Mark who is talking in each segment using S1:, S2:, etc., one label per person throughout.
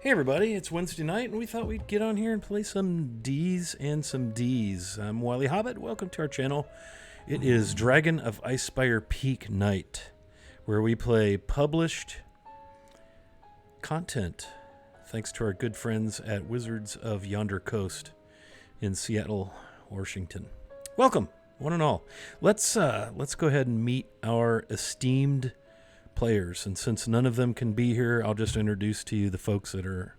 S1: Hey everybody, it's Wednesday night and we thought we'd get on here and play some D's and some D's. I'm Wily Hobbit, welcome to our channel. It is Dragon of Icespire Peak Night, where we play published content, thanks to our good friends at Wizards of Yonder Coast in Seattle, Washington. Welcome, one and all. Let's go ahead and meet our esteemed players, and since none of them can be here, I'll just introduce to you the folks that are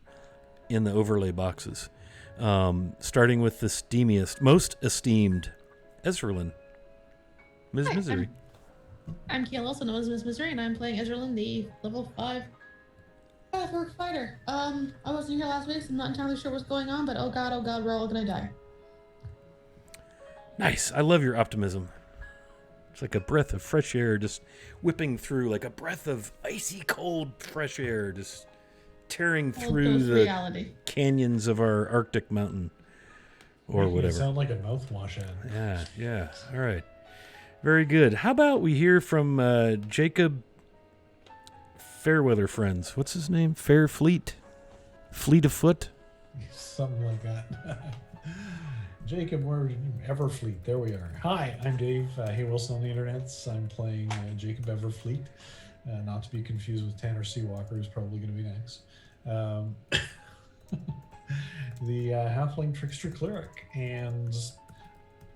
S1: in the overlay boxes. Starting with the most esteemed, Ezralyn, Ms.
S2: Hi,
S1: Misery.
S2: I'm Kiel, also known as Miss Misery, and I'm playing Ezralyn, the level 5 Pathwork Fighter. I wasn't here last week, so I'm not entirely sure what's going on, but oh god, we're all gonna die.
S1: Nice. I love your optimism. It's like a breath of fresh air just whipping through, like a breath of icy cold fresh air just tearing through the
S2: reality.
S1: Canyons of our Arctic mountain or
S3: Making
S1: whatever.
S3: It sound like a mouthwash ad.
S1: Yeah. All right. Very good. How about we hear from Jacob Fairweather Friends? What's his name? Fairfleet? Fleet of Foot?
S3: Something like that. Jacob, we're Everfleet. There we are. Hi, I'm Dave. Hey, Wilson on the internets. I'm playing Jacob Everfleet. Not to be confused with Tanner Seawalker, who's probably going to be next. The halfling trickster cleric. And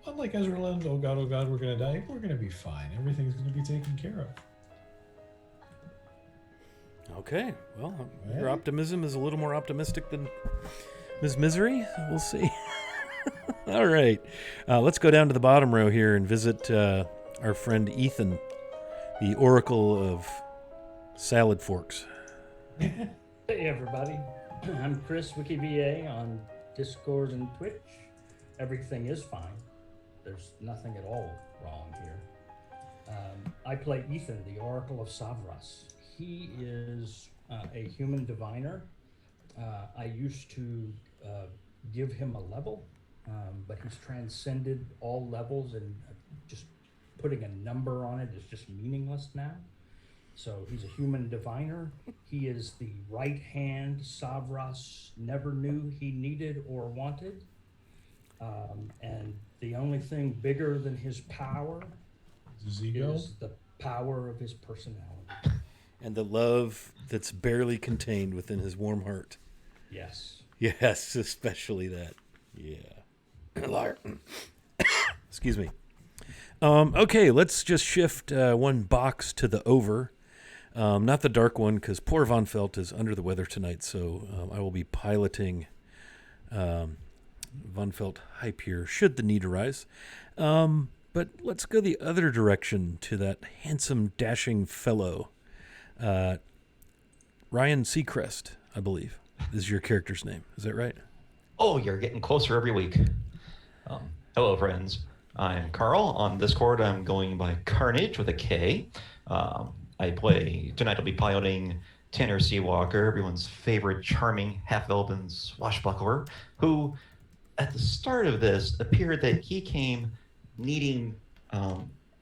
S3: unlike Ezralyn, oh god, we're going to die. We're going to be fine. Everything's going to be taken care of.
S1: Okay. Well, your optimism is a little more optimistic than Ms. Misery. We'll see. All right. Let's go down to the bottom row here and visit our friend Ethan, the Oracle of Salad Forks.
S4: Hey everybody, I'm Chris, WikiVA on Discord and Twitch. Everything is fine. There's nothing at all wrong here. I play Ethan, the Oracle of Savras. He is a human diviner. I used to give him a level, but he's transcended all levels, and just putting a number on it is just meaningless now. So he's a human diviner. He is the right hand Savras never knew he needed or wanted. And the only thing bigger than his power
S3: His ego?
S4: is the power of his personality.
S1: And the love that's barely contained within his warm heart.
S4: Yes.
S1: Yes, especially that. Yeah. Liar. Excuse me. Okay, let's just shift one box to the over. Not the dark one, because poor Von Felt is under the weather tonight, so I will be piloting Von Felt hype here, should the need arise. But let's go the other direction to that handsome, dashing fellow. Ryan Seacrest, I believe, is your character's name. Is that right?
S5: Oh, you're getting closer every week. Hello, friends. I'm Carl. On Discord, I'm going by Carnage with a K. Tonight I'll be piloting Tanner Seawalker, everyone's favorite charming half-elven swashbuckler, who, at the start of this, appeared that he came needing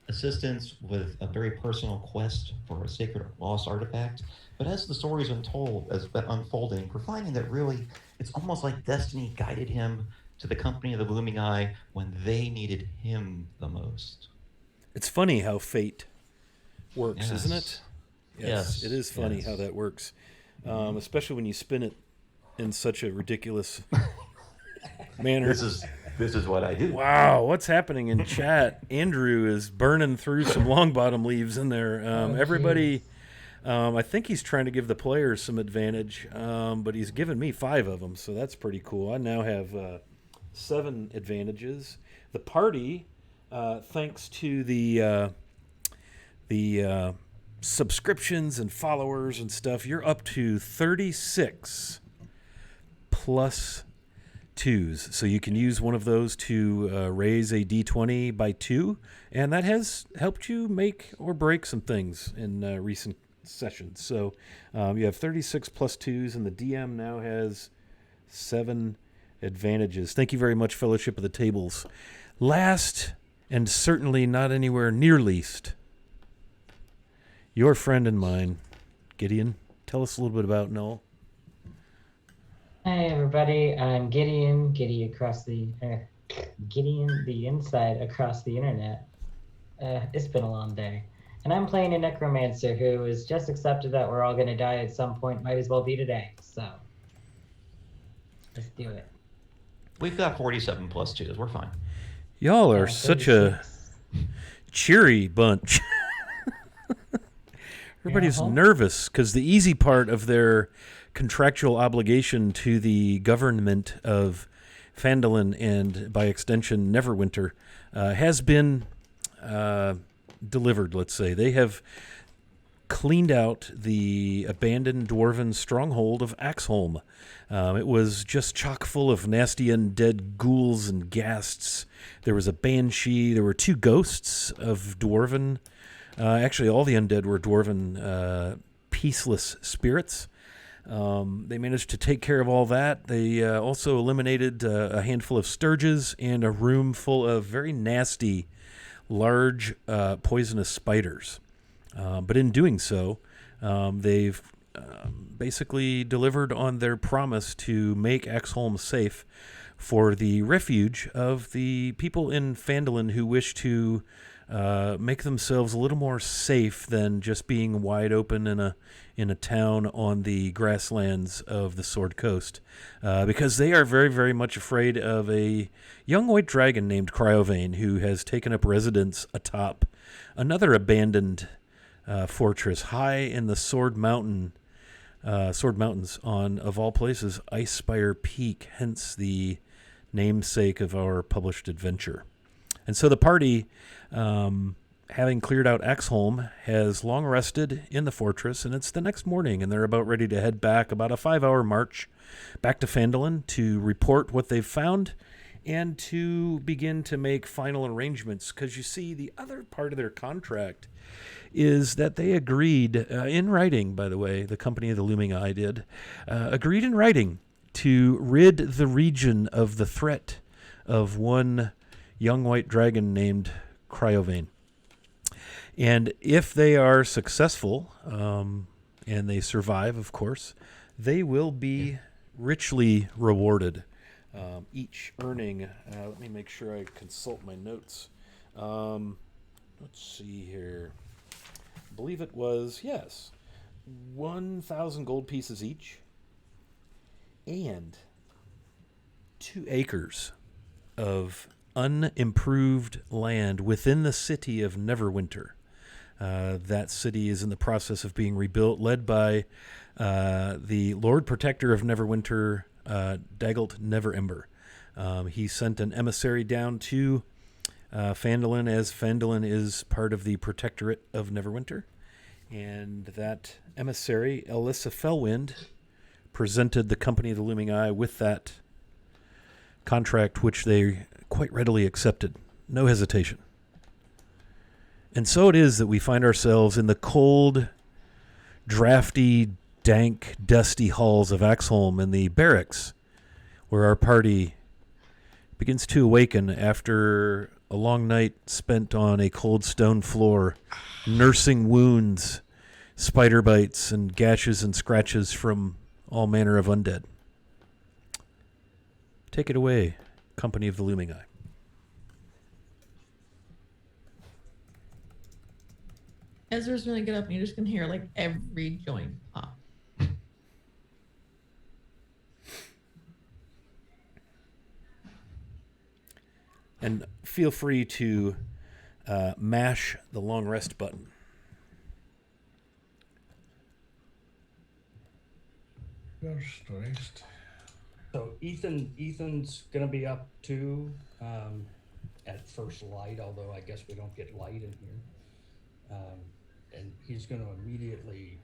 S5: assistance with a very personal quest for a sacred lost artifact. But as the story's unfolding, we're finding that really it's almost like destiny guided him to the company of the Blooming Eye when they needed him the most.
S1: It's funny how fate works,
S5: Yes.
S1: isn't it?
S5: Yes.
S1: It is funny how that works, especially when you spin it in such a ridiculous manner.
S5: This is what I do.
S1: Wow, what's happening in chat? Andrew is burning through some long bottom leaves in there. Everybody, I think he's trying to give the players some advantage, but he's given me 5 of them, so that's pretty cool. I now have 7 advantages. The party, thanks to the subscriptions and followers and stuff, you're up to 36 plus 2s. So you can use one of those to raise a D20 by 2, and that has helped you make or break some things in recent sessions. So you have 36 plus 2s, and the DM now has 7 advantages. Thank you very much, Fellowship of the Tables. Last, and certainly not anywhere near least, your friend and mine, Gideon. Tell us a little bit about Noel.
S6: Hey everybody, I'm Gideon. Gideon the Inside across the internet. It's been a long day, and I'm playing a necromancer who has just accepted that we're all gonna die at some point. Might as well be today. So let's do it.
S5: We've got 47 plus twos. We're fine.
S1: Y'all are such a
S6: 36.
S1: cheery bunch. Everybody's
S3: Uh-huh.
S1: nervous because the easy part of their contractual obligation to the government of Phandalin and, by extension, Neverwinter has been delivered, let's say. They have cleaned out the abandoned dwarven stronghold of Axholm. It was just chock full of nasty undead ghouls and ghasts. There was a banshee. There were 2 ghosts of dwarven. Actually, all the undead were dwarven peaceless spirits. They managed to take care of all that. They also eliminated a handful of sturges and a room full of very nasty, large, poisonous spiders. But in doing so, they've basically delivered on their promise to make Axholm safe for the refuge of the people in Phandalin who wish to make themselves a little more safe than just being wide open in a town on the grasslands of the Sword Coast, because they are very, very much afraid of a young white dragon named Cryovane who has taken up residence atop another abandoned fortress high in the Sword Mountains on, of all places, Icespire Peak, hence the namesake of our published adventure. And so the party, having cleared out Axholm, has long rested in the fortress, and it's the next morning, and they're about ready to head back, about a 5-hour march back to Phandalin to report what they've found and to begin to make final arrangements. Because you see, the other part of their contract is that they agreed, in writing, by the way, the company of the Looming Eye did, agreed in writing to rid the region of the threat of one young white dragon named Cryovane. And if they are successful, and they survive, of course, they will be richly rewarded, each earning, let me make sure I consult my notes. Let's see here. I believe it was, yes, 1,000 gold pieces each and 2 acres of unimproved land within the city of Neverwinter. That city is in the process of being rebuilt, led by the Lord Protector of Neverwinter, Daggelt Neverember. He sent an emissary down to Phandalin, as Phandalin is part of the Protectorate of Neverwinter. And that emissary, Alyssa Fellwind, presented the company of the Looming Eye with that contract, which they quite readily accepted. No hesitation. And so it is that we find ourselves in the cold, drafty, dank, dusty halls of Axholm in the barracks, where our party begins to awaken after a long night spent on a cold stone floor, nursing wounds, spider bites, and gashes and scratches from all manner of undead. Take it away, company of the Looming Eye.
S2: Ezra's gonna get up and you're just gonna hear like every joint pop.
S1: And feel free to mash the long rest button.
S4: So Ethan's gonna be up too, at first light, although I guess we don't get light in here. And he's gonna immediately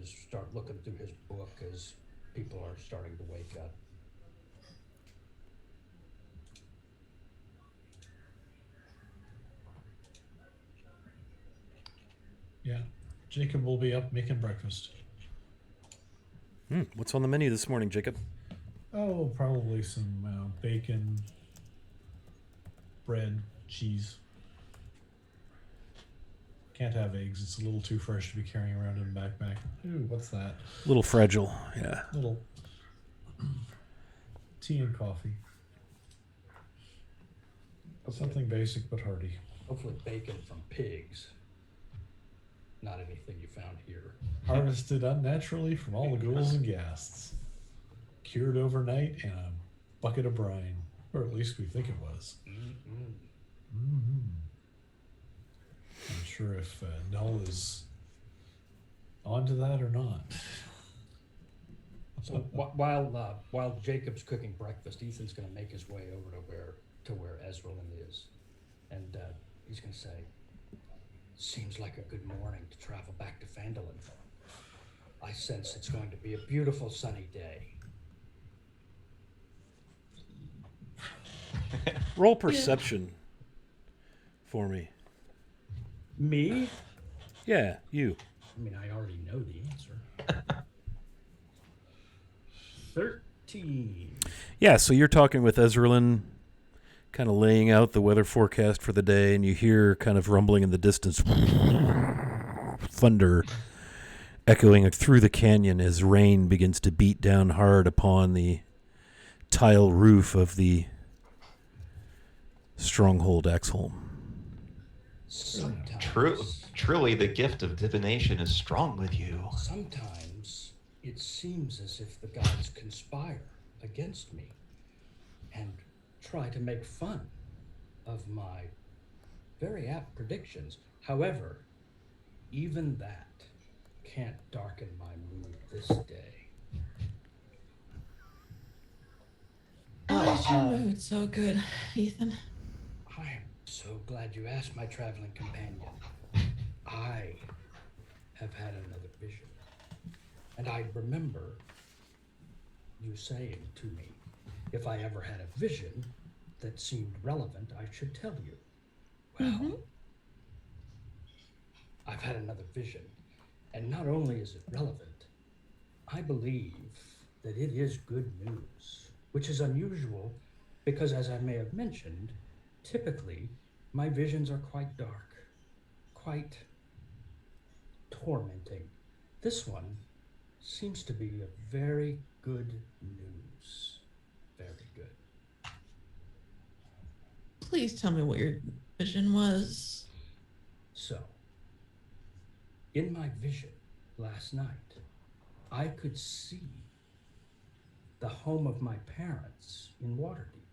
S4: start looking through his book as people are starting to wake up.
S3: Yeah. Jacob will be up making breakfast.
S1: What's on the menu this morning, Jacob?
S3: Oh, probably some bacon, bread, cheese. Can't have eggs. It's a little too fresh to be carrying around in a backpack. Ooh, what's that?
S1: A little fragile, yeah.
S3: Little tea and coffee. Something basic but hearty.
S4: Hopefully bacon from pigs. Not anything you found here.
S3: Harvested unnaturally from all the ghouls and ghasts. Cured overnight in a bucket of brine. Or at least we think it was. Mm-hmm. I'm sure if Null is onto that or not.
S4: So while Jacob's cooking breakfast, Ethan's going to make his way over to where Ezralyn is, and he's going to say, "Seems like a good morning to travel back to Phandalin. I sense it's going to be a beautiful sunny day."
S1: Roll perception for me.
S4: Me?
S1: Yeah, you.
S4: I mean, I already know the answer. 13.
S1: Yeah, so you're talking with Ezralyn, kind of laying out the weather forecast for the day, and you hear kind of rumbling in the distance, thunder echoing through the canyon as rain begins to beat down hard upon the tile roof of the stronghold Axholm.
S5: Truly, the gift of divination is strong with you.
S4: Sometimes it seems as if the gods conspire against me and try to make fun of my very apt predictions. However, even that can't darken my mood this day.
S2: Why is your mood so good, Ethan?
S4: I am so glad you asked, my traveling companion. I have had another vision. And I remember you saying to me, if I ever had a vision that seemed relevant, I should tell you. Well, I've had another vision. And not only is it relevant, I believe that it is good news, which is unusual because, as I may have mentioned, typically my visions are quite dark, quite tormenting. This one seems to be a very good news. Very good.
S2: Please tell me what your vision was.
S4: So, in my vision last night, I could see the home of my parents in Waterdeep.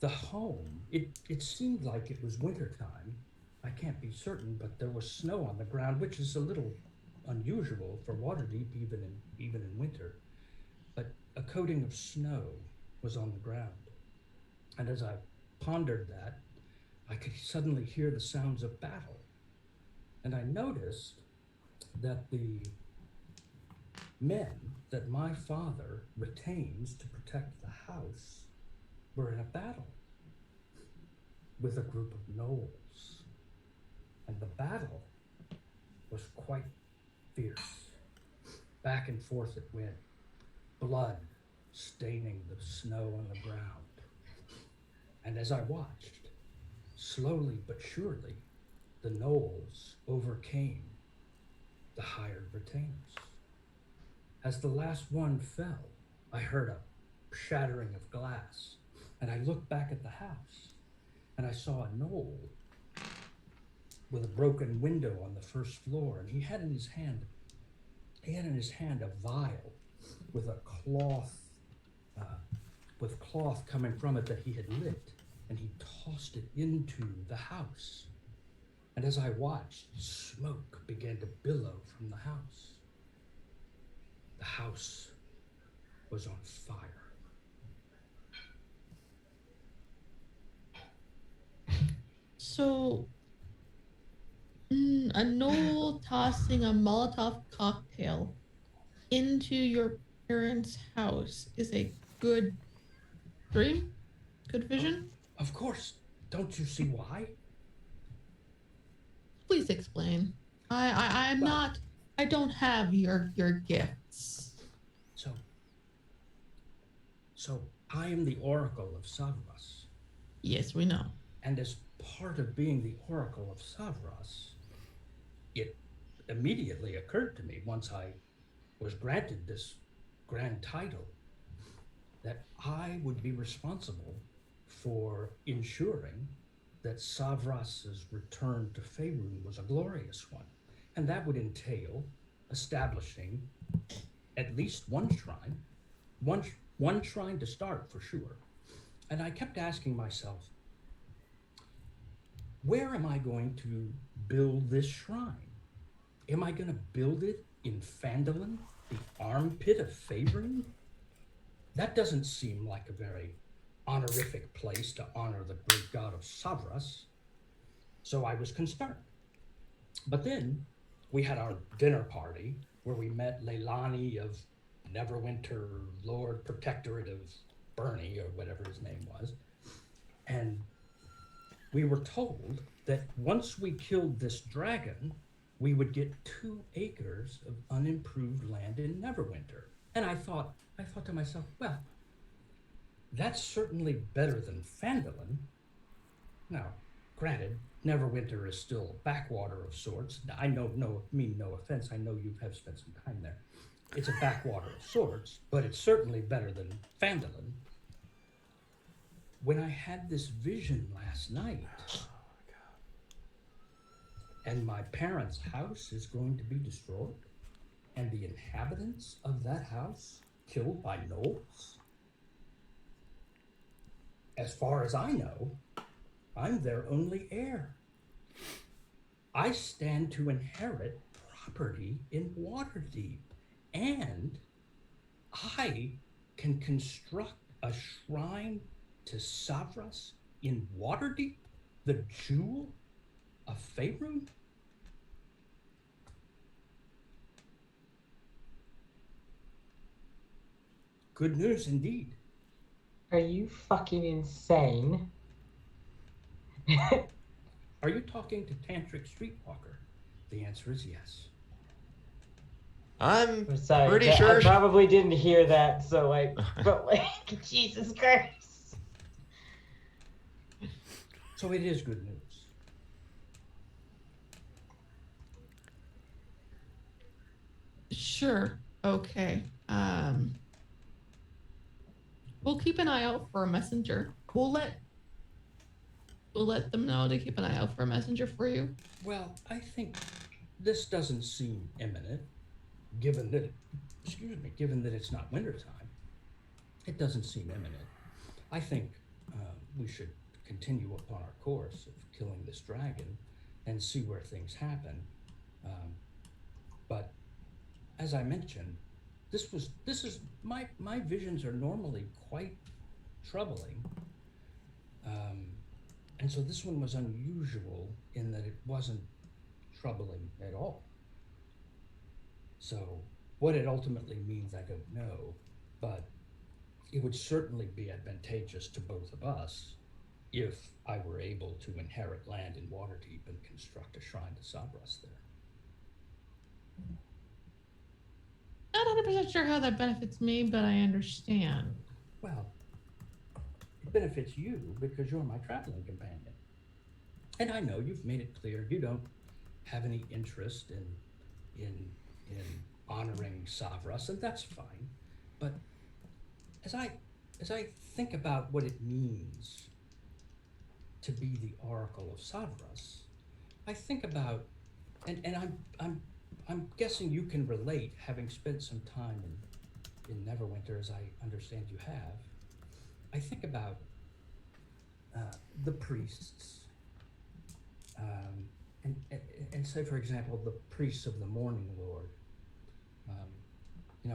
S4: The home, it seemed like it was wintertime. I can't be certain, but there was snow on the ground, which is a little unusual for Waterdeep, even in winter. But a coating of snow was on the ground. And as I pondered that, I could suddenly hear the sounds of battle. And I noticed that the men that my father retains to protect the house were in a battle with a group of gnolls. And the battle was quite fierce. Back and forth it went, blood staining the snow on the ground. And as I watched, slowly but surely, the gnolls overcame the hired retainers. As the last one fell, I heard a shattering of glass, and I looked back at the house, and I saw a gnoll with a broken window on the first floor, and he had in his hand a vial with a cloth, with cloth coming from it that he had lit, and he tossed it into the house. And as I watched, smoke began to billow from the house. The house was on fire.
S2: So, a gnoll tossing a Molotov cocktail into your parents' house is a good dream? Good vision?
S4: Of course. Don't you see why?
S2: Please explain. I'm
S4: Well-
S2: not. I don't have your gifts.
S4: So I am the Oracle of Savras.
S2: Yes, we know.
S4: And as part of being the Oracle of Savras, it immediately occurred to me once I was granted this grand title, that I would be responsible for ensuring that Savras's return to Faerun was a glorious one. And that would entail establishing at least one shrine, one shrine to start for sure. And I kept asking myself, where am I going to build this shrine? Am I going to build it in Phandalin, the armpit of Faerun? That doesn't seem like a very honorific place to honor the great god of Savras. So I was concerned. But then we had our dinner party where we met Leilani of Neverwinter, Lord Protectorate of Bernie, or whatever his name was. And we were told that once we killed this dragon, we would get 2 acres of unimproved land in Neverwinter. And I thought to myself, well, that's certainly better than Phandalin. Now, granted, Neverwinter is still a backwater of sorts. I mean no offense. I know you have spent some time there. It's a backwater of sorts, but it's certainly better than Phandalin. When I had this vision last night, and my parents' house is going to be destroyed, and the inhabitants of that house killed by gnolls, as far as I know, I'm their only heir. I stand to inherit property in Waterdeep, and I can construct a shrine to Savras in Waterdeep, the jewel of Faerun. Good news indeed.
S6: Are you fucking insane?
S4: Are you talking to Tantric Streetwalker? The answer is yes.
S5: I'm
S6: Sorry,
S5: pretty sure.
S6: I probably didn't hear that, so but Jesus Christ.
S4: So it is good news.
S2: Sure. Okay. We'll keep an eye out for a messenger. We'll let them know to keep an eye out for a messenger for you.
S4: Well, I think this doesn't seem imminent, given that it's not wintertime. It doesn't seem imminent. I think we should continue upon our course of killing this dragon and see where things happen. But as I mentioned, this is my visions are normally quite troubling. And so this one was unusual in that it wasn't troubling at all. So what it ultimately means, I don't know, but it would certainly be advantageous to both of us if I were able to inherit land in Waterdeep and construct a shrine to Sabras there.
S2: Not 100% sure how that benefits me, but I understand.
S4: Well, it benefits you because you're my traveling companion. And I know you've made it clear you don't have any interest in honoring Savras, and that's fine. But as I think about what it means to be the Oracle of Savras, I think about, and I'm guessing you can relate, having spent some time in Neverwinter, as I understand you have. I think about the priests, and say, for example, the priests of the Morning Lord.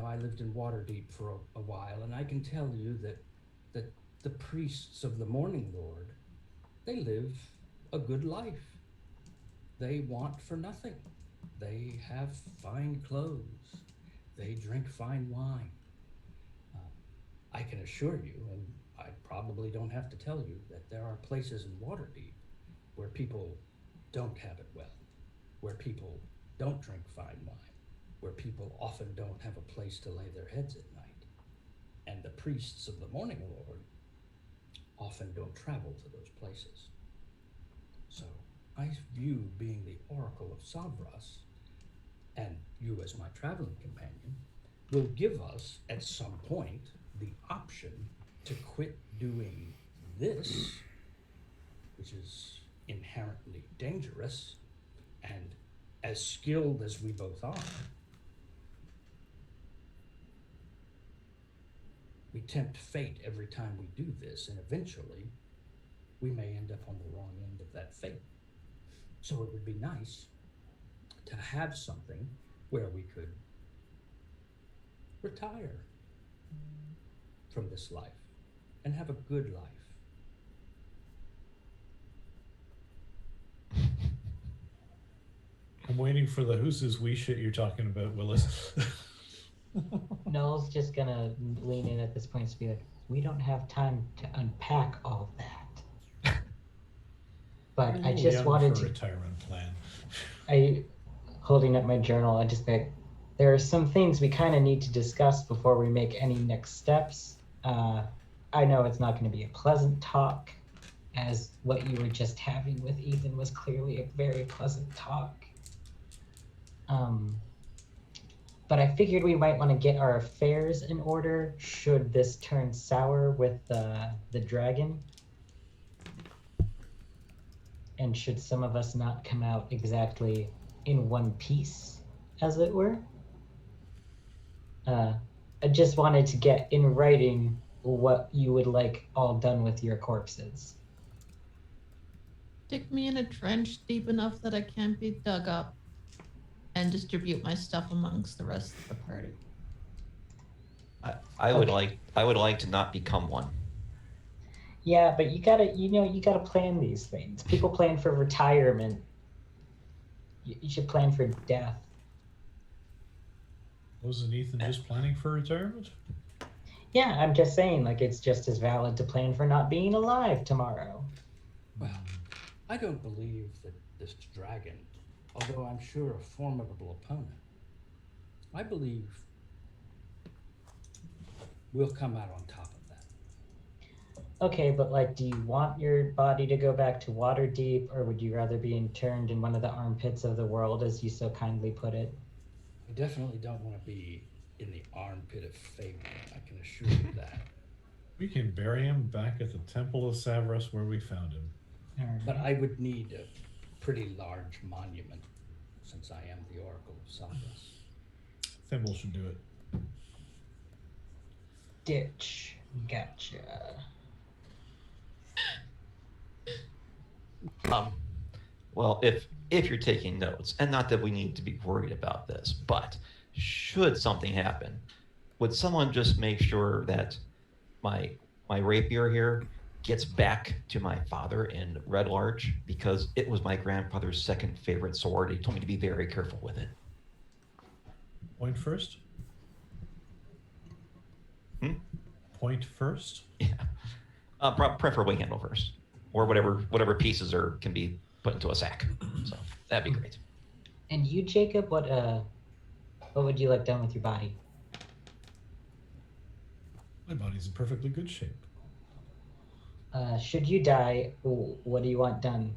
S4: I lived in Waterdeep for a while, and I can tell you that the priests of the Morning Lord, they live a good life. They want for nothing. They have fine clothes. They drink fine wine. I can assure you, and I probably don't have to tell you, that there are places in Waterdeep where people don't have it well, where people don't drink fine wine, where people often don't have a place to lay their heads at night. And the priests of the Morning Lord often don't travel to those places. So I view being the Oracle of Savras, and you as my traveling companion, will give us, at some point, the option to quit doing this, which is inherently dangerous, and as skilled as we both are, we tempt fate every time we do this, and eventually we may end up on the wrong end of that fate. So it would be nice to have something where we could retire from this life and have a good life.
S3: I'm waiting for the who's this we shit you're talking about, Willis.
S6: Noel's just gonna lean in at this point to be like, we don't have time to unpack all that. But I
S3: Young
S6: just wanted
S3: for a
S6: to.
S3: retirement plan.
S6: Holding up my journal, I just think there are some things we kind of need to discuss before we make any next steps. I know it's not going to be a pleasant talk, as what you were just having with Ethan was clearly a very pleasant talk. But I figured we might want to get our affairs in order should this turn sour with the dragon. And should some of us not come out exactly in one piece, as it were. I just wanted to get in writing what you would like all done with your corpses.
S2: Stick me in a trench deep enough that I can't be dug up, and distribute my stuff amongst the rest of the party.
S5: I would like to not become one.
S6: Yeah, but you gotta plan these things. People plan for retirement. You should plan for death.
S3: Wasn't Ethan just planning for retirement?
S6: Yeah, I'm just saying, like, it's just as valid to plan for not being alive tomorrow.
S4: Well, I don't believe that this dragon, although I'm sure a formidable opponent, I believe we'll come out on top of that.
S6: Okay, but like, do you want your body to go back to Waterdeep, or would you rather be interned in one of the armpits of the world, as you so kindly put it?
S4: I definitely don't want to be in the armpit of fate, I can assure you that.
S3: We can bury him back at the Temple of Savras where we found him.
S4: But I would need a pretty large monument, since I am the Oracle of Savras.
S3: Thimble should do it.
S6: Ditch. Gotcha.
S5: Well, if you're taking notes, and not that we need to be worried about this, but should something happen, would someone just make sure that my rapier here gets back to my father in Red Larch, because it was my grandfather's second favorite sword. He told me to be very careful with it.
S3: Point first? Point first?
S5: Yeah. Preferably handle first, or whatever pieces can be put into a sack. So that'd be great.
S6: And you, Jacob, what would you like done with your body?
S3: My body's in perfectly good shape.
S6: Should you die, what do you want done?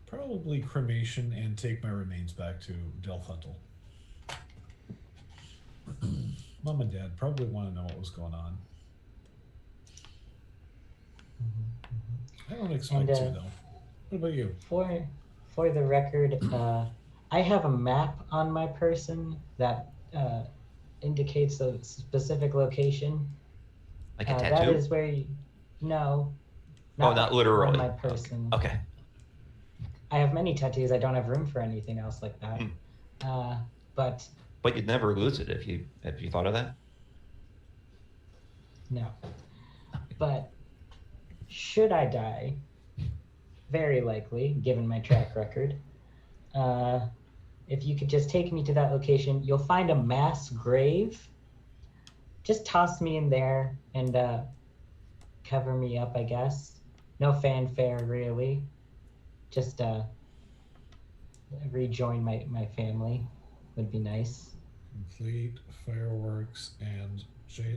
S3: Probably cremation and take my remains back to Delfuntal. Mom and Dad probably want to know what was going on. I don't expect to, though. What about you?
S6: For the record, I have a map on my person that indicates a specific location.
S5: Like a tattoo?
S6: That is where you... No.
S5: Not literally.
S6: On my person.
S5: Okay.
S6: I have many tattoos. I don't have room for anything else like that. But
S5: you'd never lose it if you thought of that?
S6: no. But should I die, very likely, given my track record, if you could just take me to that location, you'll find a mass grave. Just toss me in there and cover me up, I guess. No fanfare, really. Just rejoin my family would be nice.
S3: Complete fireworks and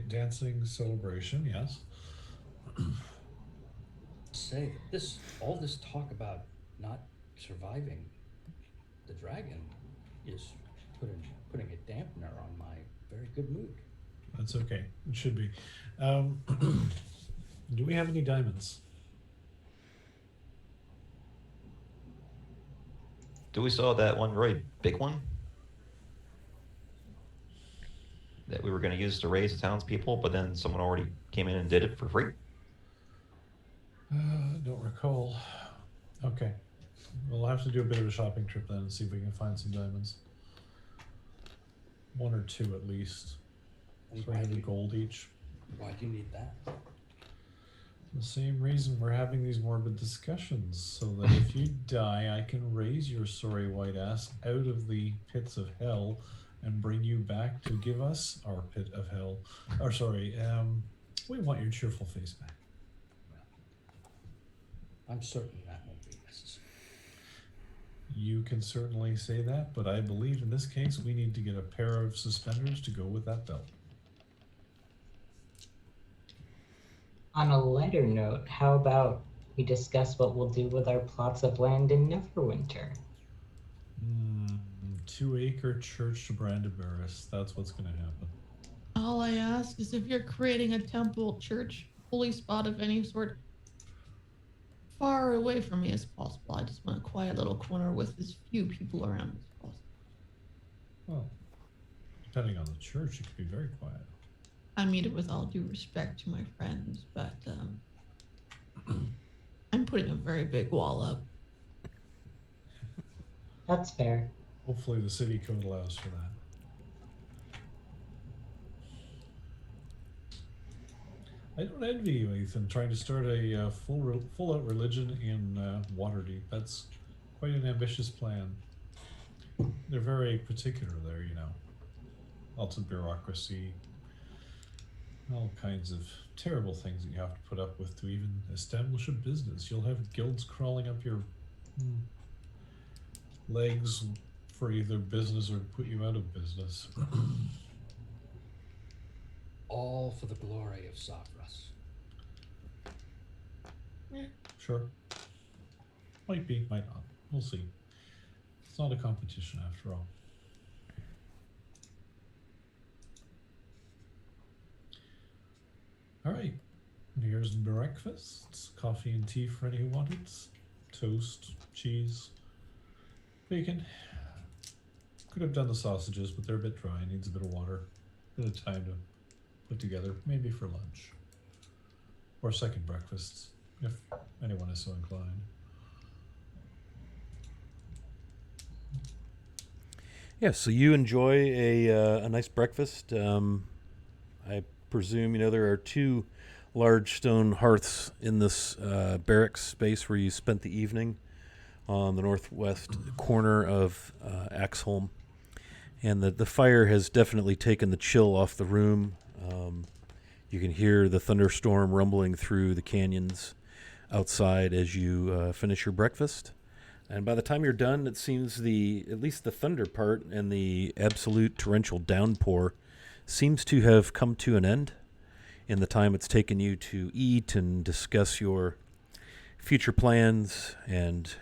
S3: dancing celebration, yes.
S4: Say, all this talk about not surviving, the dragon is putting a dampener on my very good mood.
S3: That's okay. It should be. Do we have any diamonds?
S5: Do we saw that one really big one that we were going to use to raise the townspeople, but then someone already came in and did it for free?
S3: Don't recall. Okay. We'll have to do a bit of a shopping trip then and see if we can find some diamonds. 1 or 2 at least.
S4: And
S3: So we have gold each.
S4: Why do you need that?
S3: The same reason we're having these morbid discussions, so that if you die, I can raise your sorry white ass out of the pits of hell and bring you back to give us our pit of hell. Or sorry, we want your cheerful face back.
S4: I'm certain that won't be necessary.
S3: You can certainly say that, but I believe in this case we need to get a pair of suspenders to go with that belt.
S6: On a lighter note, how about we discuss what we'll do with our plots of land in Neverwinter?
S3: 2-acre church to Brandenburg. That's what's going to happen.
S2: All I ask is if you're creating a temple, church, holy spot of any sort, far away from me as possible. I just want a quiet little corner with as few people around as possible.
S3: Well, depending on the church, it could be very quiet.
S2: I mean it with all due respect to my friends, but I'm putting a very big wall up.
S6: That's fair.
S3: Hopefully the city code allows for that. I don't envy you, Ethan, trying to start a full-out religion in Waterdeep. That's quite an ambitious plan. They're very particular there, you know. Lots of bureaucracy, all kinds of terrible things that you have to put up with to even establish a business. You'll have guilds crawling up your legs for either business or to put you out of business.
S4: All for the glory of Savras.
S3: Sure. Might be, might not. We'll see. It's not a competition after all. All right. Here's breakfast. Coffee and tea for any who want it. Toast, cheese, bacon. Could have done the sausages, but they're a bit dry. Needs a bit of water. A bit of time to put together. Maybe for lunch. Or second breakfast, if anyone is so inclined.
S1: Yeah, so you enjoy a nice breakfast. I presume there are 2 large stone hearths in this barracks space where you spent the evening on the northwest corner of Axholm. And the fire has definitely taken the chill off the room. You can hear the thunderstorm rumbling through the canyons outside as you finish your breakfast. And by the time you're done, it seems at least the thunder part and the absolute torrential downpour seems to have come to an end in the time it's taken you to eat and discuss your future plans and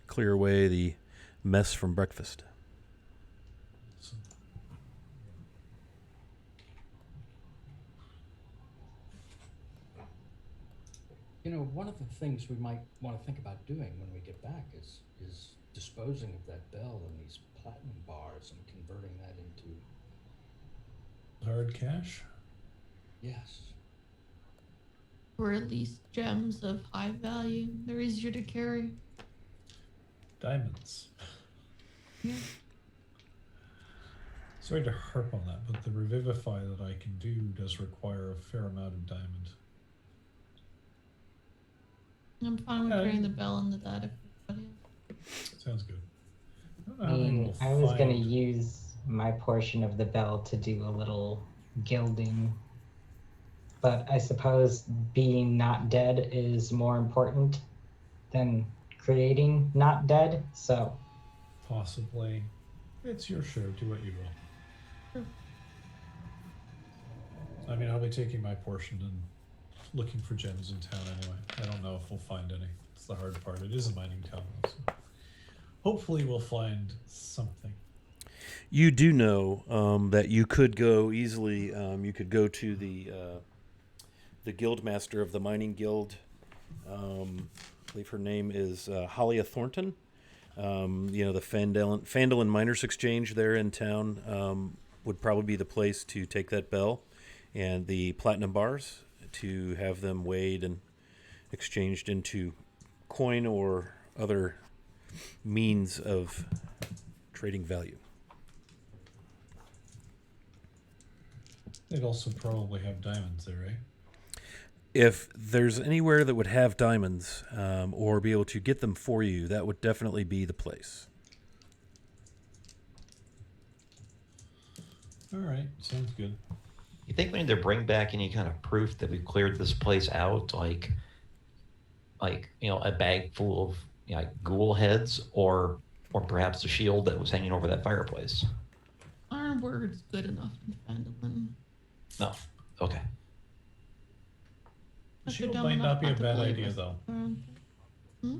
S1: clear away the mess from breakfast.
S4: One of the things we might want to think about doing when we get back is disposing of that bell and these platinum bars and converting that into
S3: hard cash?
S4: Yes.
S2: Or at least gems of high value. They're easier to carry.
S3: Diamonds.
S2: Yeah.
S3: Sorry to harp on that, but the revivify that I can do does require a fair amount of diamond.
S2: I'm fine with carrying the bell and the data.
S3: Sounds good.
S6: I was going to use my portion of the bell to do a little gilding, but I suppose being not dead is more important than creating not dead, so.
S3: Possibly. It's your show. Do what you will.
S2: Sure.
S3: I mean, I'll be taking my portion and looking for gems in town anyway. I don't know if we'll find any. It's the hard part. It is a mining town, though, so hopefully we'll find something.
S1: You do know that you could go easily. You could go to the guildmaster of the mining guild. I believe her name is Halia Thornton. The Fandolin Miners Exchange there in town would probably be the place to take that bell and the platinum bars to have them weighed and exchanged into coin or other means of trading value.
S3: They'd also probably have diamonds there, right?
S1: If there's anywhere that would have diamonds or be able to get them for you, that would definitely be the place.
S3: All right, sounds good.
S5: You think we need to bring back any kind of proof that we cleared this place out, like a bag full of ghoul heads, or perhaps a shield that was hanging over that fireplace?
S2: Our word's good enough in Fandolin.
S5: No. Okay.
S3: The
S2: If you're
S3: shield
S2: dumb
S3: might
S2: enough
S3: not be a
S2: to
S3: bad
S2: believe
S3: idea,
S2: us.
S3: though.
S2: Hmm?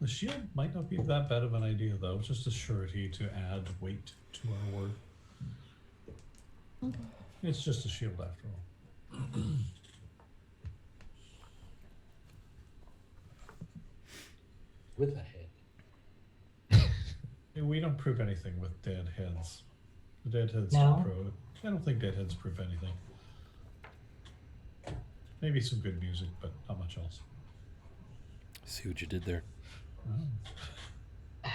S3: The shield might not be that bad of an idea, though. Just a surety to add weight to our word.
S2: Okay.
S3: It's just a shield after all.
S4: With a head.
S3: Yeah, we don't prove anything with dead heads. The dead heads
S6: No?
S3: prove. I don't think dead heads prove anything. Maybe some good music, but not much else.
S1: See what you did there.
S3: Oh.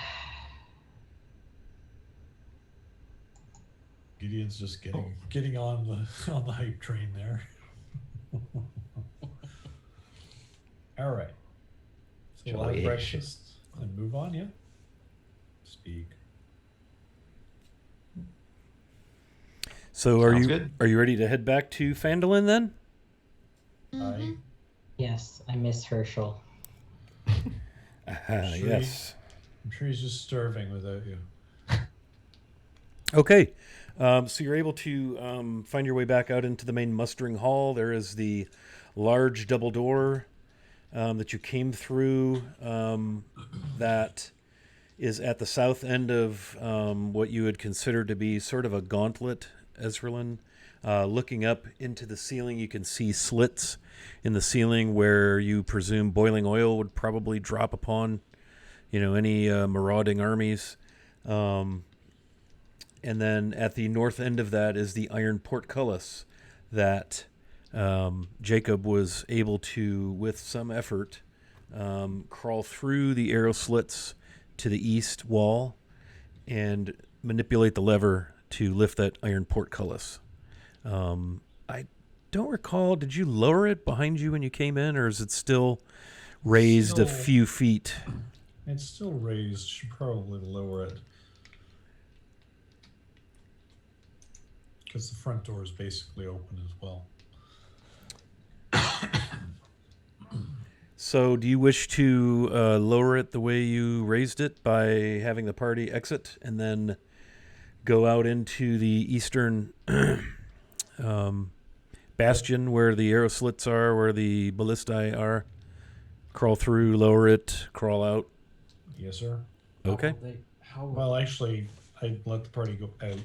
S3: Gideon's just getting on the hype train there. All right. So we'll have
S5: Joy.
S3: breakfast and move on. Yeah. Speak.
S1: So
S5: Sounds good.
S1: are you ready to head back to Fandolin then?
S2: Mhm.
S6: Yes, I miss Herschel.
S3: Sure.
S1: Yes.
S3: I'm sure he's just starving without you.
S1: Okay. So you're able to find your way back out into the main mustering hall. There is the large double door that you came through that is at the south end of what you would consider to be sort of a gauntlet, Ezralin. Looking up into the ceiling, you can see slits in the ceiling where you presume boiling oil would probably drop upon, any marauding armies. And then at the north end of that is the iron portcullis that Jacob was able to, with some effort, crawl through the arrow slits to the east wall and manipulate the lever to lift that iron portcullis. I don't recall, did you lower it behind you when you came in, or is it still raised a
S3: Still-
S1: few feet?
S3: It's still raised. Should probably lower it. Because the front door is basically open as well.
S1: So do you wish to lower it the way you raised it by having the party exit and then go out into the eastern bastion where the arrow slits are, where the ballistae are? Crawl through, lower it, crawl out.
S3: Yes, sir.
S1: Okay.
S3: Well, actually, I'd let the party go out.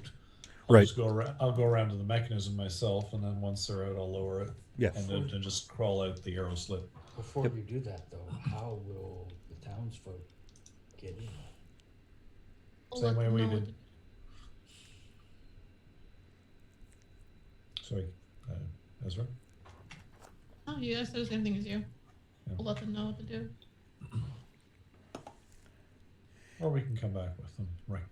S1: Right.
S3: Just go around, I'll go around to the mechanism myself, and then once they're out, I'll lower it.
S1: Yeah.
S3: And then just crawl out the arrow slit.
S4: Before
S1: Yep.
S4: you do that, though, how will the townsfolk get in?
S2: I'll
S3: Same
S2: let
S3: way
S2: them
S3: we
S2: know what
S3: did.
S2: to-
S3: Sorry, Ezra?
S2: Oh, you guys said the same thing as you.
S3: Yeah.
S2: I'll let them know what to do.
S3: Or we can come back with them. Right.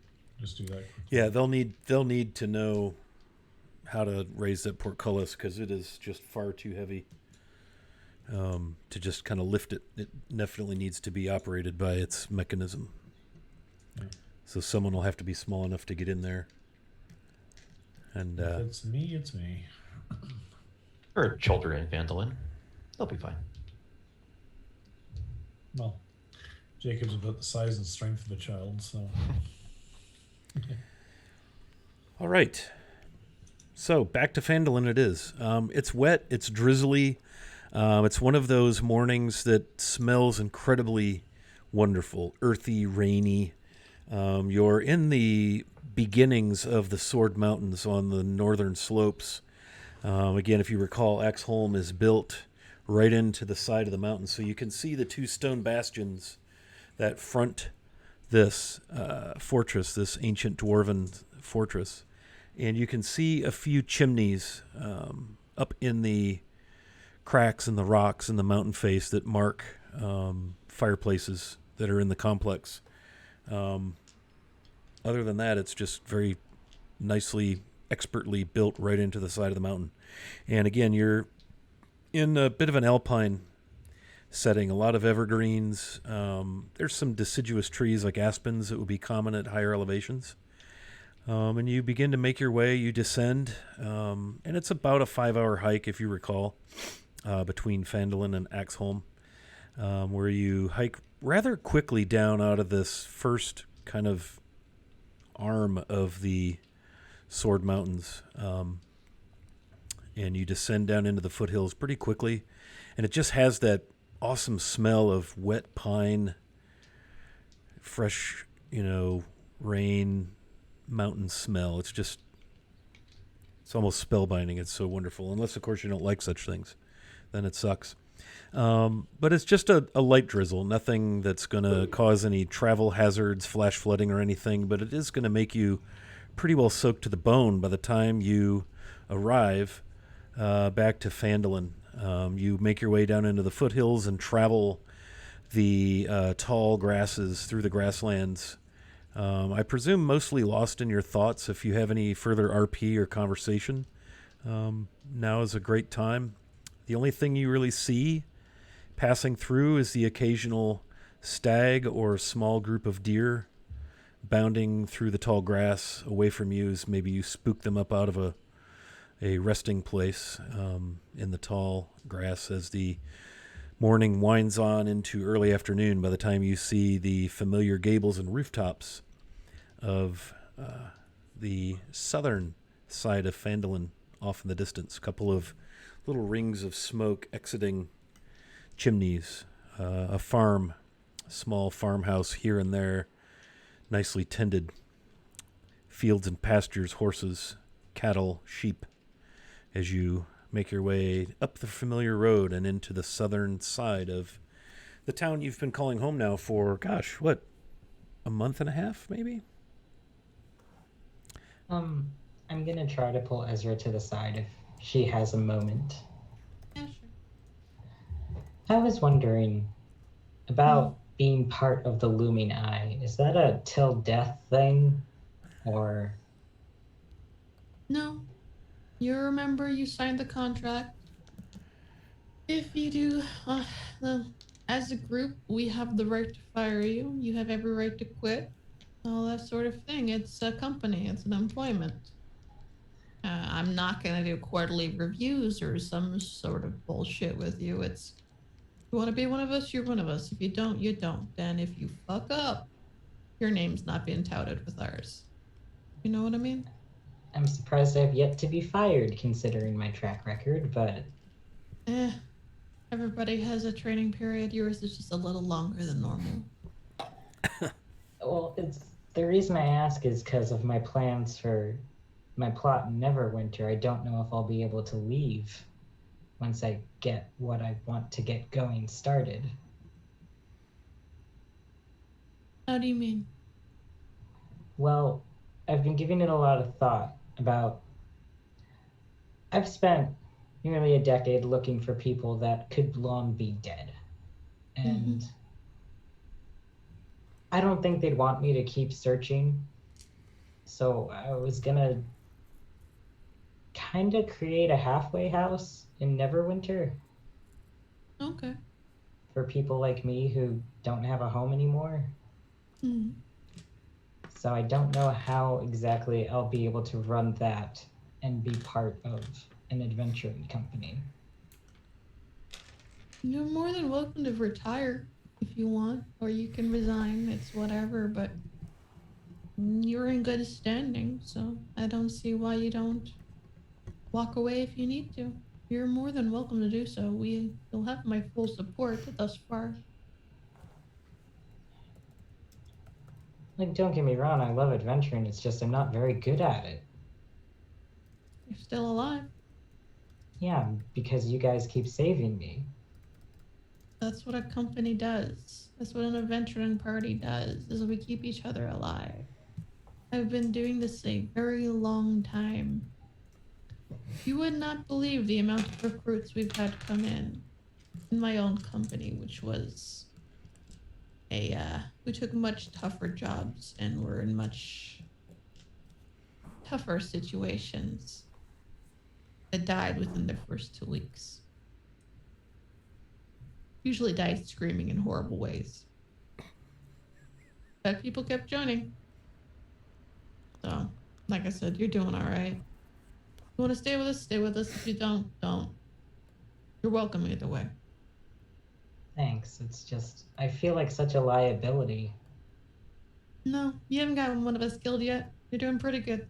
S3: Just do that quickly.
S1: Yeah, they'll need to know how to raise that portcullis because it is just far too heavy to just kind of lift it. It definitely needs to be operated by its mechanism.
S3: Yeah.
S1: So someone will have to be small enough to get in there. And
S3: If it's me, it's me.
S5: Or children in Vandalin. They'll be fine.
S3: Well, Jacob's about the size and strength of a child, so.
S1: all right. So back to Fandolin it is. It's wet. It's drizzly. It's one of those mornings that smells incredibly wonderful, earthy, rainy. You're in the beginnings of the Sword Mountains on the northern slopes. Again, if you recall, Axholm is built right into the side of the mountain, so you can see the two stone bastions that front this fortress, this ancient dwarven fortress. And you can see a few chimneys up in the cracks in the rocks in the mountain face that mark fireplaces that are in the complex. Other than that, it's just very nicely, expertly built right into the side of the mountain. And again, you're in a bit of an alpine setting, a lot of evergreens. There's some deciduous trees like aspens that would be common at higher elevations. And you begin to make your way, you descend, and it's about a 5-hour hike, if you recall, between Phandalin and Axholm, where you hike rather quickly down out of this first kind of arm of the Sword Mountains, and you descend down into the foothills pretty quickly, and it just has that awesome smell of wet pine, fresh, rain, mountain smell. It's almost spellbinding. It's so wonderful. Unless, of course, you don't like such things, then it sucks. But it's just a light drizzle, nothing that's going to cause any travel hazards, flash flooding, or anything, but it is going to make you pretty well soaked to the bone by the time you arrive back to Phandalin. You make your way down into the foothills and travel the tall grasses through the grasslands. I presume mostly lost in your thoughts. If you have any further RP or conversation, now is a great time. The only thing you really see passing through is the occasional stag or small group of deer bounding through the tall grass away from you as maybe you spook them up out of a resting place in the tall grass as the morning winds on into early afternoon. By the time you see the familiar gables and rooftops of the southern side of Phandalin off in the distance, a couple of little rings of smoke exiting chimneys, a small farmhouse here and there, nicely tended, fields and pastures, horses, cattle, sheep, as you make your way up the familiar road and into the southern side of the town you've been calling home now for, a month and a half, maybe?
S6: I'm gonna try to pull Ezra to the side if she has a moment.
S2: Yeah, sure.
S6: I was wondering about being part of the Looming Eye. Is that a till death thing? Or
S2: No. You remember you signed the contract. If you do, as a group, we have the right to fire you. You have every right to quit. All that sort of thing. It's a company. It's an employment. I'm not going to do quarterly reviews or some sort of bullshit with you. It's, you want to be one of us, you're one of us. If you don't, you don't. And if you fuck up, your name's not being touted with ours. You know what I mean?
S6: I'm surprised I've yet to be fired considering my track record, but
S2: Everybody has a training period. Yours is just a little longer than normal.
S6: well, it's the reason I ask is because of my plans for my plot in Neverwinter. I don't know if I'll be able to leave once I get what I want to get going started.
S2: How do you mean?
S6: Well, I've been giving it a lot of thought about. I've spent nearly a decade looking for people that could long be dead. And I don't think they'd want me to keep searching. So I was gonna kind of create a halfway house in Neverwinter
S2: Okay.
S6: for people like me who don't have a home anymore.
S2: Hmm.
S6: So I don't know how exactly I'll be able to run that and be part of an adventuring company.
S2: You're more than welcome to retire if you want, or you can resign. It's whatever, but you're in good standing, so I don't see why you don't walk away if you need to. You're more than welcome to do so. You'll have my full support thus far.
S6: Like, don't get me wrong, I love adventuring. It's just I'm not very good at it.
S2: You're still alive.
S6: Yeah, because you guys keep saving me.
S2: That's what a company does. That's what an adventuring party does, is we keep each other alive. I've been doing this a very long time. You would not believe the amount of recruits we've had come in my own company, which was we took much tougher jobs and were in much tougher situations that died within the first 2 weeks. Usually died screaming in horrible ways. But people kept joining. So, like I said, you're doing all right. You want to stay with us? Stay with us. If you don't, don't. You're welcome either way.
S6: Thanks. It's just I feel like such a liability.
S2: No, you haven't gotten one of us killed yet. You're doing pretty good.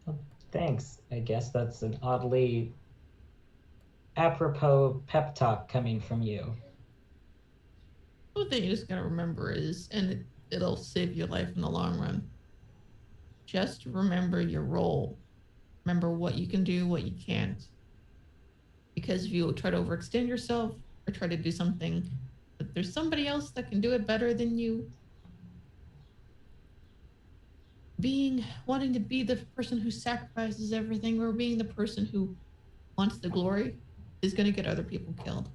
S6: Well, thanks. I guess that's an oddly apropos pep talk coming from you.
S2: One thing you just gotta remember is, and it'll save your life in the long run, just remember your role. Remember what you can do, what you can't. Because if you try to overextend yourself or try to do something, but there's somebody else that can do it better than you, wanting to be the person who sacrifices everything or being the person who wants the glory is going to get other people killed.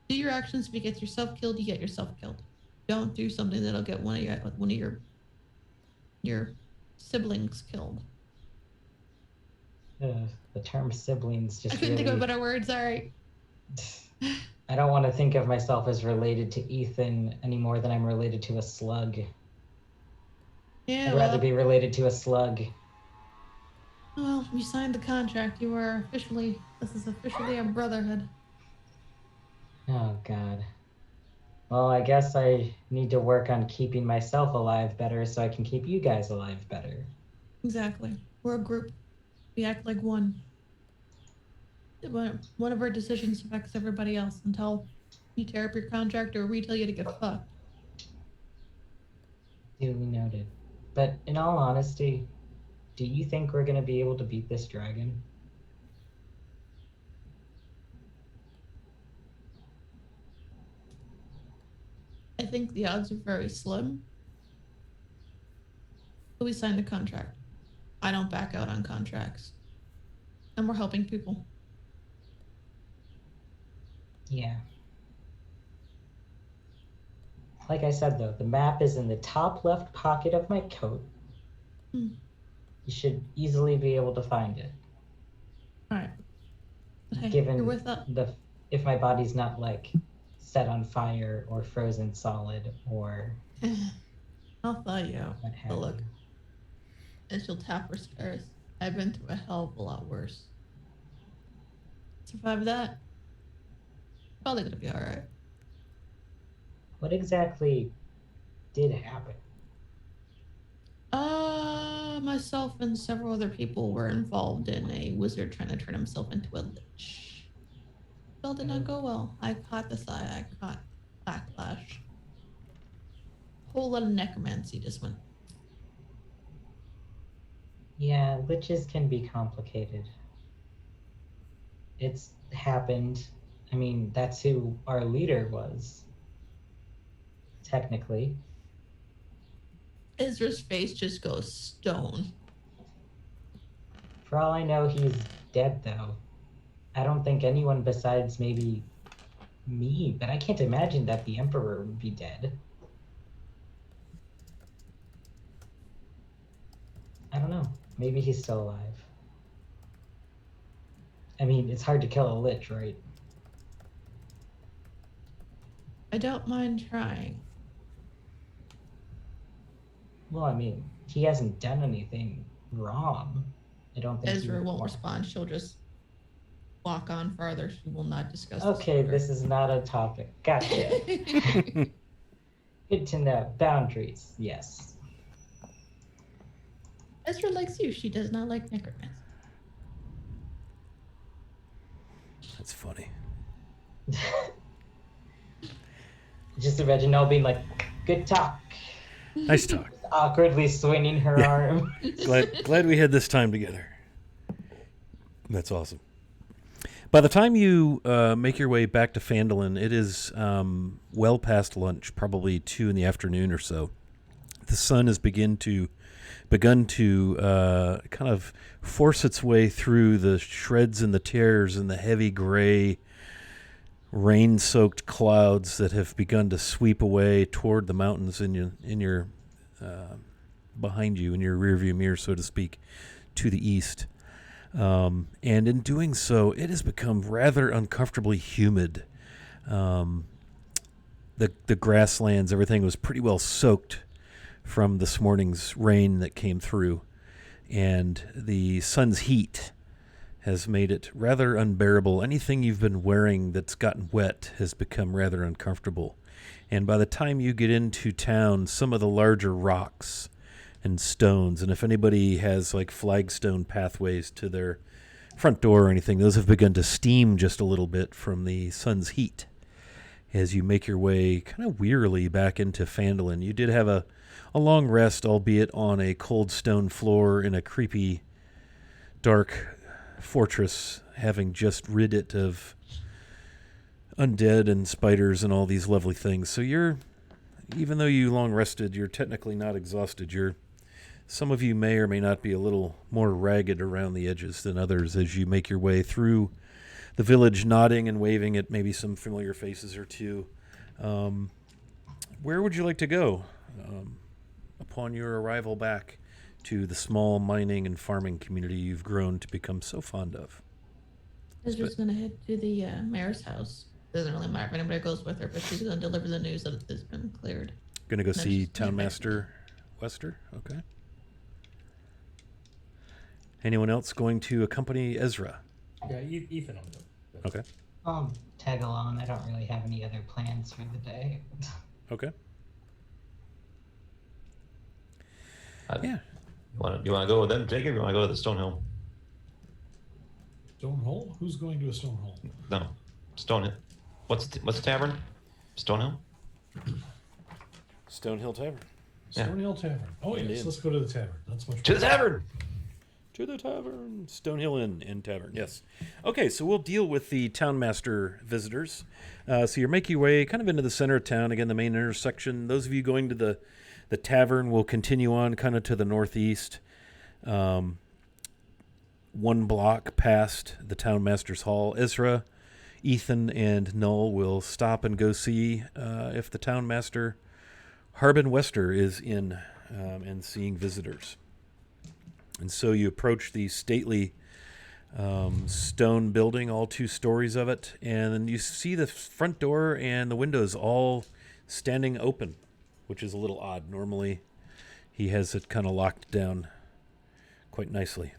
S2: Do your actions. If you get yourself killed, you get yourself killed. Don't do something that'll get one of your siblings killed.
S6: The term siblings just
S2: I couldn't think of
S6: really...
S2: better words. All right.
S6: I don't want to think of myself as related to Ethan any more than I'm related to a slug.
S2: Yeah.
S6: I'd rather be related to a slug.
S2: Well, you signed the contract. This is officially a brotherhood.
S6: Oh, God. Well, I guess I need to work on keeping myself alive better so I can keep you guys alive better.
S2: Exactly. We're a group. We act like one. One of our decisions affects everybody else until you tear up your contract or we tell you to get fucked.
S6: Duly noted. But in all honesty, do you think we're going to be able to beat this dragon?
S2: I think the odds are very slim. But we signed a contract. I don't back out on contracts. And we're helping people.
S6: Yeah. Like I said, though, the map is in the top left pocket of my coat.
S2: Hmm.
S6: You should easily be able to find it.
S2: All right. But hey,
S6: Given
S2: you're with us.
S6: if my body's not like set on fire or frozen solid or
S2: I'll thaw you out.
S6: what have
S2: But look,
S6: you.
S2: and she'll tap her scars. I've been through a hell of a lot worse. Survive that. Probably gonna be alright.
S6: What exactly did happen?
S2: Myself and several other people were involved in a wizard trying to turn himself into a lich. Spell did not go well. I caught backlash. Whole lot of necromancy just went.
S6: Yeah, liches can be complicated. It's happened. I mean, that's who our leader was. Technically.
S2: Ezra's face just goes stone.
S6: For all I know, he's dead, though. I don't think anyone besides maybe me, but I can't imagine that the Emperor would be dead. I don't know. Maybe he's still alive. I mean, it's hard to kill a lich, right?
S2: I don't mind trying.
S6: Well, I mean, he hasn't done anything wrong. I don't think
S2: Ezra
S6: he
S2: won't respond. She'll just walk on farther. She will not discuss
S6: Okay,
S2: further.
S6: this is not a topic. Gotcha. Good to know. Boundaries, yes.
S2: Ezra likes you. She does not like necromancy.
S1: That's funny.
S6: Just imagine all being like, Good talk.
S1: Nice talk.
S6: Awkwardly swinging her
S1: Yeah.
S6: arm.
S1: Glad we had this time together. That's awesome. By the time you make your way back to Phandalin, it is well past lunch, probably 2 in the afternoon or so. The sun has begun to kind of force its way through the shreds and the tears and the heavy gray, rain-soaked clouds that have begun to sweep away toward the mountains in your behind you, in your rearview mirror, so to speak, to the east. And in doing so, it has become rather uncomfortably humid. The grasslands, everything was pretty well soaked from this morning's rain that came through, and the sun's heat has made it rather unbearable. Anything you've been wearing that's gotten wet has become rather uncomfortable. And by the time you get into town, some of the larger rocks and stones, and if anybody has like flagstone pathways to their front door or anything, those have begun to steam just a little bit from the sun's heat as you make your way kind of wearily back into Phandalin. You did have a long rest, albeit on a cold stone floor in a creepy, dark fortress, having just rid it of undead and spiders and all these lovely things. So even though you long rested, you're technically not exhausted. Some of you may or may not be a little more ragged around the edges than others as you make your way through the village, nodding and waving at maybe some familiar faces or two. Where would you like to go upon your arrival back to the small mining and farming community you've grown to become so fond of?
S2: I was just going to head to the mayor's house. Doesn't really matter if anybody goes with her, but she's going to deliver the news that it's been cleared.
S1: Going to go
S2: No,
S1: see
S2: just
S1: Town
S2: leave it.
S1: Master Wester? Okay. Anyone else going to accompany Ezra?
S4: Yeah, Ethan will go.
S1: Okay.
S6: I'll tag along. I don't really have any other plans for the day.
S1: Okay.
S5: Yeah. You want to go with them, Jacob? You want to go to the Stonehill?
S3: Stonehole? Who's going to a Stonehole?
S5: No, Stonehill. What's the tavern? Stonehill.
S1: Stonehill Tavern.
S5: Yeah.
S3: Stonehill Tavern. Oh, yes,
S1: Indeed.
S3: let's go to the tavern. That's much
S5: To the tavern.
S1: To the tavern. Stonehill Inn and Tavern, yes. Okay, so we'll deal with the Townmaster visitors. So you're making your way kind of into the center of town, again, the main intersection. Those of you going to the tavern will continue on kind of to the northeast. 1 block past the Townmaster's Hall. Ezra, Ethan, and Null will stop and go see if the Townmaster Harbin Wester is in and seeing visitors. And so you approach the stately stone building, all 2 stories of it, and then you see the front door and the windows all standing open, which is a little odd. Normally, he has it kind of locked down quite nicely.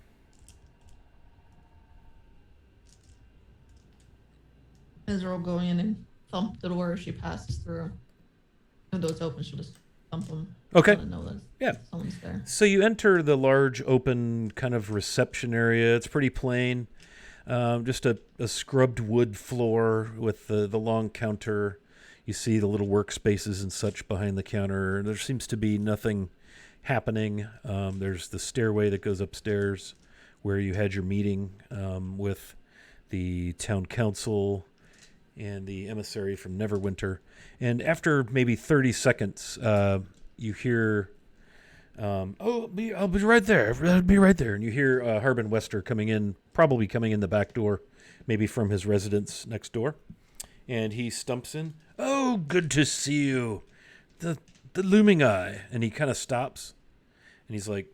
S2: Ezra will go in and thump the door as she passes through. Even though it's open, she'll just thump them.
S1: Okay.
S2: To know that
S1: Yeah.
S2: someone's there.
S1: So you enter the large open kind of reception area. It's pretty plain. Just a scrubbed wood floor with the long counter. You see the little workspaces and such behind the counter. There seems to be nothing happening. There's the stairway that goes upstairs where you had your meeting with the town council and the emissary from Neverwinter. And after maybe 30 seconds, you hear, I'll be right there. I'll be right there. And you hear Harbin Wester probably coming in the back door, maybe from his residence next door. And he stumps in. Oh, good to see you. The looming eye. And he kind of stops. And he's like,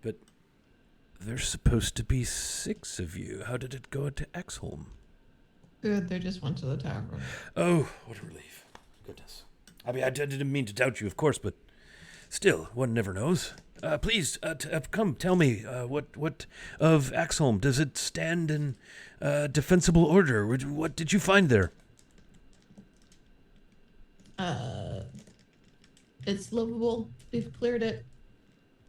S1: but there's supposed to be 6 of you. How did it go to Axholm?
S2: Good, they just went to the tavern.
S1: Oh, what a relief. Goodness. I mean, I didn't mean to doubt you, of course, but still, one never knows. Please, come, tell me, what of Axholm? Does it stand in defensible order? What did you find there?
S2: It's livable. We've cleared it.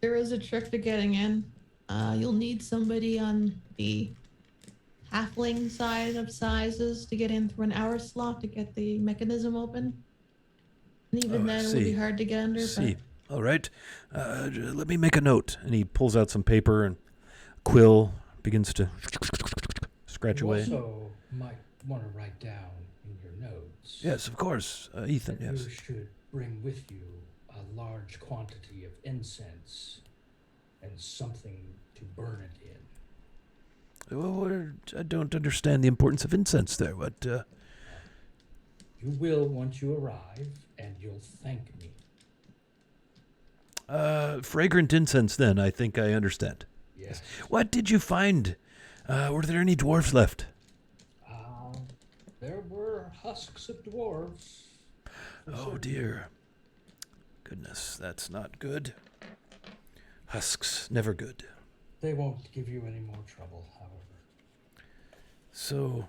S2: There is a trick to getting in. You'll need somebody on the halfling side of sizes to get in through an hour slot to get the mechanism open. And even then, it would be hard to get under.
S1: See. All right. Let me make a note. And he pulls out some paper and quill, begins to scratch
S4: You
S1: away.
S4: also might want to write down in your notes.
S1: Yes, of course. Ethan,
S4: that
S1: yes.
S4: You should bring with you a large quantity of incense and something to burn it in.
S1: Well, I don't understand the importance of incense there. What?
S4: You will once you arrive, and you'll thank me.
S1: Fragrant incense, then. I think I understand.
S4: Yes.
S1: What did you find? Were there any dwarves left?
S4: There were husks of dwarves.
S1: Oh, dear. Goodness, that's not good. Husks, never good.
S4: They won't give you any more trouble, however.
S1: So,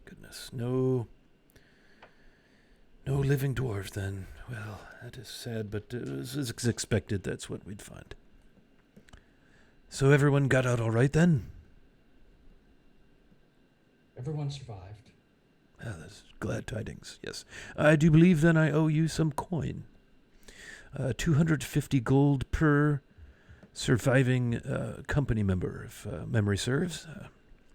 S1: goodness, no living dwarves then. Well, that is sad, but as expected, that's what we'd find. So everyone got out all right then?
S4: Everyone survived.
S1: Ah, that's glad tidings, yes. I do believe then I owe you some coin. 250 gold per surviving company member, if memory serves.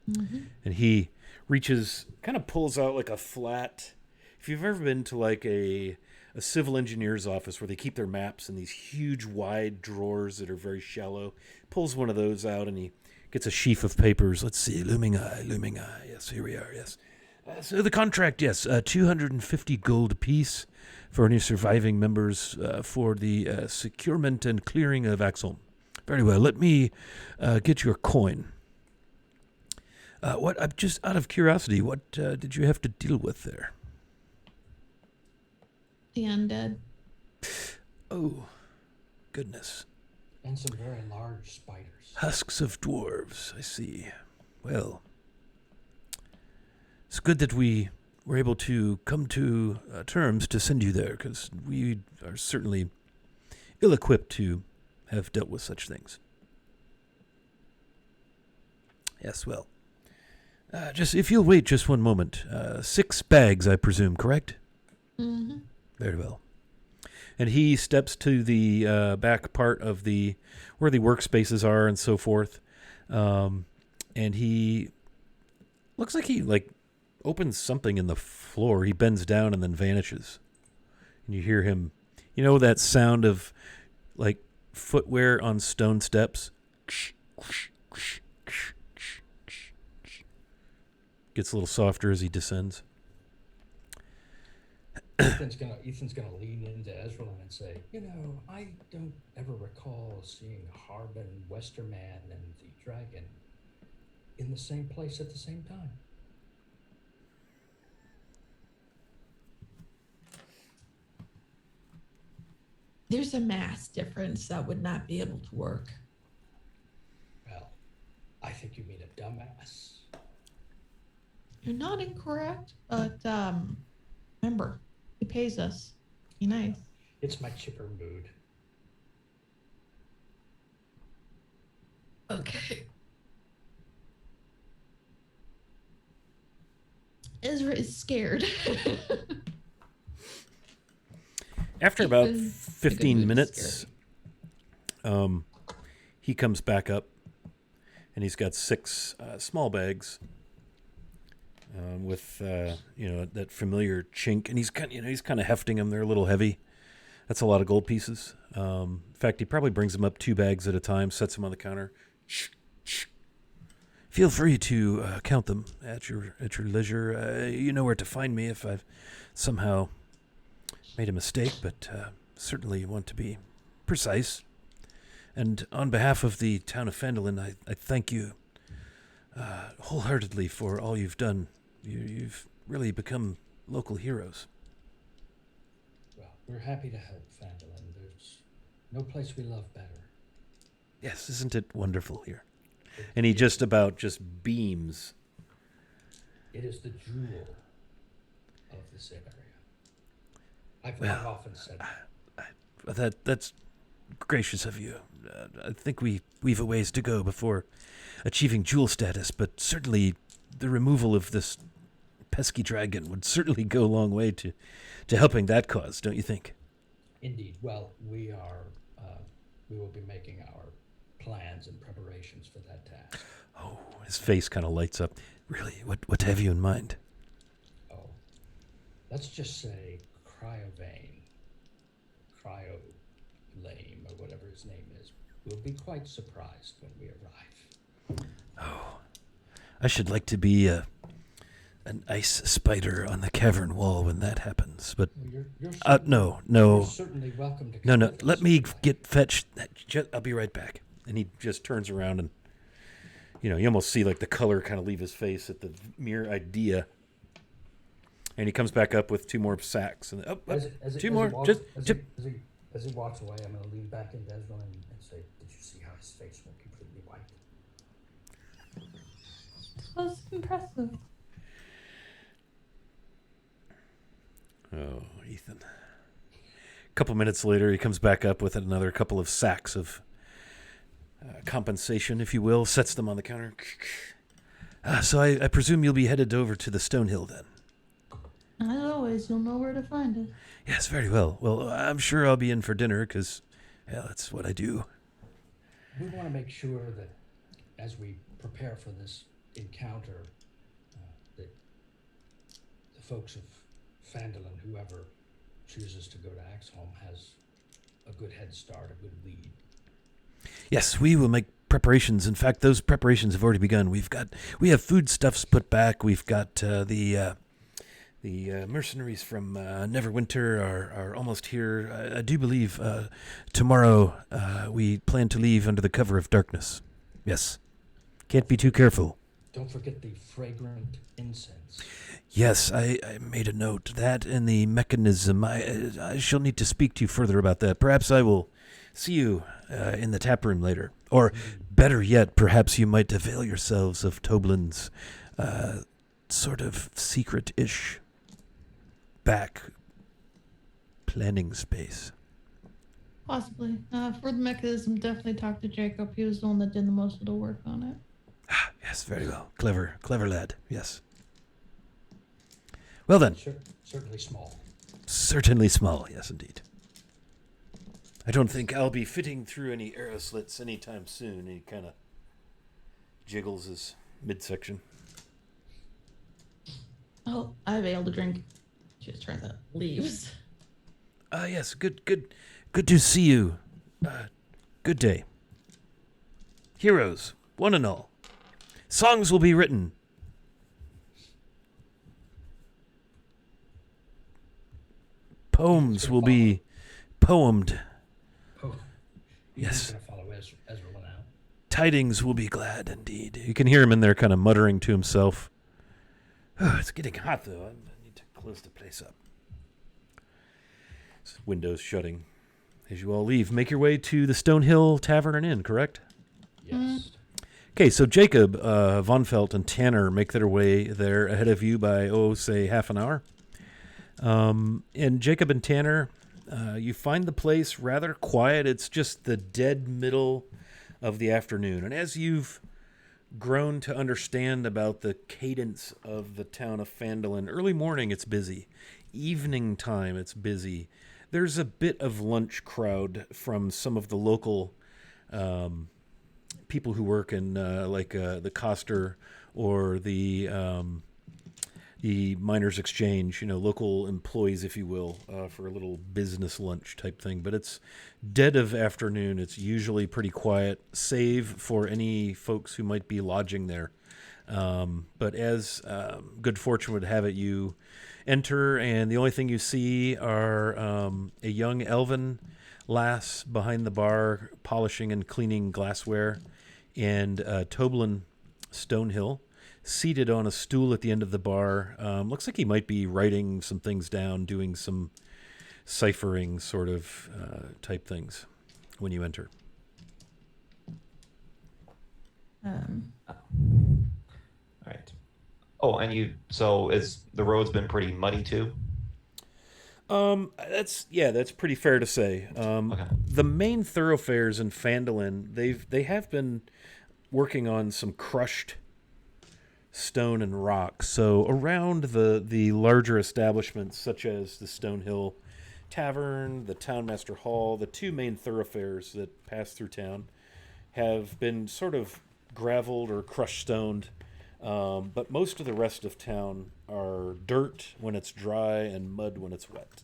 S1: And he reaches, kind of pulls out like a flat. If you've ever been to like a civil engineer's office where they keep their maps in these huge wide drawers that are very shallow, pulls one of those out and he gets a sheaf of papers. Let's see, looming eye. Yes, here we are, yes. So the contract, yes, 250 gold apiece for any surviving members for the securement and clearing of Axholm. Very well, let me get your coin. I'm just out of curiosity, what did you have to deal with there?
S2: The undead.
S1: Oh, goodness.
S4: And some very large spiders.
S1: Husks of dwarves, I see. Well, it's good that we were able to come to terms to send you there, because we are certainly ill-equipped to have dealt with such things. Yes, well, just if you'll wait just one moment. 6 bags, I presume, correct?
S2: Mm-hmm.
S1: Very well. And he steps to the back part of where the workspaces are and so forth. And he looks like he opens something in the floor. He bends down and then vanishes. And you hear him, that sound of like footwear on stone steps. Gets a little softer as he descends.
S4: Ethan's gonna lean into Ezralyn and say, I don't ever recall seeing Harbin, Westerman, and the dragon in the same place at the same time.
S2: There's a mass difference that would not be able to work.
S4: Well, I think you mean a dumbass.
S2: You're not incorrect, but remember, he pays us. Be nice.
S4: It's my chipper mood.
S2: Okay. Ezra is scared.
S1: After about
S2: Even
S1: 15
S2: good mood is
S1: minutes, he comes back up, and he's got 6 small bags with that familiar chink, and he's kind of hefting them. They're a little heavy. That's a lot of gold pieces. In fact, he probably brings them up 2 bags at a time, sets them on the counter. Feel free to count them at your leisure. You know where to find me if I've somehow made a mistake, but certainly want to be precise. And on behalf of the town of Phandalin, I thank you wholeheartedly for all you've done. You've really become local heroes.
S4: Well, we're happy to help, Phandalin. There's no place we love better.
S1: Yes, isn't it wonderful here? And he just beams.
S4: It is the jewel of this area. I've often said that.
S1: That's gracious of you. I think we've a ways to go before achieving jewel status, but certainly the removal of this pesky dragon would certainly go a long way to helping that cause, don't you think?
S4: Indeed. Well, we will be making our plans and preparations for that task.
S1: Oh, his face kind of lights up. Really? What have you in mind?
S4: Oh, let's just say Cryovane, Lame, or whatever his name is, will be quite surprised when we arrive.
S1: Oh, I should like to be an ice spider on the cavern wall when that happens. But
S4: Well, you're
S1: no.
S4: You're certainly welcome to come
S1: No.
S4: with
S1: Let
S4: us
S1: me
S4: if you'd like.
S1: get fetched. I'll be right back. And he just turns around and, you almost see like the color kind of leave his face at the mere idea. And he comes back up with 2 more sacks. And two more.
S4: As he walks away, I'm going to lean back into Ezra and say, "Did you see how his face went completely white?"
S2: That's impressive.
S1: Oh, Ethan. A couple minutes later, he comes back up with another couple of sacks of compensation, if you will, sets them on the counter. So I presume you'll be headed over to the Stonehill then?
S2: As always, you'll know where to find us.
S1: Yes, very well. Well, I'm sure I'll be in for dinner because, that's what I do.
S4: We want to make sure that as we prepare for this encounter, that the folks of Phandalin, whoever chooses to go to Axholm, has a good head start, a good lead.
S1: Yes, we will make preparations. In fact, those preparations have already begun. We have foodstuffs put back. We've got the mercenaries from Neverwinter are almost here. I do believe tomorrow we plan to leave under the cover of darkness. Yes. Can't be too careful.
S4: Don't forget the fragrant incense.
S1: Yes, I made a note. That and the mechanism. I shall need to speak to you further about that. Perhaps I will see you in the tap room later. Or, better yet, perhaps you might avail yourselves of Toblin's sort of secret-ish back planning space.
S2: Possibly. For the mechanism, definitely talk to Jacob. He was the one that did the most of the work on it.
S1: Yes, very well. Clever lad. Yes. Well then,
S4: Certainly small.
S1: certainly small. Yes, indeed. I don't think I'll be fitting through any arrow slits anytime soon. He kind of jiggles his midsection.
S2: Oh, I have ale to drink. She just turns out leaves.
S1: Yes, good to see you. Good day. Heroes, one and all. Songs will be written. Poems will be poemed.
S4: Oh,
S1: Yes.
S4: Going to follow Ezra now.
S1: Tidings will be glad indeed. You can hear him in there kind of muttering to himself. Oh, it's getting hot, though. I need to close the place up. Windows shutting. As you all leave, make your way to the Stonehill Tavern and Inn, correct?
S4: Yes.
S1: Okay, so Jacob, Von Felt, and Tanner make their way there ahead of you by, say, half an hour. And Jacob and Tanner, you find the place rather quiet. It's just the dead middle of the afternoon. And as you've grown to understand about the cadence of the town of Phandalin, early morning it's busy. Evening time it's busy. There's a bit of lunch crowd from some of the local people who work in the Coster or the Miners Exchange, local employees, if you will, for a little business lunch type thing. But it's dead of afternoon. It's usually pretty quiet, save for any folks who might be lodging there. But as good fortune would have it, you enter, and the only thing you see are a young elven lass behind the bar polishing and cleaning glassware, and Toblin Stonehill seated on a stool at the end of the bar. Looks like he might be writing some things down, doing some ciphering sort of type things when you enter.
S5: All right. Oh, and so the road's been pretty muddy too?
S1: That's pretty fair to say.
S5: Okay.
S1: The main thoroughfares in Phandalin, they have been working on some crushed stone and rock. So around the larger establishments, such as the Stonehill Tavern, the Townmaster Hall, the two main thoroughfares that pass through town, have been sort of graveled or crushed stoned. But most of the rest of town are dirt when it's dry and mud when it's wet.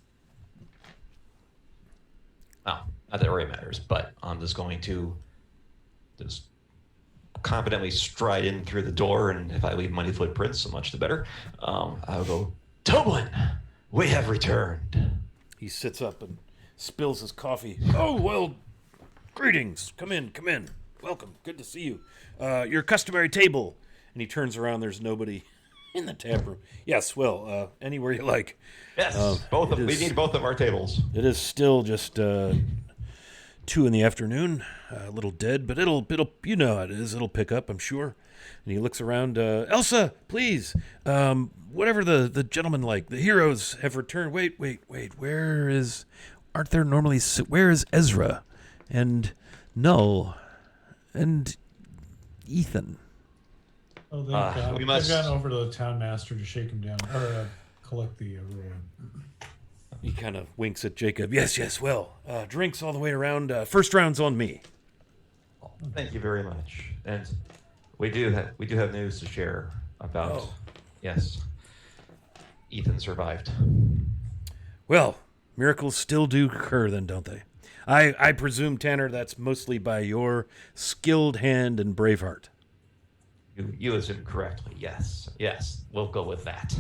S5: Oh, not that it really matters, but I'm just going to just confidently stride in through the door, and if I leave muddy footprints, so much the better. I'll go, Toblin, we have returned.
S1: He sits up and spills his coffee. Oh, well, greetings. Come in, come in. Welcome. Good to see you. Your customary table. And he turns around. There's nobody in the tap room. Yes, well, anywhere you like.
S5: Yes, we need both of our tables.
S1: It is still just 2 in the afternoon. A little dead, but it'll you know how it is. It'll pick up, I'm sure. And he looks around. Elsa, please. Whatever the gentleman like. The heroes have returned. Wait. Where is Ezra? And Null? And Ethan?
S3: Oh, they've
S5: we must-
S3: gone over to the town master to shake him down or collect the ruin.
S1: He kind of winks at Jacob. Yes. Well, drinks all the way around. First round's on me.
S5: Thank you very much. And we do have news to share about.
S1: Oh.
S5: Yes, Ethan survived.
S1: Well, miracles still do occur, then, don't they? I presume, Tanner, that's mostly by your skilled hand and brave heart.
S5: You assume correctly. Yes. We'll go with that.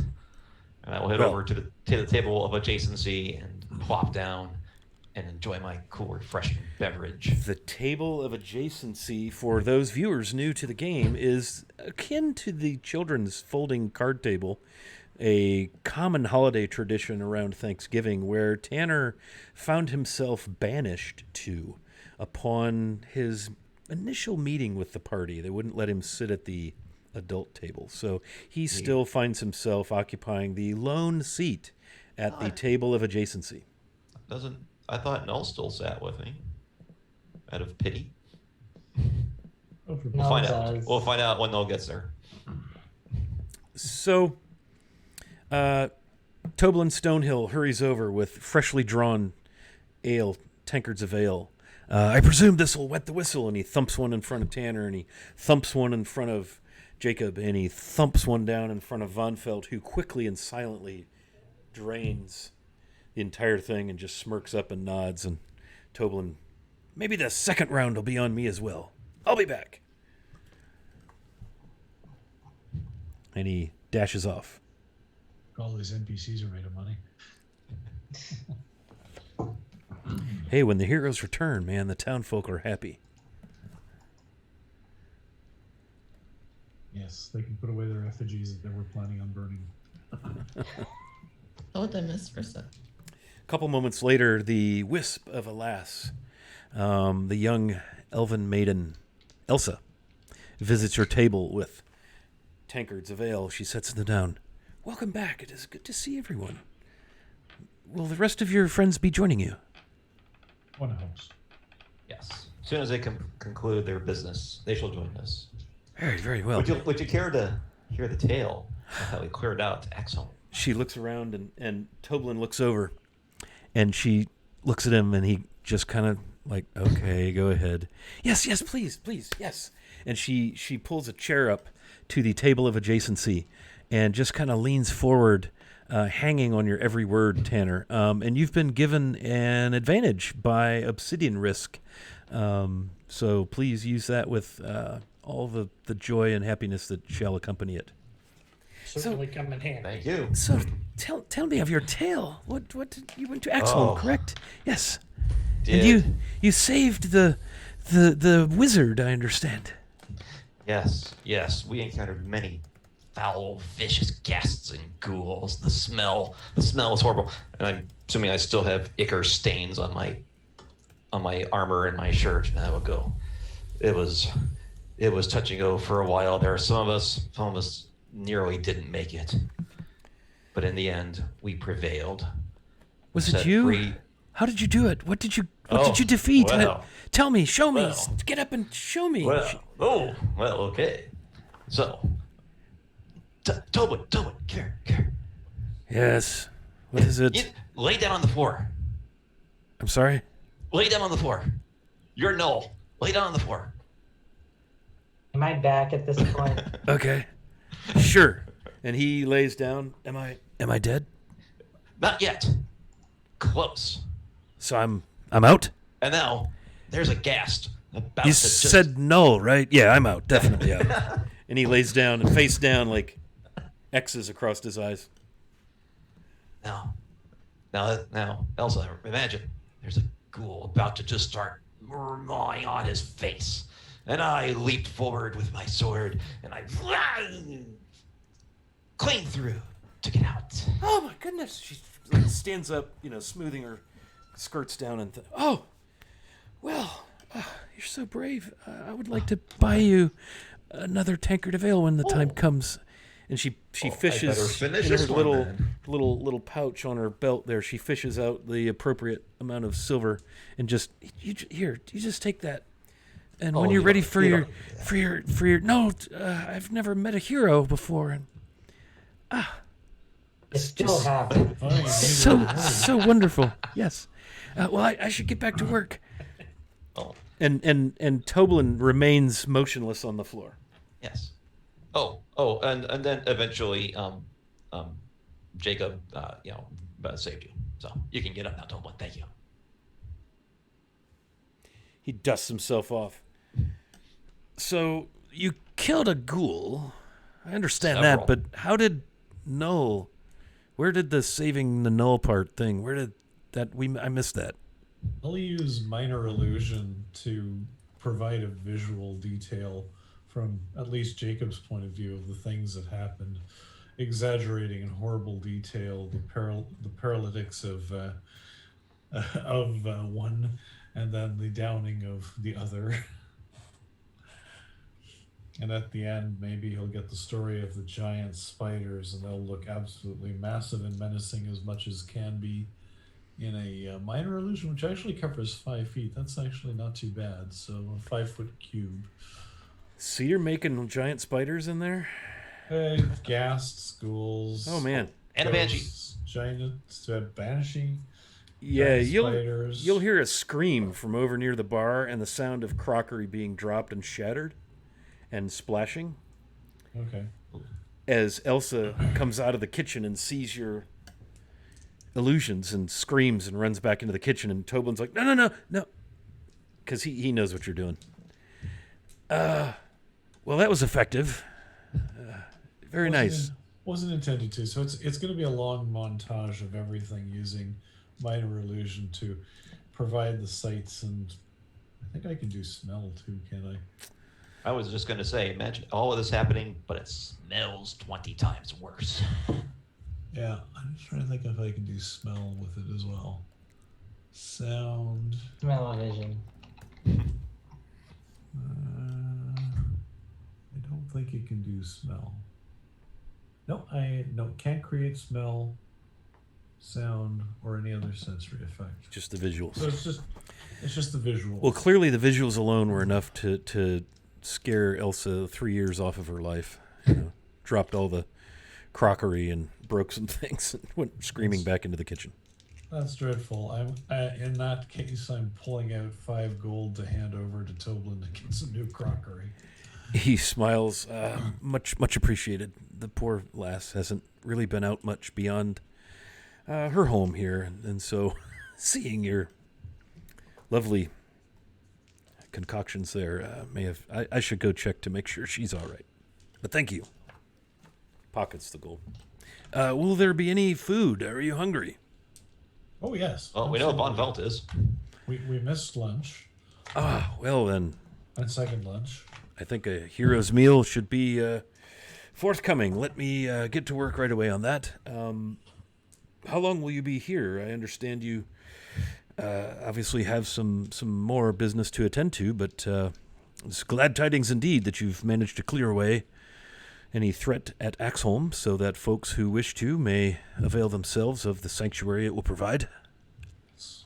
S5: And I will head
S1: Well-
S5: over to the table of adjacency and plop down and enjoy my cool, refreshing beverage.
S1: The table of adjacency, for those viewers new to the game, is akin to the children's folding card table, a common holiday tradition around Thanksgiving where Tanner found himself banished to upon his initial meeting with the party. They wouldn't let him sit at the adult table. So he still finds himself occupying the lone seat at the table of adjacency.
S5: I thought Null still sat with me out of pity.
S3: Oh, for
S6: Null
S5: Find
S6: does.
S5: out. We'll find out when Null gets there.
S1: So, Toblin Stonehill hurries over with freshly drawn ale, tankards of ale. I presume this will wet the whistle, and he thumps one in front of Tanner, and he thumps one in front of Jacob, and he thumps one down in front of Von Feld, who quickly and silently drains the entire thing and just smirks up and nods. And Toblin, maybe the second round will be on me as well. I'll be back. And he dashes off.
S3: all these NPCs are made of money.
S1: Hey, when the heroes return, man, the townfolk are happy.
S3: Yes, they can put away their effigies that they were planning on burning.
S2: Oh, what did I miss for a sec?
S1: A couple moments later, the wisp of a lass, the young elven maiden, Elsa, visits your table with tankards of ale. She sets them down. Welcome back. It is good to see everyone. Will the rest of your friends be joining you?
S3: One hopes.
S5: Yes. As soon as they conclude their business, they shall join us.
S1: Very, very well.
S5: Would you care to hear the tale of how we cleared out Axel?
S1: She looks around, and Toblin looks over, and she looks at him, and he just kind of like, okay, go ahead. Yes, please, yes. And she pulls a chair up to the table of adjacency and just kind of leans forward, hanging on your every word, Tanner. And you've been given an advantage by Obsidian Risk. So please use that with all the joy and happiness that shall accompany it.
S4: Certainly come in handy.
S5: Thank you.
S1: So tell me of your tale. What did you went to Axholm,
S5: Oh.
S1: correct? Yes.
S5: Did.
S1: And you saved the wizard, I understand.
S5: Yes. We encountered many foul, vicious ghasts and ghouls. The smell was horrible. And I'm assuming I still have ichor stains on my armor and my shirt. And I would go. It was touch and go for a while there. Some of us nearly didn't make it. But in the end, we prevailed.
S1: Was
S5: Set
S1: it you?
S5: free.
S1: How did you do it? What did you
S5: Oh,
S1: defeat?
S5: well.
S1: Tell me, show me.
S5: Well.
S1: Get up and show me.
S5: Well, okay. So, Tobin, come here.
S1: Yes. What is it?
S5: You, lay down on the floor.
S1: I'm sorry?
S5: Lay down on the floor. You're Noel. Lay down on the floor.
S6: Am I back at this point?
S1: Okay. Sure. And he lays down. Am I dead?
S5: Not yet. Close.
S1: So I'm out?
S5: And now there's a ghast about
S1: You
S5: to just...
S1: said no, right? Yeah, I'm out. Definitely out. And he lays down and face down like X's across his eyes.
S5: Now, Elsa, imagine there's a ghoul about to just start gnawing on his face. And I leaped forward with my sword, and I clean through to get out.
S1: Oh my goodness! She like, stands up, smoothing her skirts down, and well, you're so brave. I would like to buy you another tankard of ale when the time comes. And she fishes
S5: I better finish
S1: in her
S5: this one, then.
S1: little pouch on her belt there. She fishes out the appropriate amount of silver, and you just take that. And when you're ready for your no, I've never met a hero before, and
S6: It still happened.
S1: so wonderful. Yes. Well, I should get back to work.
S5: Oh,
S1: And Toblin remains motionless on the floor.
S5: yes. And then eventually, Jacob, saved you. So you can get up now, Toblin. Thank you.
S1: He dusts himself off. So you killed a ghoul. I understand
S5: Several.
S1: that, but how did Null? Where did the saving the Null part thing? Where did that? I missed that.
S3: I'll use minor illusion to provide a visual detail from at least Jacob's point of view of the things that happened, exaggerating in horrible detail the paralytics of one, and then the downing of the other. And at the end, maybe he'll get the story of the giant spiders, and they'll look absolutely massive and menacing as much as can be in a minor illusion, which actually covers 5 feet. That's actually not too bad. So a 5-foot cube.
S1: So you're making giant spiders in there?
S3: Ghasts, ghouls.
S1: Oh man.
S5: And a banshee.
S3: Giants, banshee.
S1: Yeah,
S3: giant spiders.
S1: you'll hear a scream from over near the bar and the sound of crockery being dropped and shattered and splashing
S3: Okay.
S1: as Elsa comes out of the kitchen and sees your illusions and screams and runs back into the kitchen, and Toblin's like, no, because he knows what you're doing. Well, that was effective. Very nice.
S3: Wasn't intended to. So it's going to be a long montage of everything using minor illusion to provide the sights, and I think I can do smell too, can I?
S5: I was just going to say, imagine all of this happening, but it smells 20 times worse.
S3: Yeah, I'm just trying to think if I can do smell with it as well. Sound.
S6: Smell-o-vision.
S3: I don't think it can do smell. No, can't create smell, sound, or any other sensory effect.
S1: Just the visuals.
S3: So it's just the visual.
S1: Well, clearly the visuals alone were enough to scare Elsa 3 years off of her life. Dropped all the crockery and broke some things and went screaming back into the kitchen.
S3: That's dreadful. In that case, I'm pulling out 5 gold to hand over to Toblin to get some new crockery.
S1: He smiles. Much appreciated. The poor lass hasn't really been out much beyond her home here, and so seeing your lovely concoctions there I should go check to make sure she's all right. But thank you. Pockets the gold. Will there be any food? Are you hungry?
S3: Oh yes.
S5: Well, we know
S3: absolutely.
S5: Von Velt is.
S3: We missed lunch
S1: Well then,
S3: and second lunch.
S1: I think a hero's meal should be forthcoming. Let me get to work right away on that. How long will you be here? I understand you obviously have some more business to attend to, but it's glad tidings indeed that you've managed to clear away any threat at Axholm so that folks who wish to may avail themselves of the sanctuary it will provide.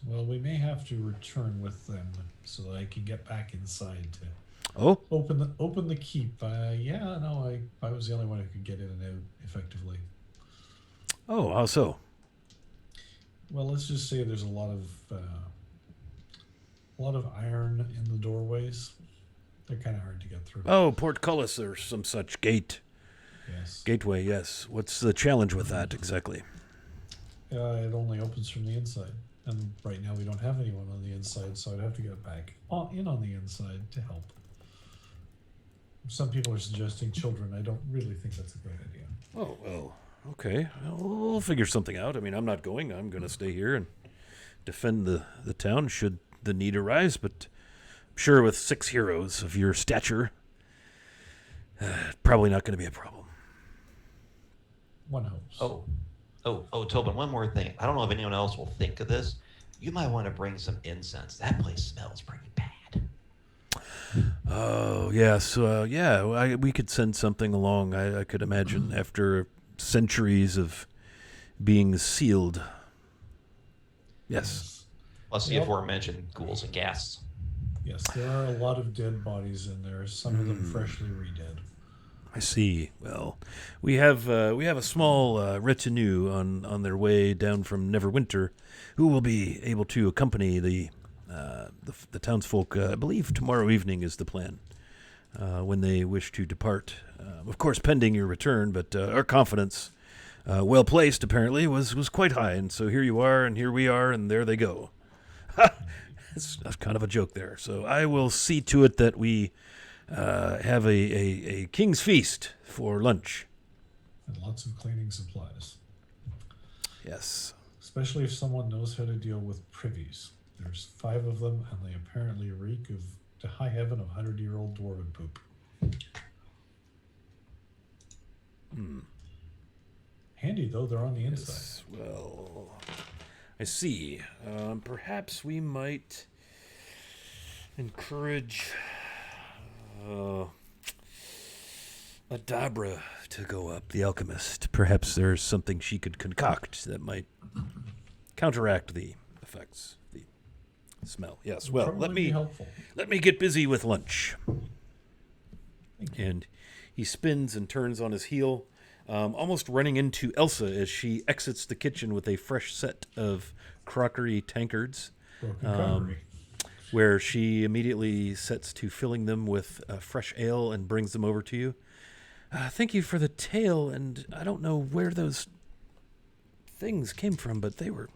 S3: Well, we may have to return with them so that I can get back inside to
S1: Oh,
S3: open the keep. Yeah, no, I was the only one who could get in and out effectively.
S1: oh, how so?
S3: Well, let's just say there's a lot of iron in the doorways. They're kind of hard to get through.
S1: Oh, portcullis or some such
S3: Yes.
S1: gateway. Yes. What's the challenge with that exactly?
S3: It only opens from the inside, and right now we don't have anyone on the inside, so I'd have to get back in on the inside to help. Some people are suggesting children. I don't really think that's a great idea.
S1: Oh well. Okay, we'll figure something out. I mean, I'm not going. I'm going to stay here and defend the town should the need arise. But I'm sure with 6 heroes of your stature, probably not going to be a problem.
S3: One hopes.
S5: Oh, Tobin, one more thing. I don't know if anyone else will think of this. You might want to bring some incense. That place smells pretty bad.
S1: Oh yes, we could send something along. I could imagine after centuries of being sealed. Yes.
S5: Plus the aforementioned ghouls and ghasts.
S3: Yes, there are a lot of dead bodies in there. Some of them freshly re-dead.
S1: I see. Well, we have a small retinue on their way down from Neverwinter, who will be able to accompany the townsfolk. I believe tomorrow evening is the plan when they wish to depart. Of course, pending your return, but our confidence, well placed apparently, was quite high, and so here you are, and here we are, and there they go. That's kind of a joke there. So I will see to it that we have a king's feast for lunch.
S3: And lots of cleaning supplies.
S1: Yes.
S3: Especially if someone knows how to deal with privies. There's 5 of them, and they apparently reek of, to high heaven, of 100-year-old dwarven poop. Handy, though, they're on the inside.
S1: Yes, well, I see. Perhaps we might encourage Adabra to go up, the alchemist. Perhaps there's something she could concoct that might counteract the effects, the smell. Yes, well,
S3: Probably helpful.
S1: let me get busy with lunch. And he spins and turns on his heel, almost running into Elsa as she exits the kitchen with a fresh set of crockery tankards,
S3: Broken crockery.
S1: where she immediately sets to filling them with fresh ale and brings them over to you. Thank you for the tale, and I don't know where those things came from, but they were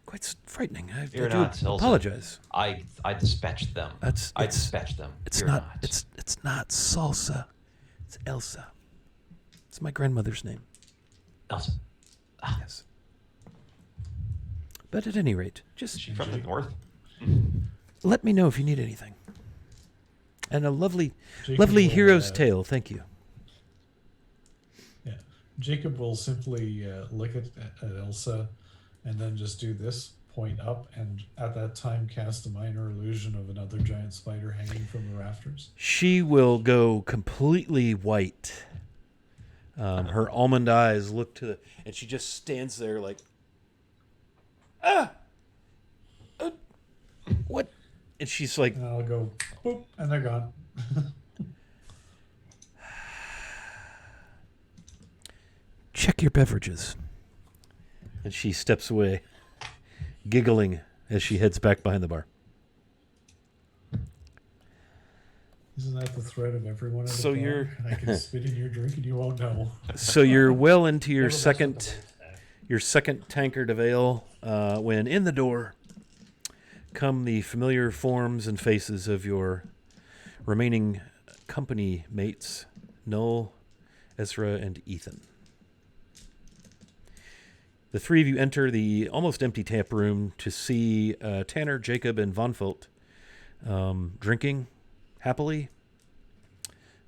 S1: quite frightening. I
S5: Fear
S1: do
S5: not, Elsa.
S1: apologize.
S5: I dispatched them. I dispatched them.
S1: It's
S5: Fear
S1: not. It's not salsa. It's Elsa. It's my grandmother's name.
S5: Elsa.
S1: Yes. But at any rate, just
S5: She from the north.
S1: let me know if you need anything. And a lovely
S3: Jacob will,
S1: hero's tale. Thank you.
S3: Yeah. Jacob will simply look at Elsa and then just do this, point up, and at that time cast a minor illusion of another giant spider hanging from the rafters.
S1: She will go completely white. Her almond eyes look to the, and she just stands there like, what? And she's like,
S3: And I'll go, boop, and they're gone.
S1: check your beverages. And she steps away, giggling as she heads back behind the bar.
S3: Isn't that the threat of everyone at
S1: So
S3: a bar?
S1: you're-
S3: I can spit in your drink and you won't know.
S1: So you're well into your
S4: Never mess with the
S1: second
S4: waste stack.
S1: your second tankard of ale, when in the door come the familiar forms and faces of your remaining company mates, Null, Ezra, and Ethan. The 3 of you enter the almost empty tap room to see Tanner, Jacob, and Von Felt drinking happily,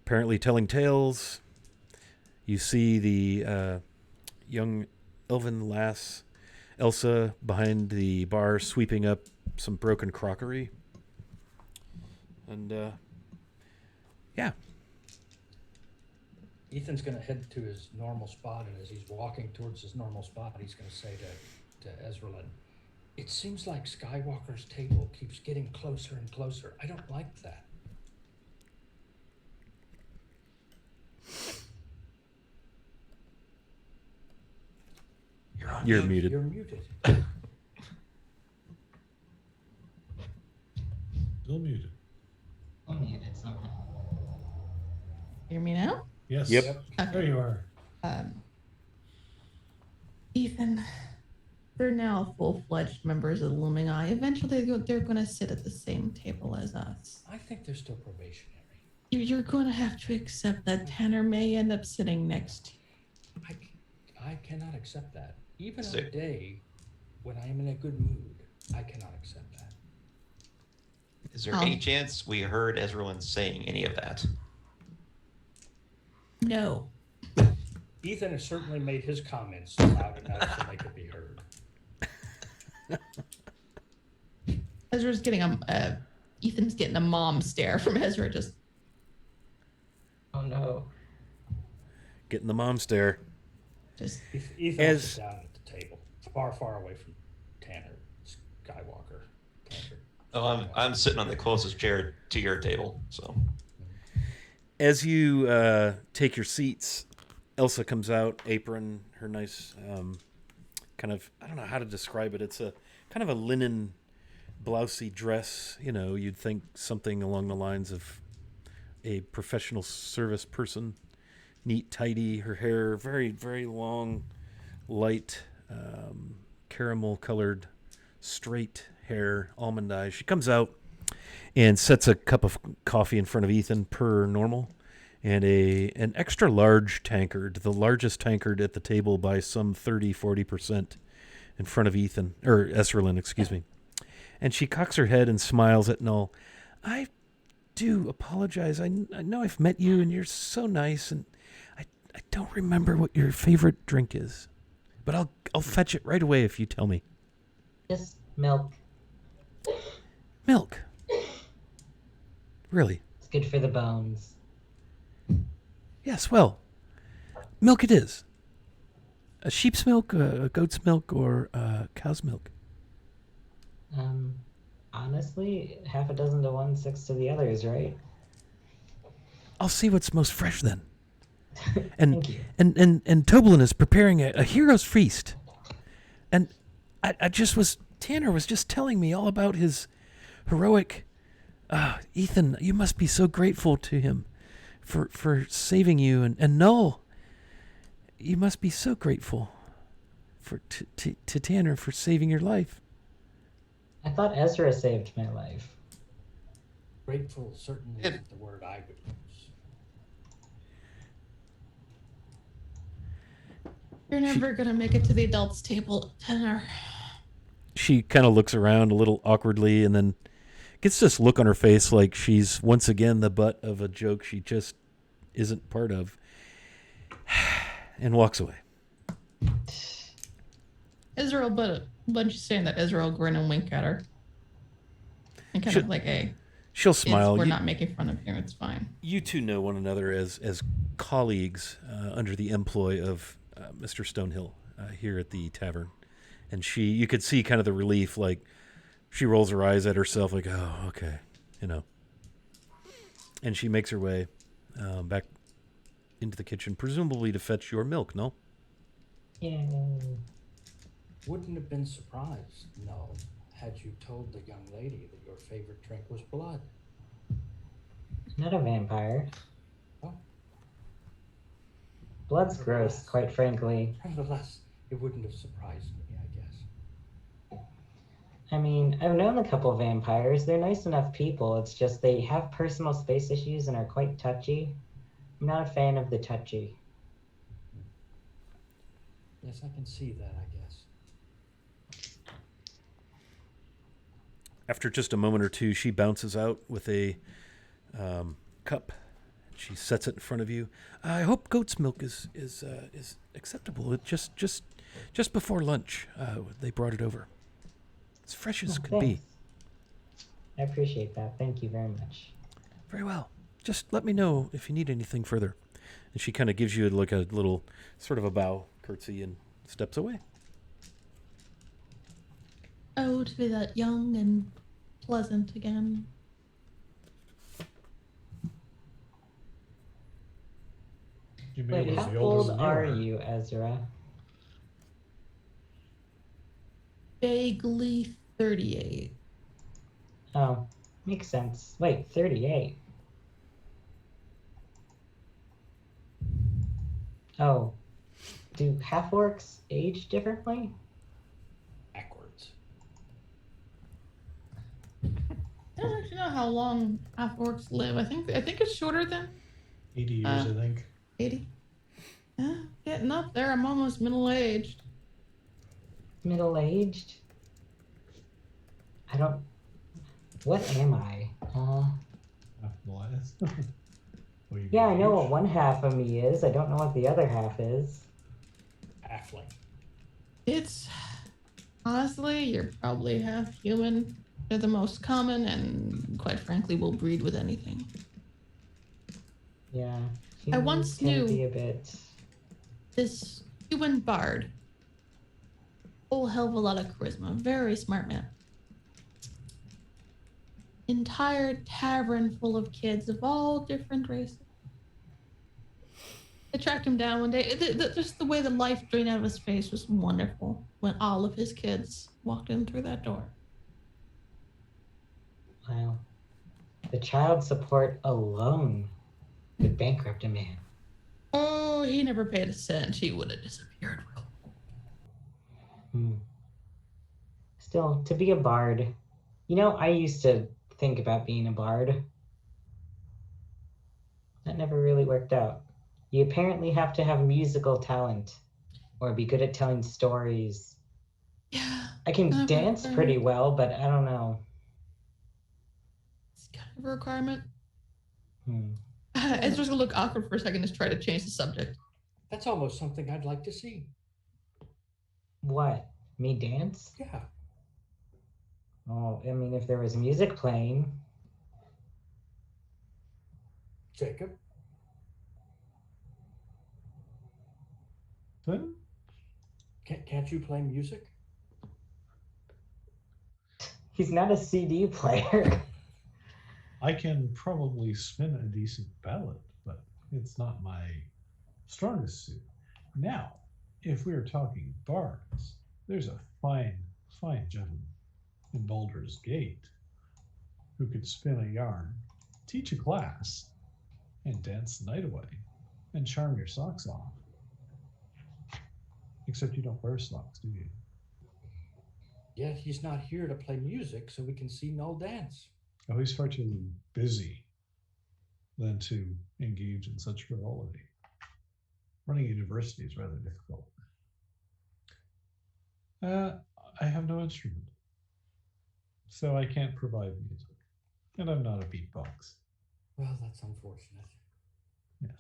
S1: apparently telling tales. You see the young elven lass, Elsa, behind the bar sweeping up some broken crockery. And, yeah.
S4: Ethan's going to head to his normal spot, and as he's walking towards his normal spot, he's going to say to Ezralyn, "It seems like Skywalker's table keeps getting closer and closer. I don't like that."
S1: You're muted.
S4: You're muted.
S3: Still muted.
S6: I'm muted somehow.
S2: Hear me now?
S3: Yes.
S1: Yep.
S3: There you are.
S2: Ethan, they're now full-fledged members of the Looming Eye. Eventually, they're going to sit at the same table as us.
S4: I think they're still probationary.
S2: You're going to have to accept that Tanner may end up sitting next to you.
S4: I cannot accept that. Even on
S5: So-
S4: a day when I am in a good mood, I cannot accept that.
S5: Is there any chance we heard everyone saying any of that?
S2: No.
S4: Ethan has certainly made his comments loud enough so they could be heard.
S2: Ezra's getting Ethan's getting a mom stare from Ezra. Just
S6: Oh no.
S1: Getting the mom stare.
S4: Ethan
S1: As-
S4: sits down at the table, far, far away from Tanner Skywalker.
S5: Oh, I'm sitting on the closest chair to your table, so.
S1: As you take your seats, Elsa comes out, apron, her nice kind of, I don't know how to describe it. It's a kind of a linen blousey dress. You know, you'd think something along the lines of a professional service person. Neat, tidy, her hair very, very long, light, caramel colored, straight hair, almond eyes. She comes out and sets a cup of coffee in front of Ethan per normal, and an extra large tankard, the largest tankard at the table by some 30-40% in front of Ethan, or Esrelin, excuse me. And she cocks her head and smiles at Null. I do apologize. I know I've met you and you're so nice, and I don't remember what your favorite drink is, but I'll fetch it right away if you tell me.
S6: Just milk.
S1: Milk. Really?
S6: It's good for the bones.
S1: Yes, well, milk it is. A sheep's milk, a goat's milk, or cow's milk?
S6: Honestly, half a dozen to one, six to the others, right?
S1: I'll see what's most fresh then. And
S6: Thank you.
S1: and Toblin is preparing a hero's feast. And I just was, Tanner was just telling me all about his heroic, Ethan, you must be so grateful to him for saving you. And Null, you must be so grateful to Tanner for saving your life.
S6: I thought Ezra saved my life.
S4: Grateful certainly isn't the word I would use.
S2: you're never going to make it to the adults table, Tanner.
S1: She kind of looks around a little awkwardly and then gets this look on her face like she's once again the butt of a joke she just isn't part of, and walks away.
S2: Ezra, but she's saying that Ezra will grin and wink at her. And kind
S1: Should-
S2: of like, hey,
S1: She'll smile.
S2: we're
S1: You-
S2: not making fun of you. It's fine.
S1: You two know one another as colleagues under the employ of Mr. Stonehill here at the tavern. And you could see kind of the relief, like she rolls her eyes at herself like, oh, okay, you know. And she makes her way back into the kitchen, presumably to fetch your milk, no?
S6: Yay.
S4: Wouldn't have been surprised, no, had you told the young lady that your favorite drink was blood.
S6: Not a vampire.
S4: Oh.
S6: Blood's gross, quite frankly.
S4: Nevertheless, it wouldn't have surprised me, I guess.
S6: I mean, I've known a couple vampires. They're nice enough people. It's just they have personal space issues and are quite touchy. I'm not a fan of the touchy.
S4: Yes, I can see that, I guess.
S1: After just a moment or two, she bounces out with a cup. She sets it in front of you. I hope goat's milk is acceptable. It just before lunch, they brought it over. As fresh as could be.
S6: Thanks. I appreciate that. Thank you very much.
S1: Very well. Just let me know if you need anything further. And she kind of gives you like a little sort of a bow, curtsy, and steps away.
S2: Oh, to be that young and pleasant again.
S3: You made
S6: Wait,
S3: was
S6: how
S3: the older
S6: old
S3: than
S6: are you, Ezra?
S2: vaguely 38.
S6: Oh, makes sense. Wait, 38. Oh, do half orcs age differently?
S4: Backwards.
S2: I don't actually know how long half orcs live. I think it's shorter than
S3: 80 years, I think.
S2: 80. Yeah, getting up there. I'm almost middle aged.
S6: Middle aged? I don't. What am I?
S3: Elias. Well, you
S6: Yeah, I
S3: mean
S6: know
S3: age?
S6: what one half of me is. I don't know what the other half is.
S4: Halfling.
S2: It's honestly, you're probably half human. They're the most common, and quite frankly, will breed with anything.
S6: Yeah.
S2: I
S6: Humans
S2: once
S6: tend to
S2: knew
S6: be a bit.
S2: this human bard. Whole hell of a lot of charisma. Very smart man. Entire tavern full of kids of all different races. They tracked him down one day. Just the way the life drained out of his face was wonderful when all of his kids walked in through that door.
S6: Wow. The child support alone could bankrupt a man.
S2: Oh, he never paid a cent. He would have disappeared.
S6: Hmm. Still, to be a bard. You know, I used to think about being a bard. That never really worked out. You apparently have to have musical talent or be good at telling stories.
S2: Yeah.
S6: I can
S2: kind of
S6: dance pretty well, but I don't know.
S2: It's kind of a requirement.
S6: Hmm.
S2: Ezra's gonna look awkward for a second to try to change the subject.
S4: That's almost something I'd like to see.
S6: What? Me dance?
S4: Yeah.
S6: Oh, I mean, if there was music playing.
S4: Jacob?
S3: Huh?
S4: Can't you play music?
S6: He's not a CD player.
S3: I can probably spin a decent ballad, but it's not my strongest suit. Now, if we're talking bards, there's a fine gentleman in Baldur's Gate who could spin a yarn, teach a class, and dance the night away, and charm your socks off. Except you don't wear socks, do you?
S4: Yet he's not here to play music so we can see Null dance.
S3: Oh, he's far too busy than to engage in such frivolity. Running a university is rather difficult. I have no instrument, so I can't provide music, and I'm not a beatbox.
S4: Well, that's unfortunate.
S3: Yes.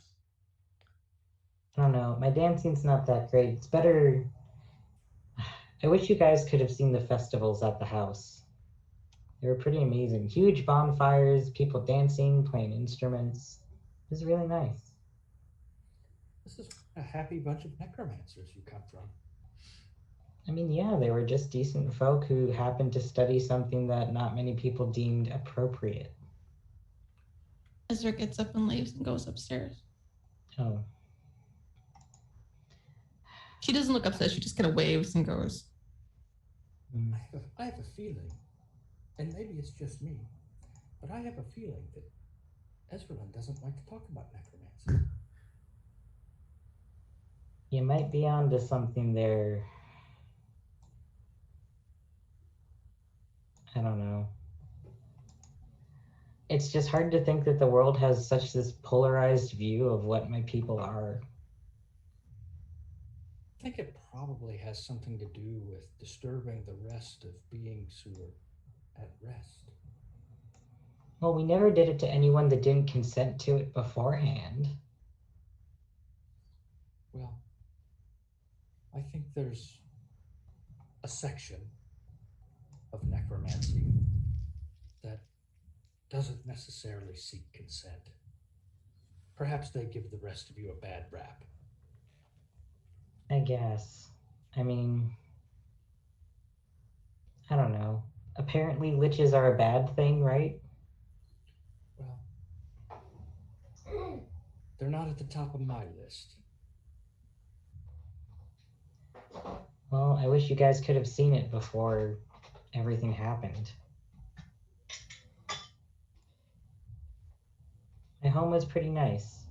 S6: I don't know. My dancing's not that great. It's better. I wish you guys could have seen the festivals at the house. They were pretty amazing. Huge bonfires, people dancing, playing instruments. It was really nice.
S4: This is a happy bunch of necromancers you come from.
S6: I mean, yeah, they were just decent folk who happened to study something that not many people deemed appropriate.
S2: Ezra gets up and leaves and goes upstairs.
S6: Oh,
S2: She doesn't look upstairs. She just kind of waves and goes.
S4: I have a feeling, and maybe it's just me, but I have a feeling that Ezralyn doesn't like to talk about necromancy.
S6: you might be onto something there. I don't know. It's just hard to think that the world has such this polarized view of what my people are.
S4: I think it probably has something to do with disturbing the rest of beings who are at rest.
S6: Well, we never did it to anyone that didn't consent to it beforehand.
S4: Well, I think there's a section of necromancy that doesn't necessarily seek consent. Perhaps they give the rest of you a bad rap.
S6: I guess. I mean, I don't know. Apparently, liches are a bad thing, right?
S4: Well, they're not at the top of my list.
S6: Well, I wish you guys could have seen it before everything happened. My home was pretty nice.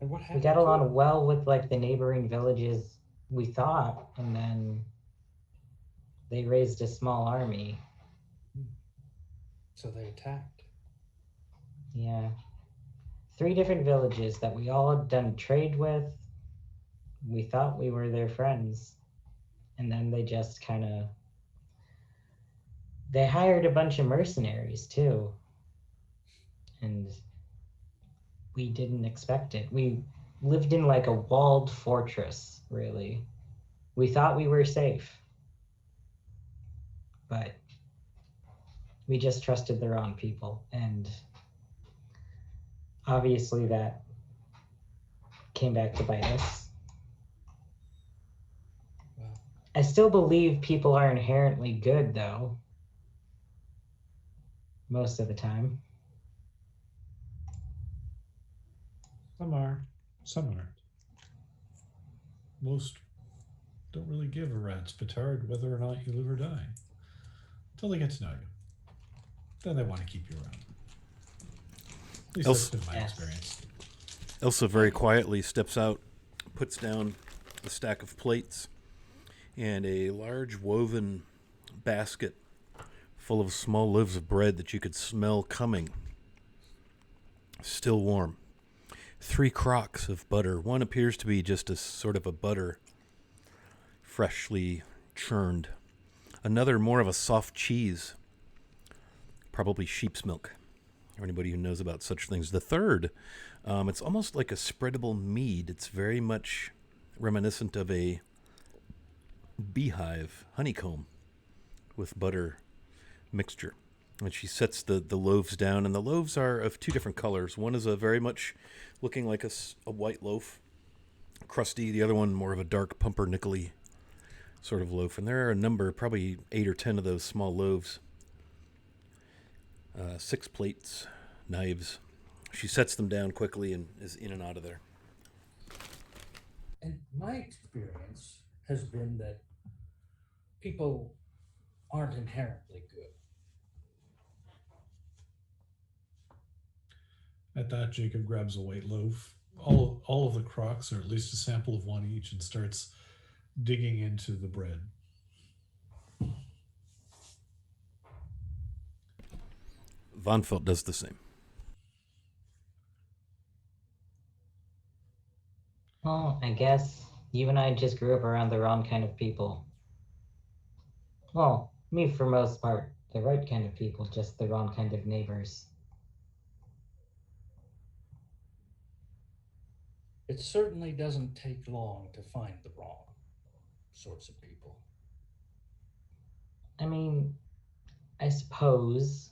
S4: And what
S6: We
S4: happened
S6: got
S4: to
S6: along
S4: it?
S6: well with like the neighboring villages, we thought, and then they raised a small army.
S4: So they attacked.
S6: Yeah. 3 different villages that we all had done trade with. We thought we were their friends. And then they just kind of. They hired a bunch of mercenaries too. And we didn't expect it. We lived in like a walled fortress, really. We thought we were safe. But we just trusted the wrong people. And obviously that came back to bite us.
S4: Well,
S6: I still believe people are inherently good, though. Most of the time.
S3: Some are, some aren't. Most don't really give a rat's petard whether or not you live or die until they get to know you. Then they want to keep you around. At least that's been my
S6: Yes.
S3: experience.
S1: Elsa very quietly steps out, puts down a stack of plates and a large woven basket full of small loaves of bread that you could smell coming. Still warm. 3 crocks of butter. One appears to be just a sort of a butter, freshly churned. Another more of a soft cheese, probably sheep's milk, or anybody who knows about such things. The third, it's almost like a spreadable mead. It's very much reminiscent of a beehive, honeycomb, with butter mixture. And she sets the loaves down, and the loaves are of 2 different colors. One is a very much looking like a white loaf, crusty. The other one more of a dark pumpernickel-y sort of loaf. And there are a number, probably 8 or 10 of those small loaves. 6 plates, knives. She sets them down quickly and is in and out of there.
S4: and my experience has been that people aren't inherently good.
S3: At that, Jacob grabs a white loaf. All of the crocks are at least a sample of one each and starts digging into the bread.
S1: Von Felt does the same.
S6: Well, I guess you and I just grew up around the wrong kind of people. Well, me for most part, the right kind of people, just the wrong kind of neighbors.
S4: It certainly doesn't take long to find the wrong sorts of people.
S6: I mean, I suppose,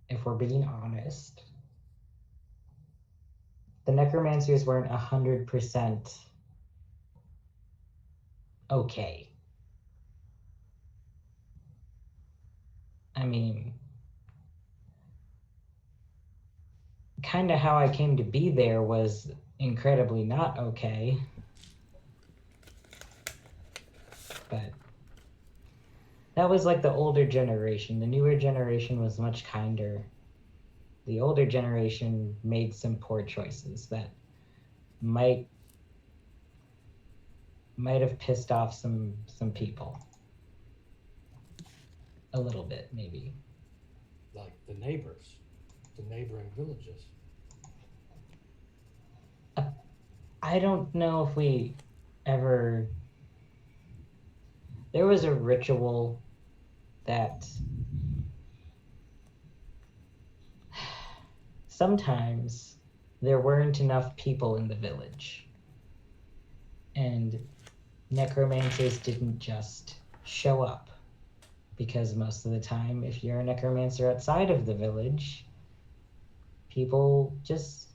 S6: if we're being honest, the necromancers weren't 100% okay. I mean, kind of how I came to be there was incredibly not okay. But that was like the older generation. The newer generation was much kinder. The older generation made some poor choices that might have pissed off some people. A little bit, maybe.
S4: Like the neighbors, the neighboring villages.
S6: I don't know if we ever. There was a ritual that sometimes there weren't enough people in the village. And necromancers didn't just show up. Because most of the time, if you're a necromancer outside of the village, people just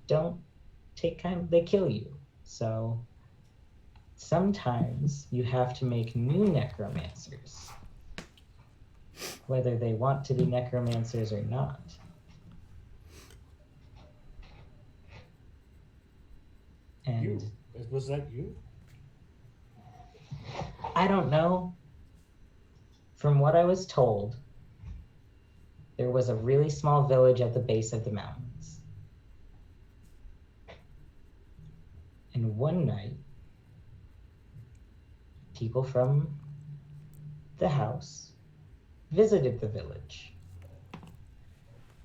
S6: don't take time, they kill you. So sometimes you have to make new necromancers, whether they want to be necromancers or not. And
S4: Was that you?
S6: I don't know. From what I was told, there was a really small village at the base of the mountains. And one night, people from the house visited the village.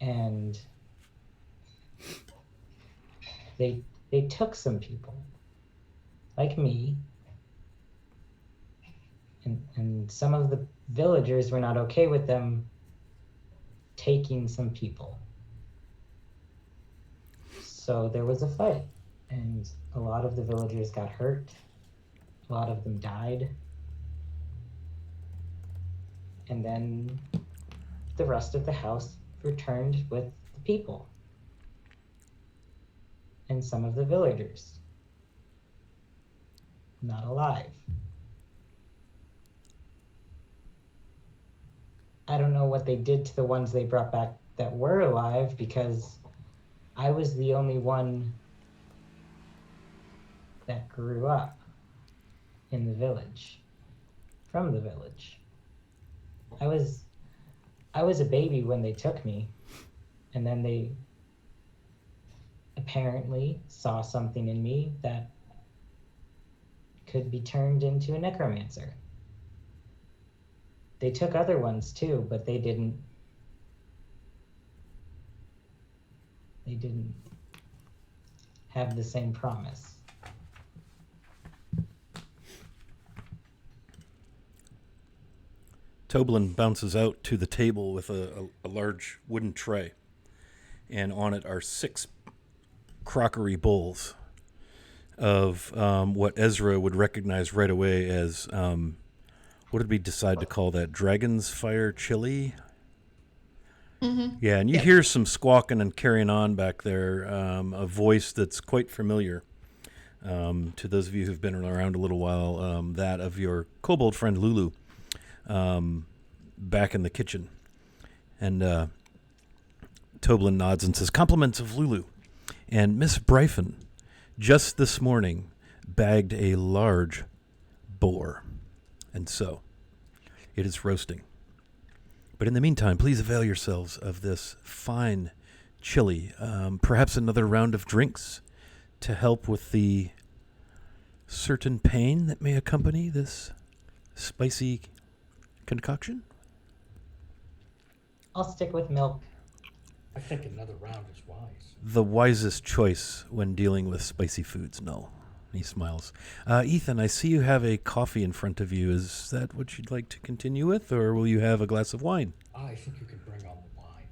S6: And they took some people, like me, and some of the villagers were not okay with them taking some people. So there was a fight, and a lot of the villagers got hurt. A lot of them died. And then the rest of the house returned with the people and some of the villagers not alive. I don't know what they did to the ones they brought back that were alive, because I was the only one that grew up in the village, from the village. I was a baby when they took me, and then they apparently saw something in me that could be turned into a necromancer. They took other ones too, but they didn't have the same promise.
S1: Toblin bounces out to the table with a large wooden tray, and on it are 6 crockery bowls of what Ezra would recognize right away as, what did we decide to call that? Dragon's Fire Chili?
S2: Mm-hmm.
S1: Yeah, and you hear some squawking and carrying on back there, a voice that's quite familiar to those of you who've been around a little while, that of your kobold friend Lulu. Back in the kitchen. And Toblin nods and says, "Compliments of Lulu. And Miss Bryphon just this morning bagged a large boar. And so it is roasting. But in the meantime, please avail yourselves of this fine chili. Perhaps another round of drinks to help with the certain pain that may accompany this spicy concoction."
S6: I'll stick with milk.
S4: I think another round is wise.
S1: The wisest choice when dealing with spicy foods, no. He smiles. Ethan, I see you have a coffee in front of you. Is that what you'd like to continue with, or will you have a glass of wine?
S4: I think you can bring on the wine.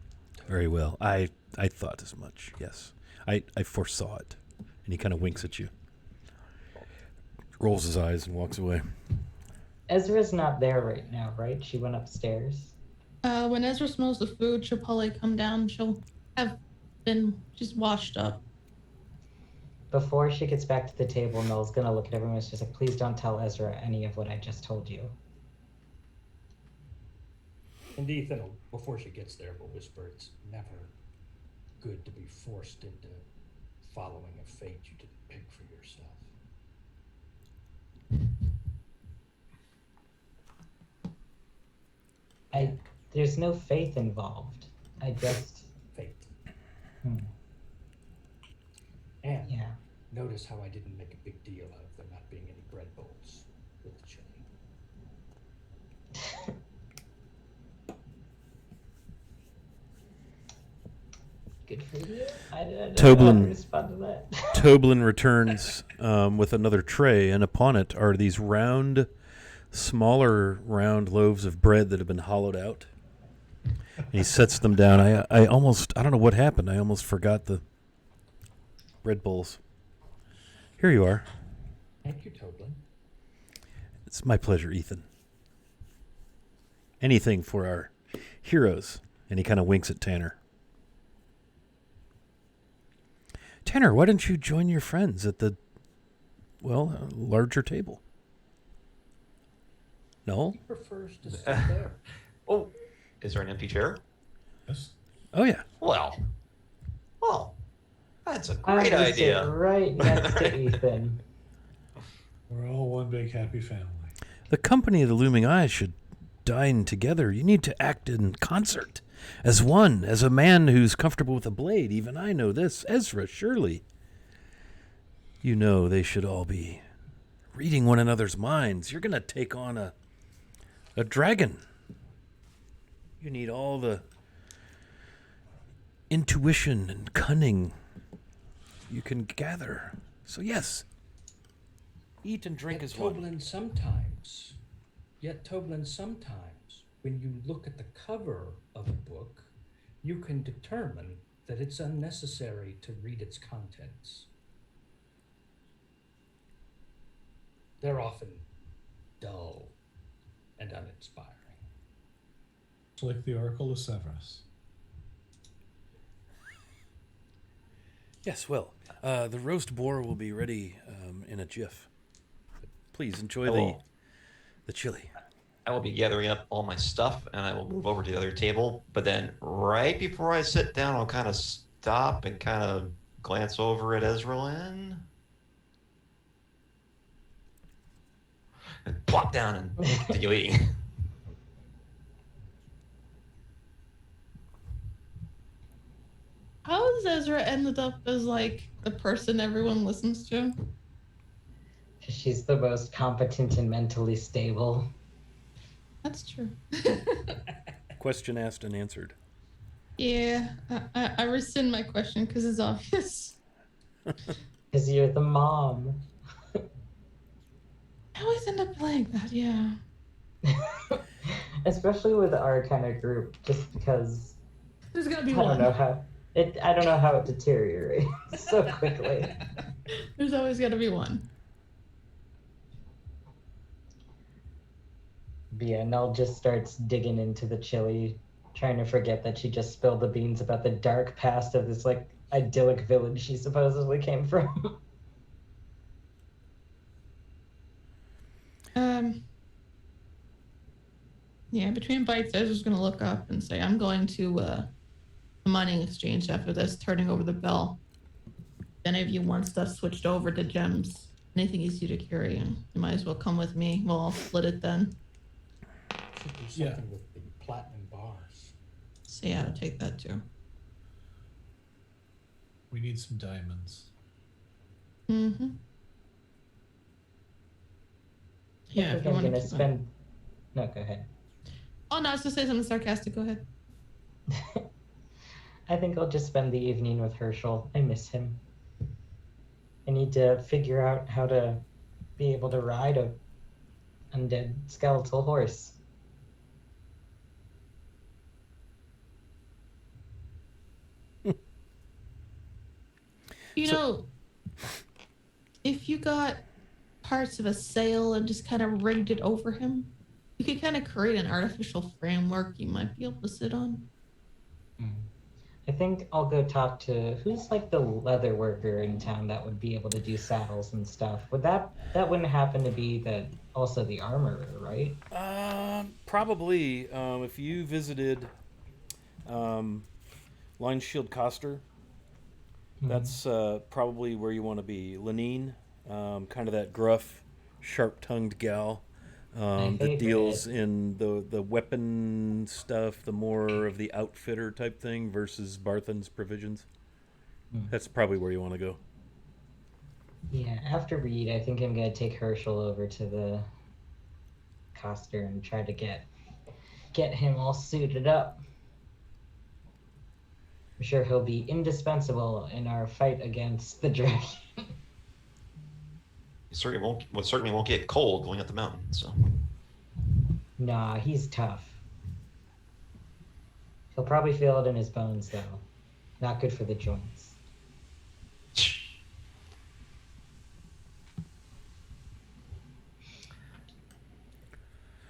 S1: Very well. I thought as much, yes. I foresaw it. And he kind of winks at you. Rolls his eyes and walks away.
S6: Ezra's not there right now, right? She went upstairs.
S2: When Ezra smells the food, she'll probably come down. She'll have been just washed up.
S6: Before she gets back to the table, Noel's gonna look at everyone and she's like, "Please don't tell Ezra any of what I just told you."
S4: And Ethan, before she gets there, will whisper, "It's never good to be forced into following a fate you didn't pick for yourself."
S6: There's no faith involved. I just...
S4: Fate.
S6: Hmm.
S4: And
S6: Yeah.
S4: notice how I didn't make a big deal out of there not being any bread bowls with the chili.
S6: Good for you. I don't know
S1: Toblin.
S6: how to respond to that.
S1: Toblin returns with another tray, and upon it are these smaller round loaves of bread that have been hollowed out. And he sets them down. I don't know what happened. I almost forgot the bread bowls. Here you are.
S4: Thank you, Toblin.
S1: It's my pleasure, Ethan. Anything for our heroes. And he kind of winks at Tanner. Tanner, why don't you join your friends at the, larger table? No?
S4: He prefers to sit there.
S5: Oh, is there an empty chair?
S3: Yes.
S1: Oh, yeah.
S5: Well, that's a
S6: I'm
S5: great
S6: gonna sit
S5: idea.
S6: right next to Ethan.
S3: We're all one big happy family.
S1: The company of the Looming Eye should dine together. You need to act in concert, as one, as a man who's comfortable with a blade. Even I know this. Ezra, surely. You know they should all be reading one another's minds. You're going to take on a dragon. You need all the intuition and cunning you can gather. So yes, eat and drink
S4: Yet
S1: as one.
S4: Toblin sometimes, when you look at the cover of a book, you can determine that it's unnecessary to read its contents. They're often dull and uninspiring.
S3: It's like the Oracle of Severus.
S1: Yes, well, the roast boar will be ready in a jiff. Please enjoy
S5: Hello.
S1: the chili.
S5: I will be gathering up all my stuff and I will move over to the other table. But then right before I sit down, I'll kind of stop and kind of glance over at Ezralyn and plop down and continue eating.
S2: How has Ezra ended up as like the person everyone listens to?
S6: She's the most competent and mentally stable.
S2: That's true.
S1: Question asked and answered.
S2: Yeah, I rescind my question because it's obvious.
S6: Because you're the mom.
S2: I always end up playing that, yeah.
S6: Especially with our kind of group, just because
S2: There's gonna be
S6: I
S2: one.
S6: don't know how it deteriorates so quickly.
S2: There's always gonna be one.
S6: But yeah, Nell just starts digging into the chili, trying to forget that she just spilled the beans about the dark past of this like idyllic village she supposedly came from.
S2: Yeah, between bites, I was just gonna look up and say, I'm going to the mining exchange after this, turning over the bell. If any of you want stuff switched over to gems, anything easy to carry, you might as well come with me. We'll all split it then.
S4: Should do
S3: Yeah.
S4: something with the platinum bars.
S2: So yeah, I'll take that too.
S3: We need some diamonds.
S2: Mm-hmm. Yeah,
S6: I
S2: if
S6: think
S2: you
S6: I'm
S2: want
S6: gonna
S2: to
S6: spend. No, go ahead.
S2: Oh no, I was gonna say something sarcastic. Go ahead.
S6: I think I'll just spend the evening with Herschel. I miss him. I need to figure out how to be able to ride a undead skeletal horse.
S2: You know, if you got parts of a sail and just kind of rigged it over him, you could kind of create an artificial framework you might be able to sit on.
S6: I think I'll go talk to who's like the leather worker in town that would be able to do saddles and stuff. That wouldn't happen to be also the armorer, right?
S1: Probably. If you visited Line Shield Coster, that's probably where you want to be. Lenine, kind of that gruff, sharp-tongued gal that deals in the weapon stuff, the more of the outfitter type thing versus Barthen's provisions. That's probably where you want to go.
S6: Yeah, after Reed, I think I'm gonna take Herschel over to the Coster and try to get him all suited up. I'm sure he'll be indispensable in our fight against the dragon.
S5: Certainly won't get cold going up the mountain. So
S6: Nah, he's tough. He'll probably feel it in his bones, though. Not good for the joints.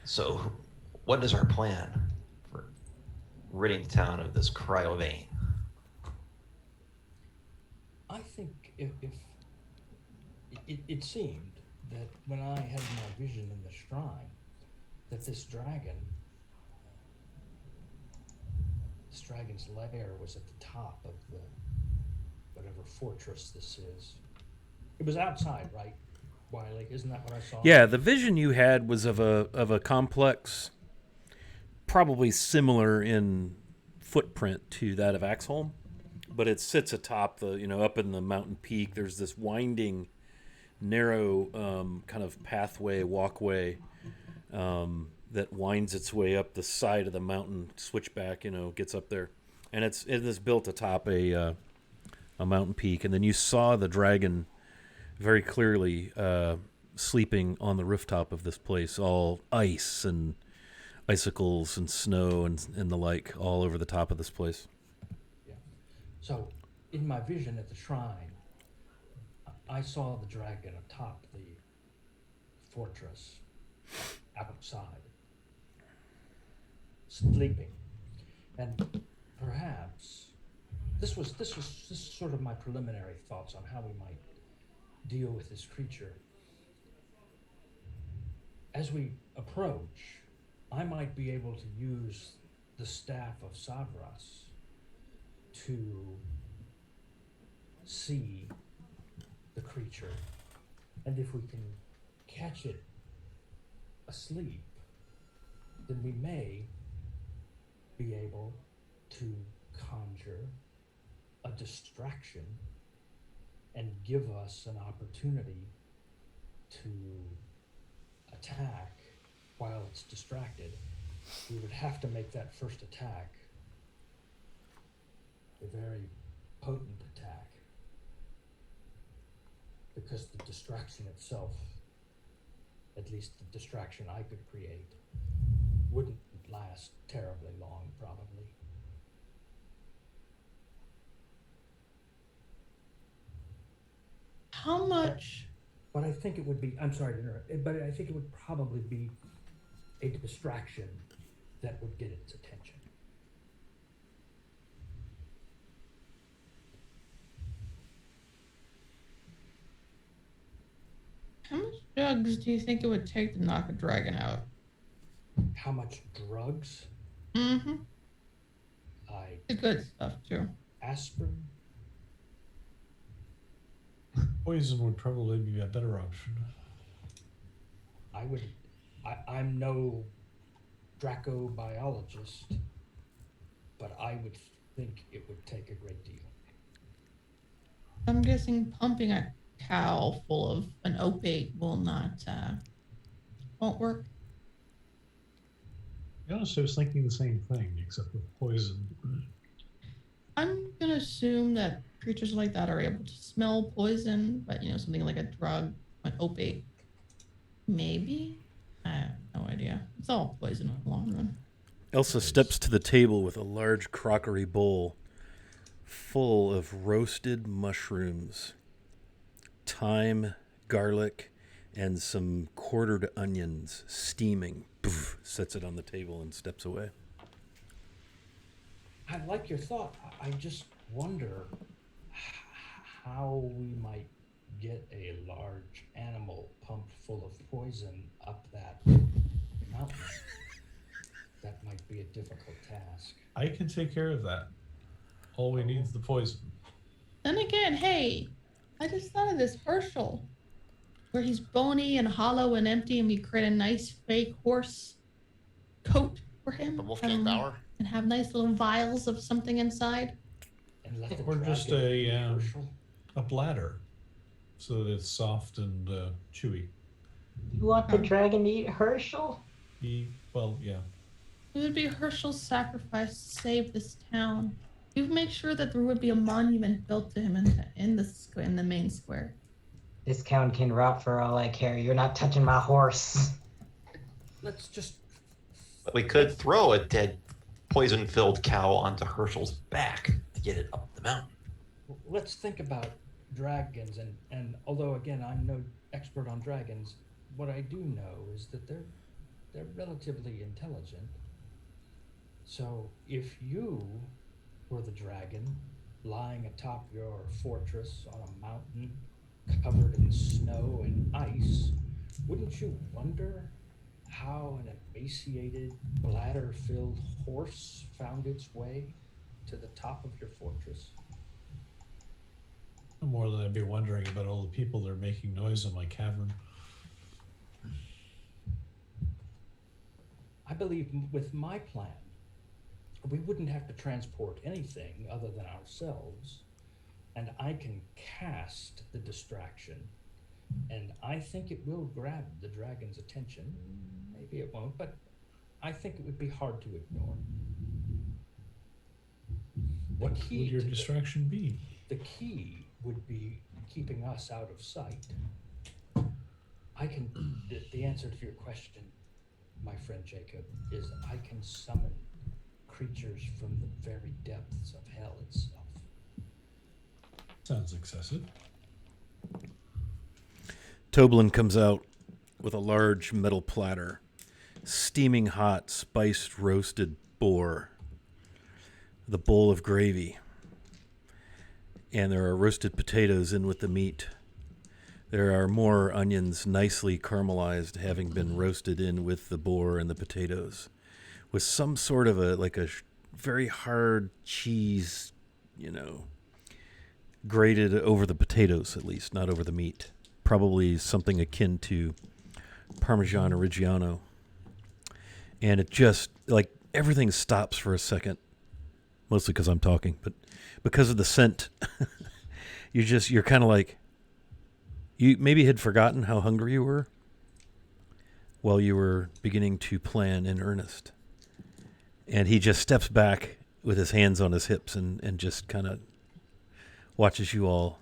S5: So, what is our plan for ridding the town of this cryo vein?
S4: I think if it seemed that when I had my vision in the shrine, that this dragon's lair was at the top of the whatever fortress this is. It was outside, right? Wiley. Isn't that what I saw?
S1: Yeah, the vision you had was of a complex, probably similar in footprint to that of Axholm, but it sits atop up in the mountain peak. There's this winding, narrow kind of pathway, walkway that winds its way up the side of the mountain, switchback, gets up there, and it is built atop a mountain peak, and then you saw the dragon very clearly sleeping on the rooftop of this place, all ice and icicles and snow and the like all over the top of this place.
S4: Yeah. So, in my vision at the shrine, I saw the dragon atop the fortress outside, sleeping, and perhaps this is sort of my preliminary thoughts on how we might deal with this creature. As we approach, I might be able to use the staff of Savras to see the creature, and if we can catch it asleep, then we may be able to conjure a distraction and give us an opportunity to attack while it's distracted. We would have to make that first attack a very potent attack, because the distraction itself, at least the distraction I could create, wouldn't last terribly long, probably.
S2: How much?
S4: But I think it would be, I'm sorry to interrupt, but I think it would probably be a distraction that would get its attention.
S2: How much drugs do you think it would take to knock a dragon out?
S4: How much drugs?
S2: Mm-hmm.
S4: I
S2: The good stuff too.
S4: aspirin?
S3: Poison would probably be a better option.
S4: I'm no dracobiologist, but I would think it would take a great deal.
S2: I'm guessing pumping a cow full of an opiate will not won't work.
S3: To be honest, I was thinking the same thing, except with poison.
S2: I'm gonna assume that creatures like that are able to smell poison, but something like a drug, an opiate, maybe. I have no idea. It's all poison in the long run.
S1: Elsa steps to the table with a large crockery bowl full of roasted mushrooms, thyme, garlic, and some quartered onions steaming. Poof, sets it on the table and steps away.
S4: I like your thought. I just wonder how we might get a large animal pumped full of poison up that mountain. That might be a difficult task.
S3: I can take care of that. All we need is the poison.
S2: Then again, hey, I just thought of this Herschel, where he's bony and hollow and empty, and we create a nice fake horse coat for him.
S7: The Wolfgang Bauer?
S2: And have nice little vials of something inside.
S4: And let the
S3: Or just
S4: dragon Herschel.
S3: a bladder, so that it's soft and chewy.
S6: You want the dragon to eat Herschel?
S3: Well, yeah.
S2: It would be Herschel's sacrifice to save this town. We would make sure that there would be a monument built to him in the main square.
S6: This town can rot for all I care. You're not touching my horse.
S4: Let's just.
S5: But we could throw a dead, poison-filled cow onto Herschel's back to get it up the mountain.
S4: Let's think about dragons, and although again I'm no expert on dragons, what I do know is that they're relatively intelligent. So if you were the dragon lying atop your fortress on a mountain covered in snow and ice, wouldn't you wonder how an emaciated, bladder-filled horse found its way to the top of your fortress?
S3: No more than I'd be wondering about all the people that are making noise in my cavern.
S4: I believe with my plan, we wouldn't have to transport anything other than ourselves, and I can cast the distraction, and I think it will grab the dragon's attention. Maybe it won't, but I think it would be hard to ignore.
S3: What would your distraction be?
S4: The key would be keeping us out of sight. The answer to your question, my friend Jacob, is I can summon creatures from the very depths of hell itself.
S3: Sounds excessive.
S1: Toblin comes out with a large metal platter, steaming hot, spiced roasted boar, the bowl of gravy, and there are roasted potatoes in with the meat. There are more onions nicely caramelized, having been roasted in with the boar and the potatoes, with some sort of a very hard cheese, grated over the potatoes, at least, not over the meat. Probably something akin to Parmesan Reggiano. And it just, everything stops for a second, mostly because I'm talking, but because of the scent, you're kind of like, you maybe had forgotten how hungry you were while you were beginning to plan in earnest. And he just steps back with his hands on his hips and just kind of watches you all.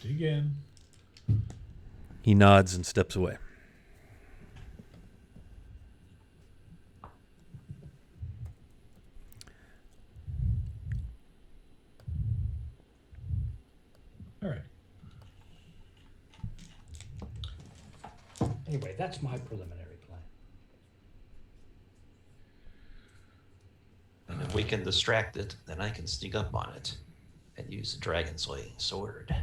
S3: Dig in.
S1: He nods and steps away.
S3: All right.
S4: Anyway, that's my preliminary plan.
S5: And if we can distract it, then I can sneak up on it and use the dragon slaying sword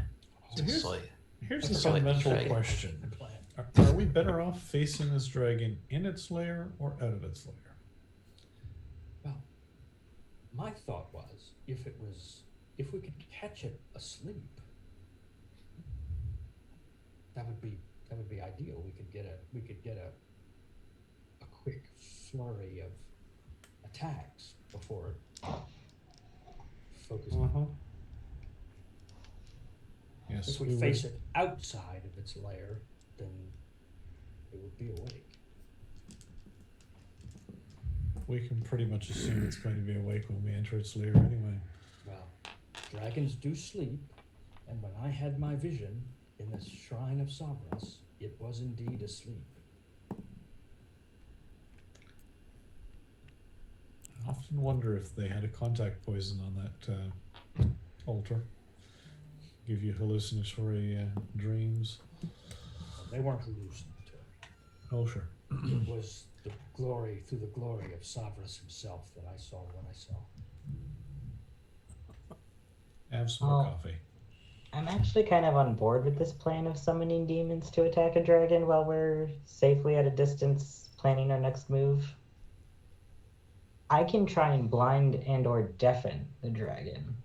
S3: So
S5: to slay.
S3: Here's the
S5: That's right,
S3: fundamental
S5: dragon.
S3: question.
S4: The plan.
S3: Are we better off facing this dragon in its lair or out of its lair?
S4: Well, my thought was, if we could catch it asleep, that would be ideal. We could get a quick flurry of attacks before it focuses.
S3: Yes.
S4: If we face it outside of its lair, then it would be awake.
S3: We can pretty much assume it's going to be awake when we enter its lair anyway.
S4: Well, dragons do sleep, and when I had my vision in the shrine of Savras, it was indeed asleep.
S3: I often wonder if they had a contact poison on that altar. Give you hallucinatory dreams.
S4: They weren't hallucinatory.
S3: Oh, sure.
S4: It was through the glory of Savras himself that I saw what I saw.
S3: Have some more
S6: Oh.
S3: coffee.
S6: I'm actually kind of on board with this plan of summoning demons to attack a dragon while we're safely at a distance planning our next move. I can try and blind and or deafen the dragon.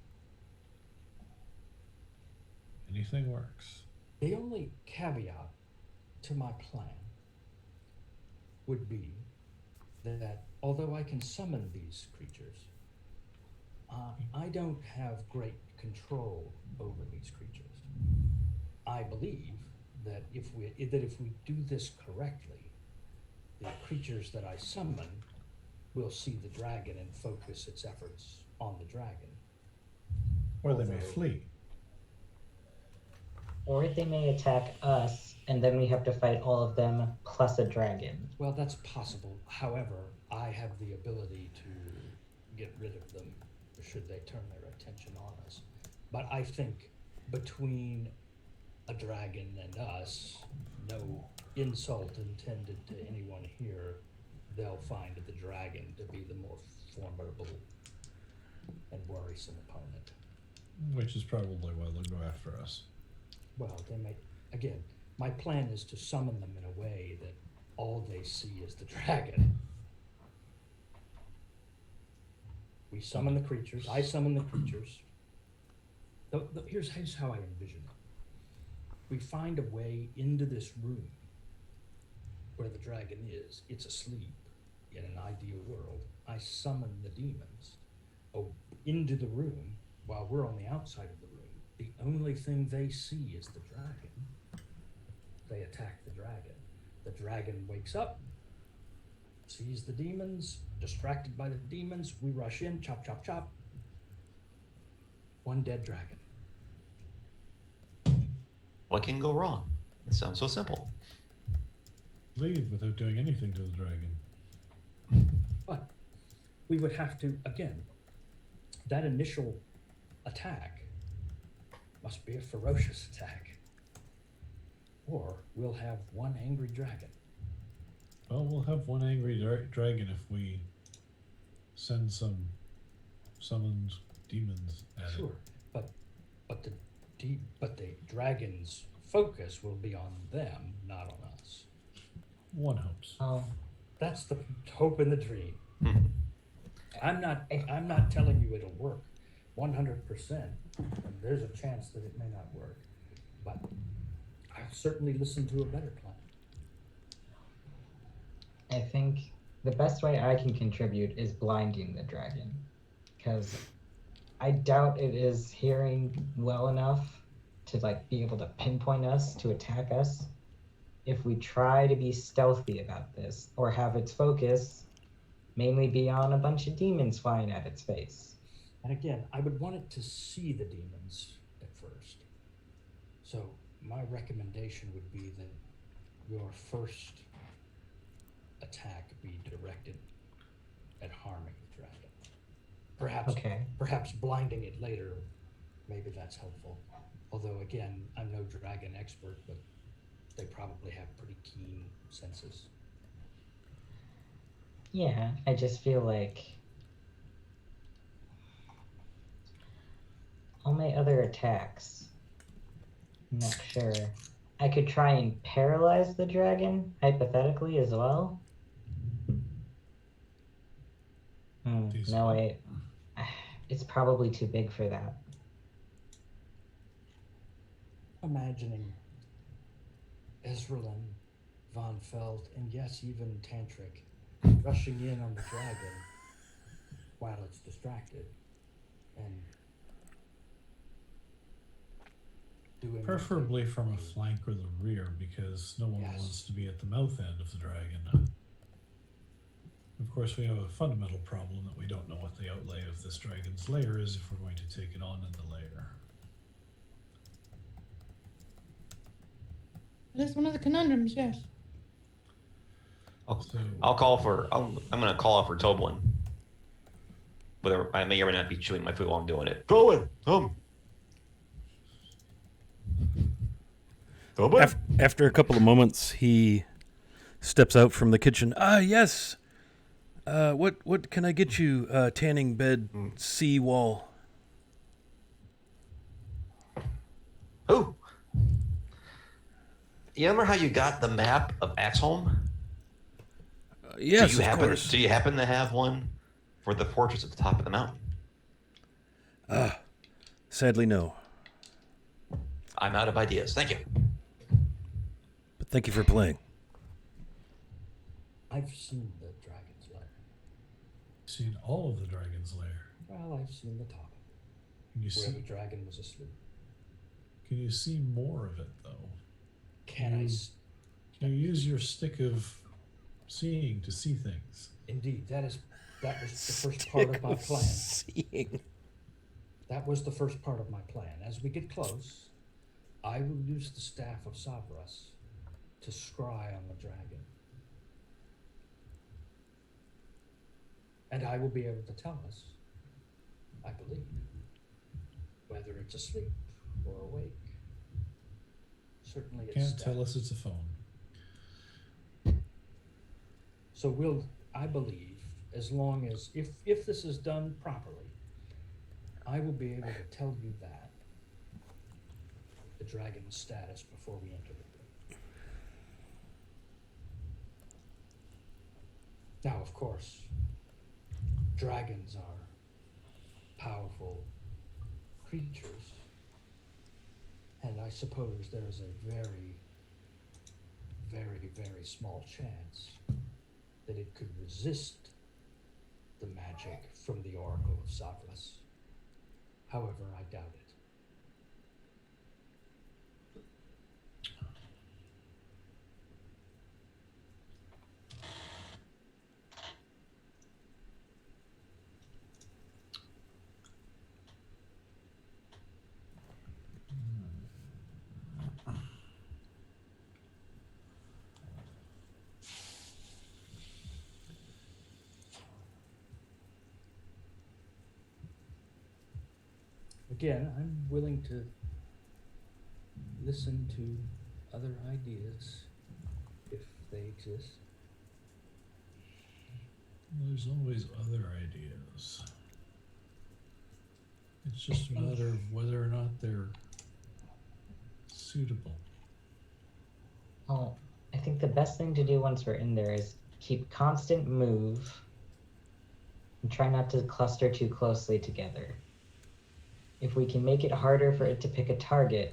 S3: Anything works.
S4: The only caveat to my plan would be that although I can summon these creatures, I don't have great control over these creatures. I believe that if we do this correctly, the creatures that I summon will see the dragon and focus its efforts on the dragon.
S3: Or they may
S4: Although-
S3: flee.
S6: Or they may attack us, and then we have to fight all of them plus a dragon.
S4: Well, that's possible. However, I have the ability to get rid of them should they turn their attention on us. But I think between a dragon and us, no insult intended to anyone here, they'll find the dragon to be the more formidable and worrisome opponent.
S3: Which is probably why they'll go after us.
S4: Well, they may, again, my plan is to summon them in a way that all they see is the dragon. We summon the creatures, I summon the creatures. Here's how I envision it. We find a way into this room where the dragon is, it's asleep. In an ideal world, I summon the demons into the room while we're on the outside of the room. The only thing they see is the dragon. They attack the dragon. The dragon wakes up, sees the demons, distracted by the demons. We rush in, chop, chop, chop. One dead dragon.
S5: What can go wrong? It sounds so simple.
S3: Leave without doing anything to the dragon.
S4: But we would have to, again, that initial attack must be a ferocious attack. Or we'll have one angry dragon.
S3: Well, we'll have one angry dragon if we send some summoned demons at
S4: Sure,
S3: it.
S4: but the dragon's focus will be on them, not on us.
S3: One hopes.
S6: Oh,
S4: That's the hope and the dream. I'm not telling you it'll work 100%. There's a chance that it may not work, but I'll certainly listen to a better plan.
S6: I think the best way I can contribute is blinding the dragon, because I doubt it is hearing well enough to like be able to pinpoint us to attack us. If we try to be stealthy about this, or have its focus mainly be on a bunch of demons flying at its face.
S4: And again, I would want it to see the demons at first. So my recommendation would be that your first attack be directed at harming the dragon. Perhaps blinding it later, maybe that's helpful. Although again, I'm no dragon expert, but they probably have pretty keen senses.
S6: Yeah, I just feel like all my other attacks, I'm not sure. I could try and paralyze the dragon, hypothetically, as well. No, wait. It's probably too big for that.
S4: Imagining Ezralin, Von Feld, and yes, even Tantric rushing in on the dragon while it's distracted and doing
S3: Preferably from a flank or the rear, because no one
S4: Yes.
S3: wants to be at the mouth end of the dragon. Of course, we have a fundamental problem that we don't know what the outlay of this dragon's lair is if we're going to take it on in the lair.
S2: That's one of the conundrums, yes.
S3: So,
S5: I'm going to call for Toblin. But I may or may not be chewing my food while I'm doing it. Toblin, Toblin?
S1: After a couple of moments, he steps out from the kitchen. Yes. What can I get you? Tanning bed, sea wall.
S5: Ooh. You remember how you got the map of Axholm?
S1: Yes,
S5: do you
S1: of course.
S5: Do you happen to have one for the fortress at the top of the mountain?
S1: Sadly, no.
S5: I'm out of ideas. Thank you.
S1: But thank you for playing.
S4: I've seen the dragon's lair.
S3: seen all of the dragon's lair.
S4: Well, I've seen the top
S3: Can you
S4: where
S3: see?
S4: the dragon was asleep.
S3: Can you see more of it though?
S4: Can I?
S3: Can you use your stick of seeing to see things?
S4: Indeed, that was the first part of my plan.
S1: Seeing.
S4: That was the first part of my plan. As we get close, I will use the staff of Sabras to scry on the dragon. And I will be able to tell us, I believe, whether it's asleep or awake. Certainly it's
S3: Can't tell us it's a phone.
S4: So I believe, as long as, if this is done properly, I will be able to tell you that, the dragon's status before we enter the room. Now, of course, dragons are powerful creatures, and I suppose there is a very, very, very small chance that it could resist the magic from the Oracle of Savras. However, I doubt it. Again, I'm willing to listen to other ideas if they exist.
S3: There's always other ideas. It's just a matter of whether or not they're suitable.
S6: Well, I think the best thing to do once we're in there is keep constant move and try not to cluster too closely together. If we can make it harder for it to pick a target,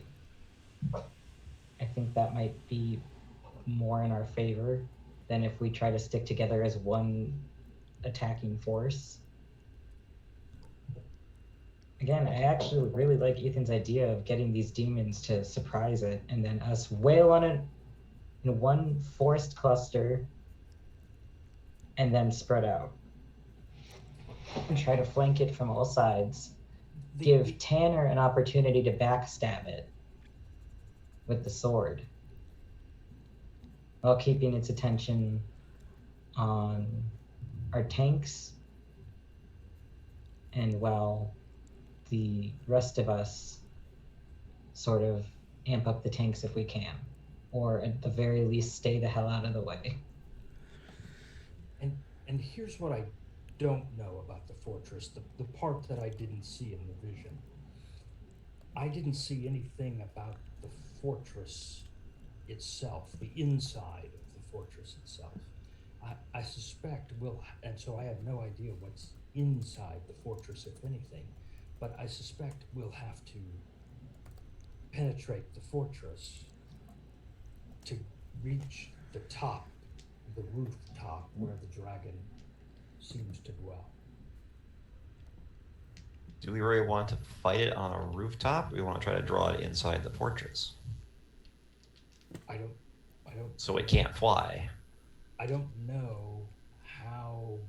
S6: I think that might be more in our favor than if we try to stick together as one attacking force. Again, I actually really like Ethan's idea of getting these demons to surprise it and then us wail on it in one forced cluster and then spread out. And try to flank it from all sides. Give Tanner an opportunity to backstab it with the sword while keeping its attention on our tanks and while the rest of us sort of amp up the tanks if we can, or at the very least stay the hell out of the way.
S4: And here's what I don't know about the fortress, the part that I didn't see in the vision. I didn't see anything about the fortress itself, the inside of the fortress itself. I suspect and so I have no idea what's inside the fortress, if anything, but I suspect we'll have to penetrate the fortress to reach the top, the rooftop where the dragon seems to dwell.
S5: Do we really want to fight it on a rooftop? We want to try to draw it inside the fortress.
S4: I don't
S5: So it can't fly.
S4: I don't know how.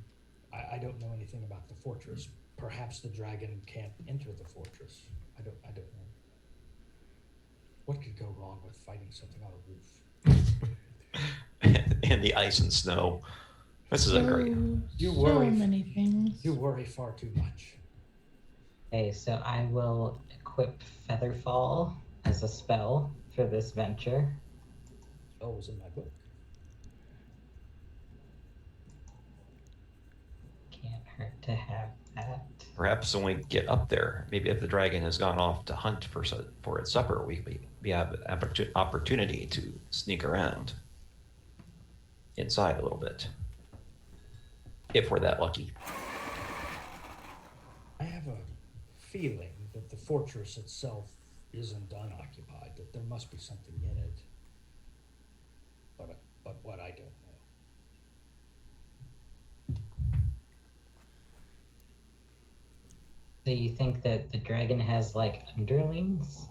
S4: I don't know anything about the fortress. Perhaps the dragon can't enter the fortress. I don't know. What could go wrong with fighting something on a roof?
S5: And the ice and snow. This is a great.
S4: You
S2: so
S4: worry.
S2: many things.
S4: You worry far too much.
S6: Okay, so I will equip Featherfall as a spell for this venture.
S4: Oh, it was in my book.
S6: Can't hurt to have that.
S5: Perhaps when we get up there, maybe if the dragon has gone off to hunt for its supper, we have an opportunity to sneak around inside a little bit. If we're that lucky.
S4: I have a feeling that the fortress itself isn't unoccupied, that there must be something in it. But what I don't know.
S6: So you think that the dragon has like underlings?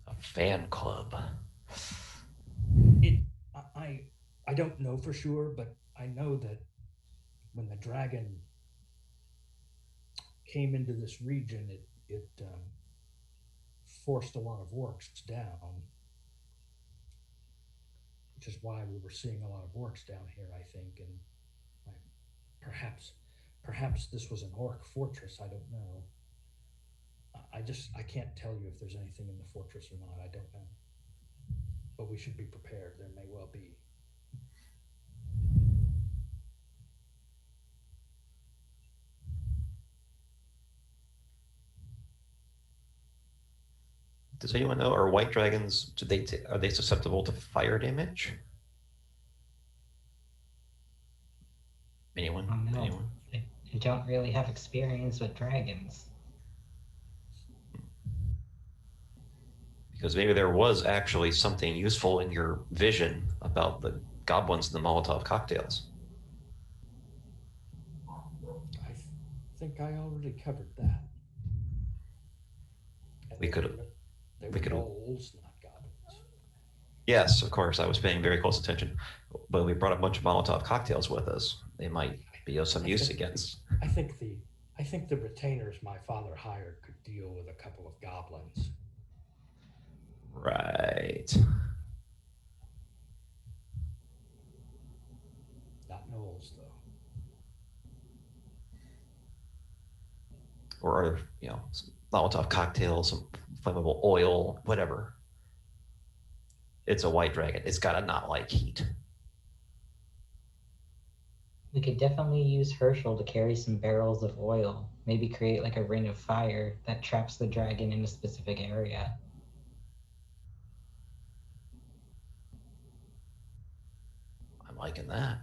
S5: A fan club.
S4: I don't know for sure, but I know that when the dragon came into this region, it forced a lot of orcs down, which is why we were seeing a lot of orcs down here, I think, and perhaps this was an orc fortress. I don't know. I can't tell you if there's anything in the fortress or not. I don't know, but we should be prepared. There may well be.
S5: Does anyone know, are white dragons, are they susceptible to fire damage? Anyone?
S6: No.
S5: Anyone?
S6: I don't really have experience with dragons.
S5: Because maybe there was actually something useful in your vision about the goblins and the Molotov cocktails.
S4: I think I already covered that. And
S5: We could-
S4: They
S5: we
S4: were
S5: could-
S4: gnolls, not goblins.
S5: Yes, of course, I was paying very close attention. But we brought a bunch of Molotov cocktails with us. They might be of some use against.
S4: I think the retainers my father hired could deal with a couple of goblins.
S5: Right.
S4: Not gnolls, though.
S5: Or, some Molotov cocktails, some flammable oil, whatever. It's a white dragon. It's gotta not like heat.
S6: We could definitely use Herschel to carry some barrels of oil. Maybe create like a ring of fire that traps the dragon in a specific area.
S5: I'm liking that.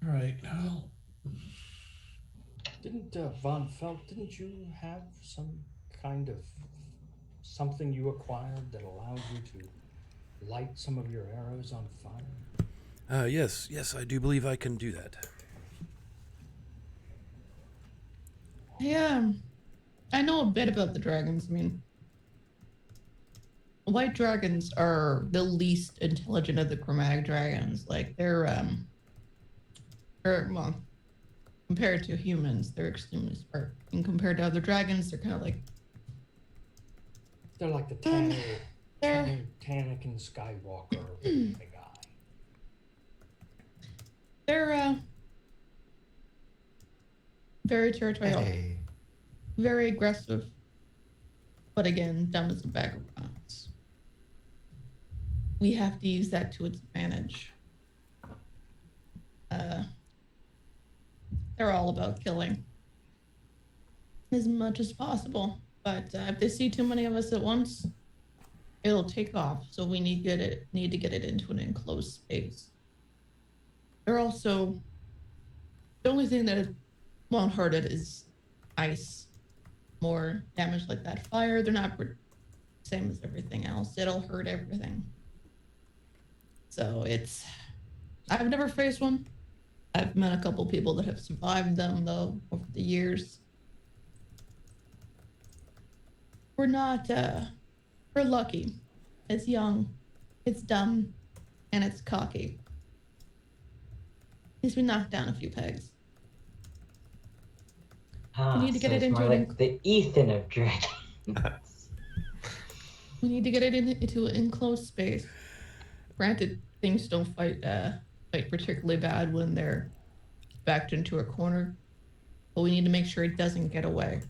S3: All right. Well,
S4: Didn't Von Felt, didn't you have some kind of something you acquired that allowed you to light some of your arrows on fire?
S1: Yes, I do believe I can do that.
S2: Yeah, I know a bit about the dragons. I mean, white dragons are the least intelligent of the chromatic dragons. Like well, compared to humans, they're extremely smart. And compared to other dragons, they're kind of like
S4: They're like the
S2: they're
S4: Anakin Skywalker the guy.
S2: they're very territorial,
S5: Hey.
S2: very aggressive, but again, dumb as a bag of rocks. We have to use that to its advantage. They're all about killing as much as possible, but if they see too many of us at once, it'll take off. So we need to get it into an enclosed space. They're also the only thing that won't hurt it is ice. More damage like that. Fire, they're not same as everything else. It'll hurt everything. So I've never faced one. I've met a couple people that have survived them though over the years. We're lucky. It's young, it's dumb, and it's cocky. At least we knocked down a few pegs.
S6: Ah,
S2: need to get
S6: so
S2: it
S6: it's
S2: into
S6: more
S2: an
S6: like the Ethan of dragons.
S2: We need to get it into an enclosed space. Granted, things don't fight particularly bad when they're backed into a corner, but we need to make sure it doesn't get away,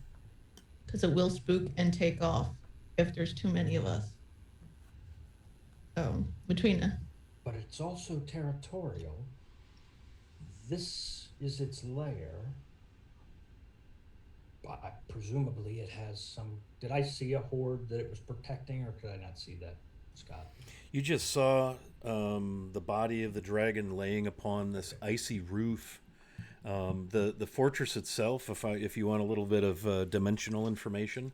S2: because it will spook and take off if there's too many of us. So
S4: But it's also territorial. This is its lair. Presumably it has some... Did I see a horde that it was protecting, or could I not see that, Scott?
S1: You just saw the body of the dragon laying upon this icy roof. The fortress itself, if you want a little bit of dimensional information,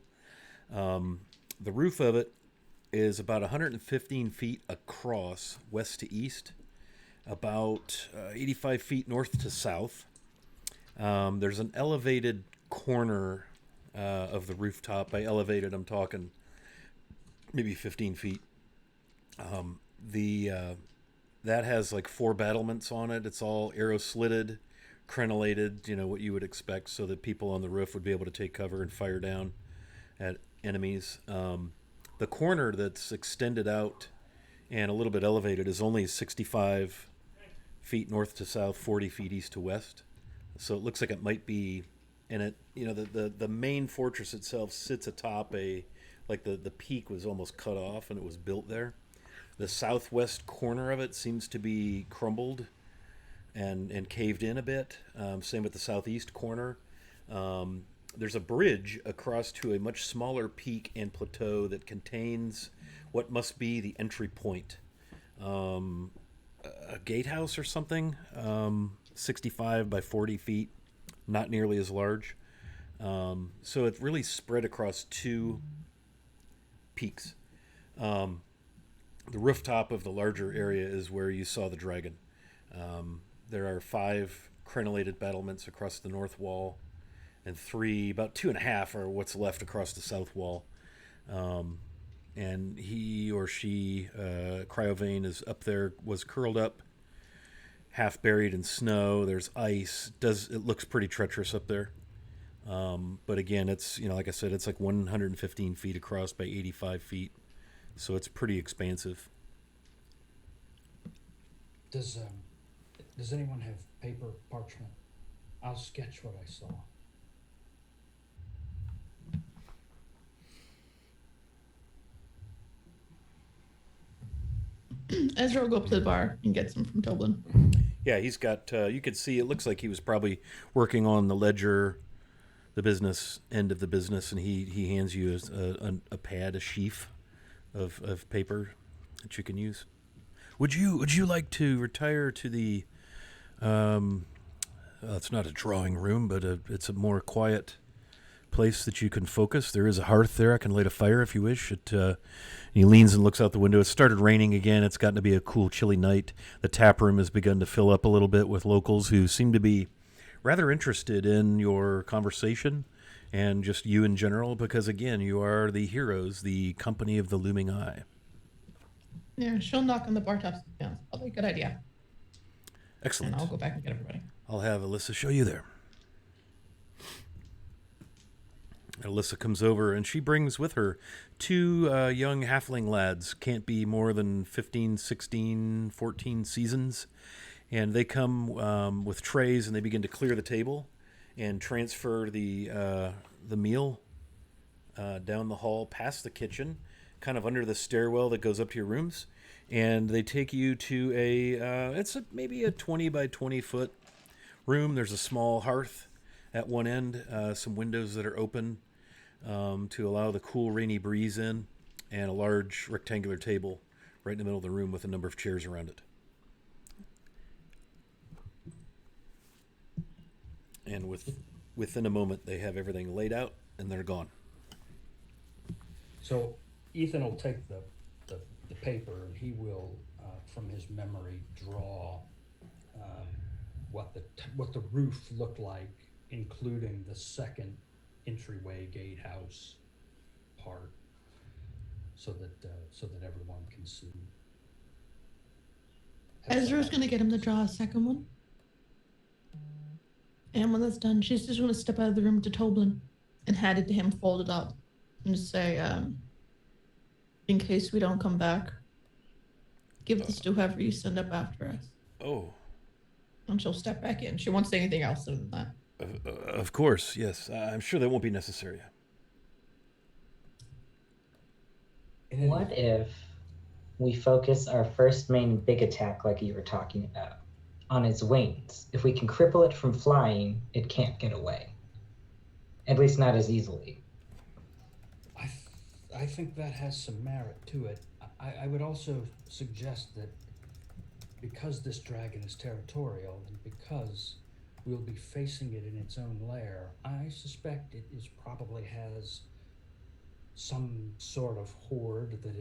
S1: the roof of it is about 115 feet across, west to east, about 85 feet north to south. There's an elevated corner of the rooftop. By elevated, I'm talking maybe 15 feet. That has like 4 battlements on it. It's all arrow slitted, crenellated, what you would expect, so that people on the roof would be able to take cover and fire down at enemies. The corner that's extended out and a little bit elevated is only 65 feet north to south, 40 feet east to west. So it looks like it might be, and it, the main fortress itself sits atop the peak was almost cut off and it was built there. The southwest corner of it seems to be crumbled and caved in a bit. Same with the southeast corner. There's a bridge across to a much smaller peak and plateau that contains what must be the entry point. A gatehouse or something, 65 by 40 feet, not nearly as large. So it really spread across two peaks. Um, the rooftop of the larger area is where you saw the dragon. There are 5 crenellated battlements across the north wall, and 3, about 2.5, are what's left across the south wall. Um, and he or she, Cryovane, is up there, was curled up, half buried in snow. There's ice. It looks pretty treacherous up there. But again, it's, like I said, it's like 115 feet across by 85 feet, so it's pretty expansive.
S4: Does anyone have paper, parchment? I'll sketch what I saw.
S2: Ezra will go up to the bar and get some from Toblin.
S1: Yeah, he's got. You could see. It looks like he was probably working on the ledger, the business end of the business, and he hands you a pad, a sheaf of paper that you can use. Would you like to retire to the? It's not a drawing room, but it's a more quiet place that you can focus. There is a hearth there. I can light a fire if you wish. He leans and looks out the window. It started raining again. It's gotten to be a cool, chilly night. The tap room has begun to fill up a little bit with locals who seem to be rather interested in your conversation and just you in general, because, again, you are the heroes, the company of the looming eye.
S2: Yeah, she'll knock on the bar top. Yeah, probably a good idea.
S1: Excellent.
S2: And I'll go back and get everybody.
S1: I'll have Alyssa show you there. Alyssa comes over, and she brings with her 2 young halfling lads, can't be more than 15, 16, 14 seasons. And they come with trays, and they begin to clear the table and transfer the meal down the hall past the kitchen, kind of under the stairwell that goes up to your rooms. And they take you to maybe a 20 by 20 foot room. There's a small hearth at one end, some windows that are open to allow the cool, rainy breeze in, and a large rectangular table right in the middle of the room with a number of chairs around it. And within a moment, they have everything laid out, and they're gone.
S4: So Ethan will take the paper, and he will, from his memory, draw what the roof looked like, including the second entryway gatehouse part, so that everyone can see.
S2: Ezra's gonna get him to draw a second one. And when that's done, she's just gonna step out of the room to Toblin and hand it to him folded up and just say, in case we don't come back, give this to whoever you send up after us.
S1: Oh.
S2: And she'll step back in. She won't say anything else other than that.
S1: Of course, yes. I'm sure that won't be necessary.
S6: What if we focus our first main big attack, like you were talking about, on its wings? If we can cripple it from flying, it can't get away. At least not as easily.
S4: I think that has some merit to it. I would also suggest that because this dragon is territorial, and because we'll be facing it in its own lair, I suspect it probably has some sort of horde that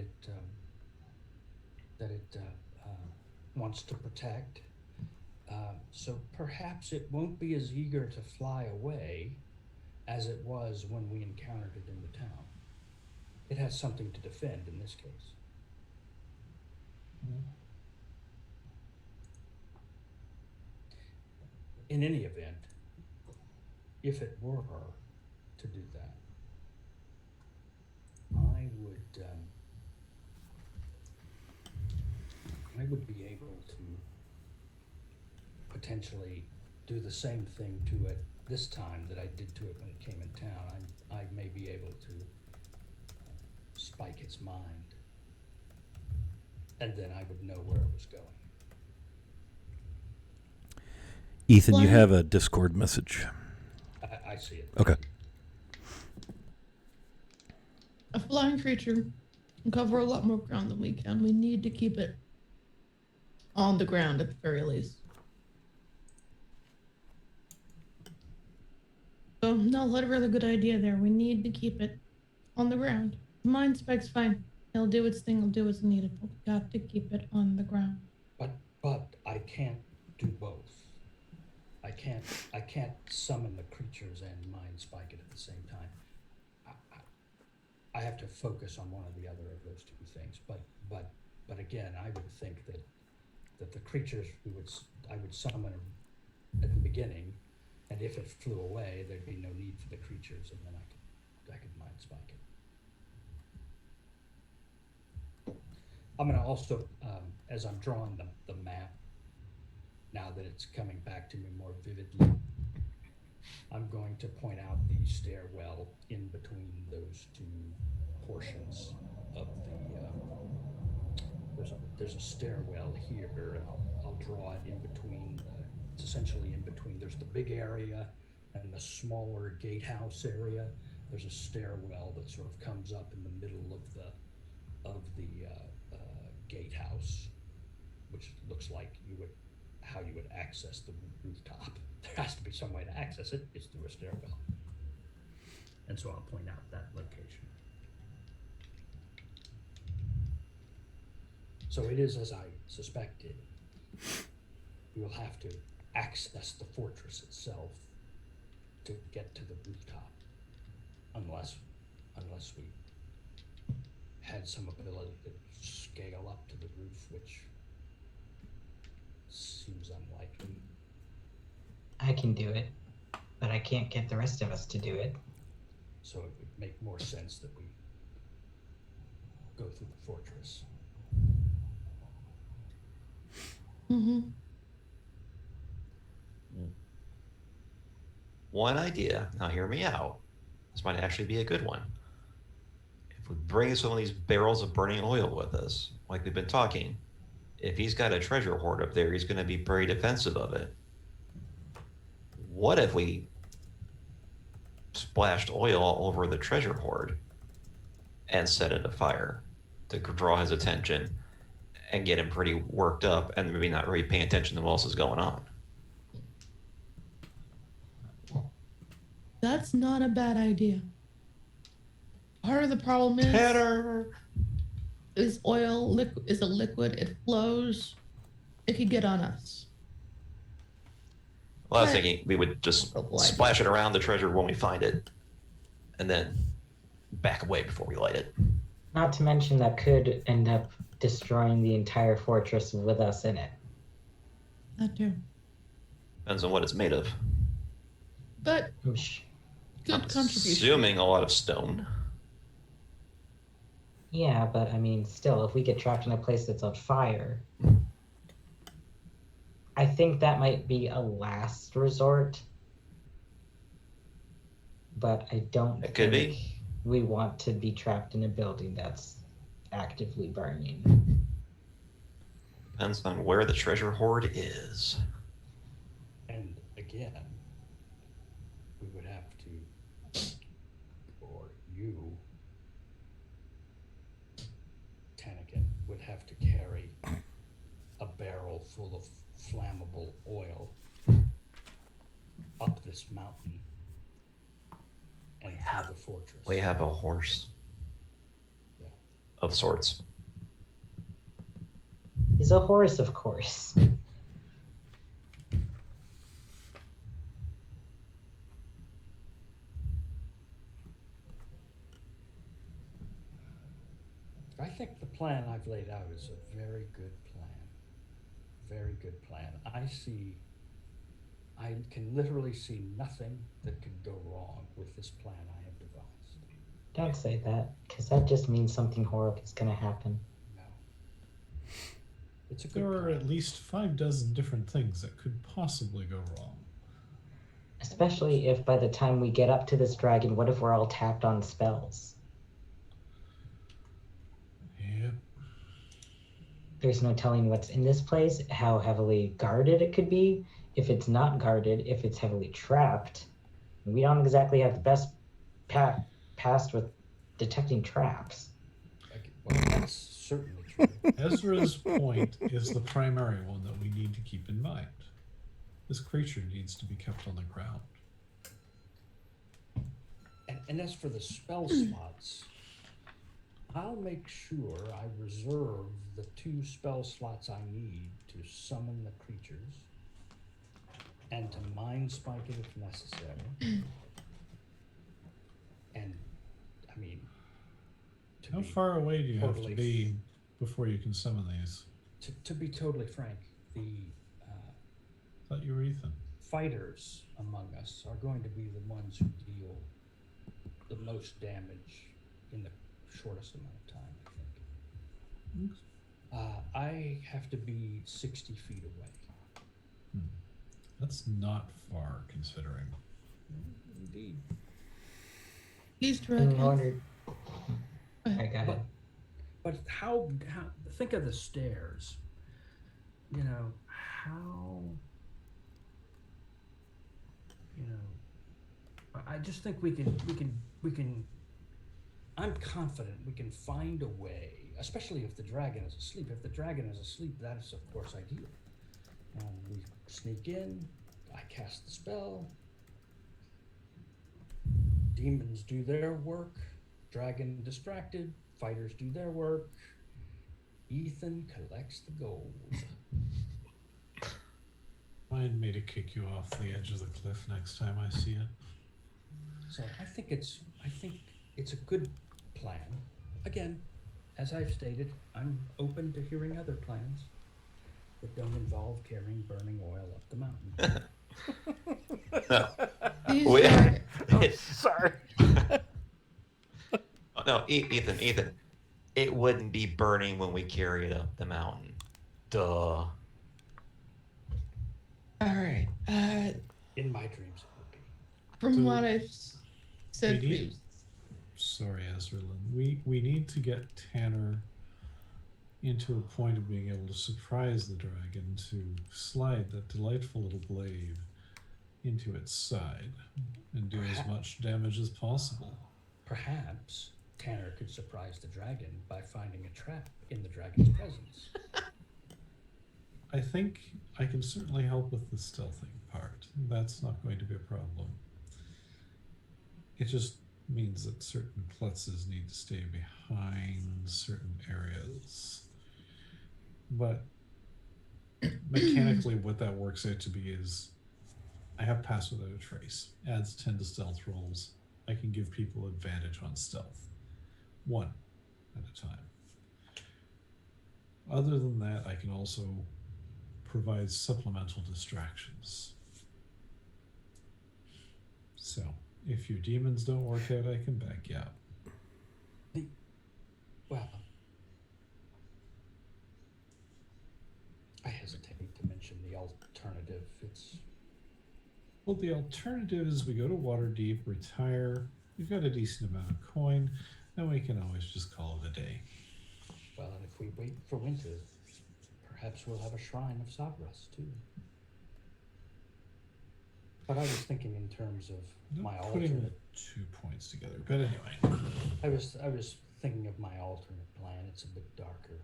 S4: it wants to protect. So perhaps it won't be as eager to fly away as it was when we encountered it in the town. It has something to defend in this case. In any event, if it were to do that, I would be able to potentially do the same thing to it this time that I did to it when it came in town. I may be able to spike its mind, and then I would know where it was going.
S1: Ethan, you have a Discord message.
S4: I see it.
S1: Okay.
S2: A flying creature can cover a lot more ground than we can. We need to keep it on the ground at the very least. So, no, literally a good idea there. We need to keep it on the ground. Mine spike's fine. It'll do its thing, it'll do what's needed, but we got to keep it on the ground.
S4: But I can't do both. I can't summon the creatures and mind spike it at the same time. I have to focus on one or the other of those two things. But again, I would think that the creatures I would summon them at the beginning, and if it flew away, there'd be no need for the creatures, and then I could mind spike it. I'm gonna also, as I'm drawing the map, now that it's coming back to me more vividly, I'm going to point out the stairwell in between those two portions of the. There's a stairwell here, and I'll draw it in between. It's essentially in between. There's the big area and the smaller gatehouse area. There's a stairwell that sort of comes up in the middle of the gatehouse, which looks like how you would access the rooftop. There has to be some way to access it. It's through a stairwell. And so I'll point out that location. So it is as I suspected. We will have to access the fortress itself to get to the rooftop, unless we had some ability to scale up to the roof, which seems unlikely.
S6: I can do it, but I can't get the rest of us to do it.
S4: So it would make more sense that we go through the fortress.
S2: Mm-hmm.
S5: One idea, now hear me out. This might actually be a good one. If we bring some of these barrels of burning oil with us, like we've been talking, if he's got a treasure hoard up there, he's going to be very defensive of it. What if we splashed oil all over the treasure hoard and set it afire to draw his attention and get him pretty worked up and maybe not really paying attention to what else is going on?
S2: That's not a bad idea. Part of the problem is oil is a liquid. It flows. It could get on us.
S5: Well, I was thinking we would just splash it around the treasure when we find it and then back away before we light it.
S6: Not to mention that could end up destroying the entire fortress with us in it.
S2: That too.
S5: Depends on what it's made of.
S2: But
S6: Oosh.
S2: good
S5: I'm
S2: contribution.
S5: assuming a lot of stone.
S6: Yeah, but I mean, still, if we get trapped in a place that's on fire, I think that might be a last resort. But I don't
S5: It could
S6: think
S5: be.
S6: we want to be trapped in a building that's actively burning.
S5: Depends on where the treasure hoard is.
S4: And again, we would have to, or you, Tanakin, would have to carry a barrel full of flammable oil up this mountain and through the fortress.
S5: We have a horse of sorts.
S6: He's a horse, of course.
S4: I think the plan I've laid out is a very good plan. Very good plan. I can literally see nothing that could go wrong with this plan I have devised.
S6: Don't say that, because that just means something horrible is going to happen.
S4: No. It's a good
S3: There are
S4: plan.
S3: at least 6 different things that could possibly go wrong.
S6: Especially if by the time we get up to this dragon, what if we're all tapped on spells?
S3: Yep.
S6: There's no telling what's in this place, how heavily guarded it could be. If it's not guarded, if it's heavily trapped, we don't exactly have the best past with detecting traps.
S4: Well, that's certainly true.
S3: Ezra's point is the primary one that we need to keep in mind. This creature needs to be kept on the ground.
S4: And as for the spell slots, I'll make sure I reserve the 2 spell slots I need to summon the creatures and to mind spike it if necessary. And, I mean, to
S3: How
S4: be
S3: far away do you have to
S4: totally
S3: be before you can summon these?
S4: to be totally frank, the
S3: I thought you were Ethan.
S4: fighters among us are going to be the ones who deal the most damage in the shortest amount of time, I think. I have to be 60 feet away.
S3: That's not far considering.
S4: Indeed.
S2: These
S6: I
S2: dragons.
S6: wondered. I got it.
S4: But how think of the stairs. You know, how I just think we can I'm confident we can find a way, especially if the dragon is asleep. If the dragon is asleep, that is of course ideal. We sneak in, I cast the spell, demons do their work, dragon distracted, fighters do their work, Ethan collects the gold.
S3: Remind me to kick you off the edge of the cliff next time I see it.
S4: So I think it's a good plan. Again, as I've stated, I'm open to hearing other plans that don't involve carrying burning oil up the mountain.
S5: No.
S2: These
S5: Wait.
S2: dragons.
S1: Sorry.
S5: Oh, no, Ethan. It wouldn't be burning when we carry it up the mountain. Duh.
S2: All right.
S4: In my dreams, it would be.
S2: From
S3: So,
S2: what I've said
S3: we need-
S2: previously,
S3: Sorry, Ezralyn. We need to get Tanner into a point of being able to surprise the dragon to slide that delightful little blade into its side and do as much damage as possible.
S4: Perhaps Tanner could surprise the dragon by finding a trap in the dragon's presence.
S3: I think I can certainly help with the stealthing part. That's not going to be a problem. It just means that certain klutzes need to stay behind certain areas. But mechanically, what that works out to be is I have Pass Without a Trace. Adds 10 to stealth rolls. I can give people advantage on stealth. 1 at a time. Other than that, I can also provide supplemental distractions. So, if your demons don't work out, I can back you up.
S4: Well, I hesitate to mention the alternative.
S3: Well, the alternative is we go to Waterdeep, retire, we've got a decent amount of coin, and we can always just call it a day.
S4: Well, and if we wait for winter, perhaps we'll have a shrine of Sabras too. But I was thinking in terms of my
S3: Not putting the
S4: alternate.
S3: 2 points together, but anyway.
S4: I was thinking of my alternate plan. It's a bit darker.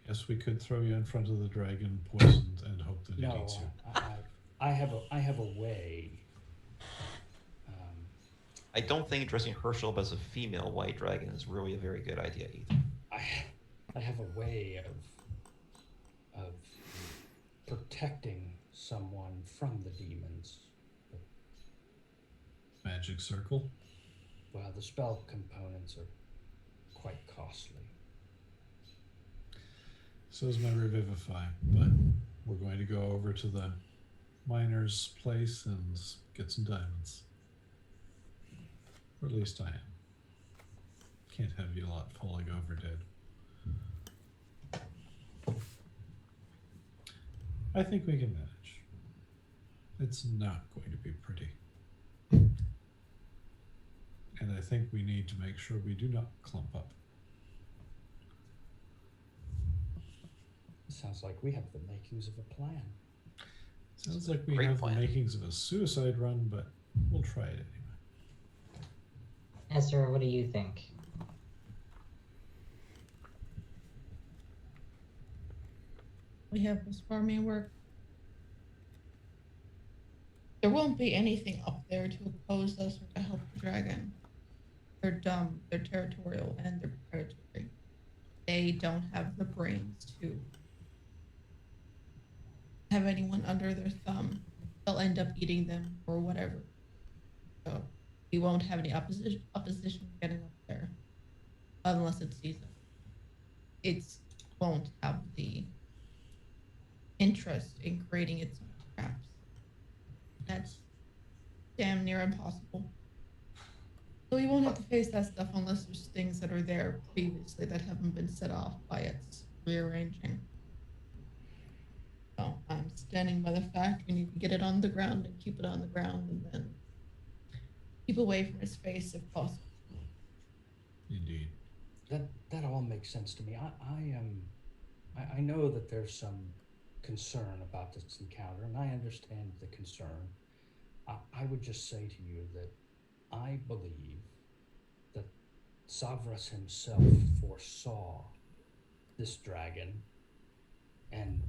S3: Yes, we could throw you in front of the dragon, poisoned, and hope that it
S4: No,
S3: eats you.
S4: I have a way.
S5: I don't think dressing Herschel as a female white dragon is really a very good idea either.
S4: I have a way of protecting someone from the demons.
S3: Magic circle.
S4: Well, the spell components are quite costly.
S3: So is my Revivify, but we're going to go over to the miner's place and get some diamonds. Or at least I am. Can't have you lot falling over dead. I think we can manage. It's not going to be pretty. And I think we need to make sure we do not clump up.
S4: Sounds like we have the makings of a plan.
S3: Sounds like we
S5: Great
S3: have
S5: plan.
S3: the makings of a suicide run, but we'll try it anyway.
S6: Ezra, what do you think?
S2: we have this farming work. There won't be anything up there to oppose us or to help the dragon. They're dumb, they're territorial, and they're predatory. They don't have the brains to have anyone under their thumb. They'll end up eating them or whatever. So we won't have any opposition getting up there unless it sees us. It won't have the interest in creating its own traps. That's damn near impossible. So we won't have to face that stuff unless there's things that are there previously that haven't been set off by its rearranging. So I'm standing by the fact we need to get it on the ground and keep it on the ground and then keep away from its face if possible.
S3: Indeed.
S4: That all makes sense to me. I know that there's some concern about this encounter, and I understand the concern. I would just say to you that I believe that Savras himself foresaw this dragon and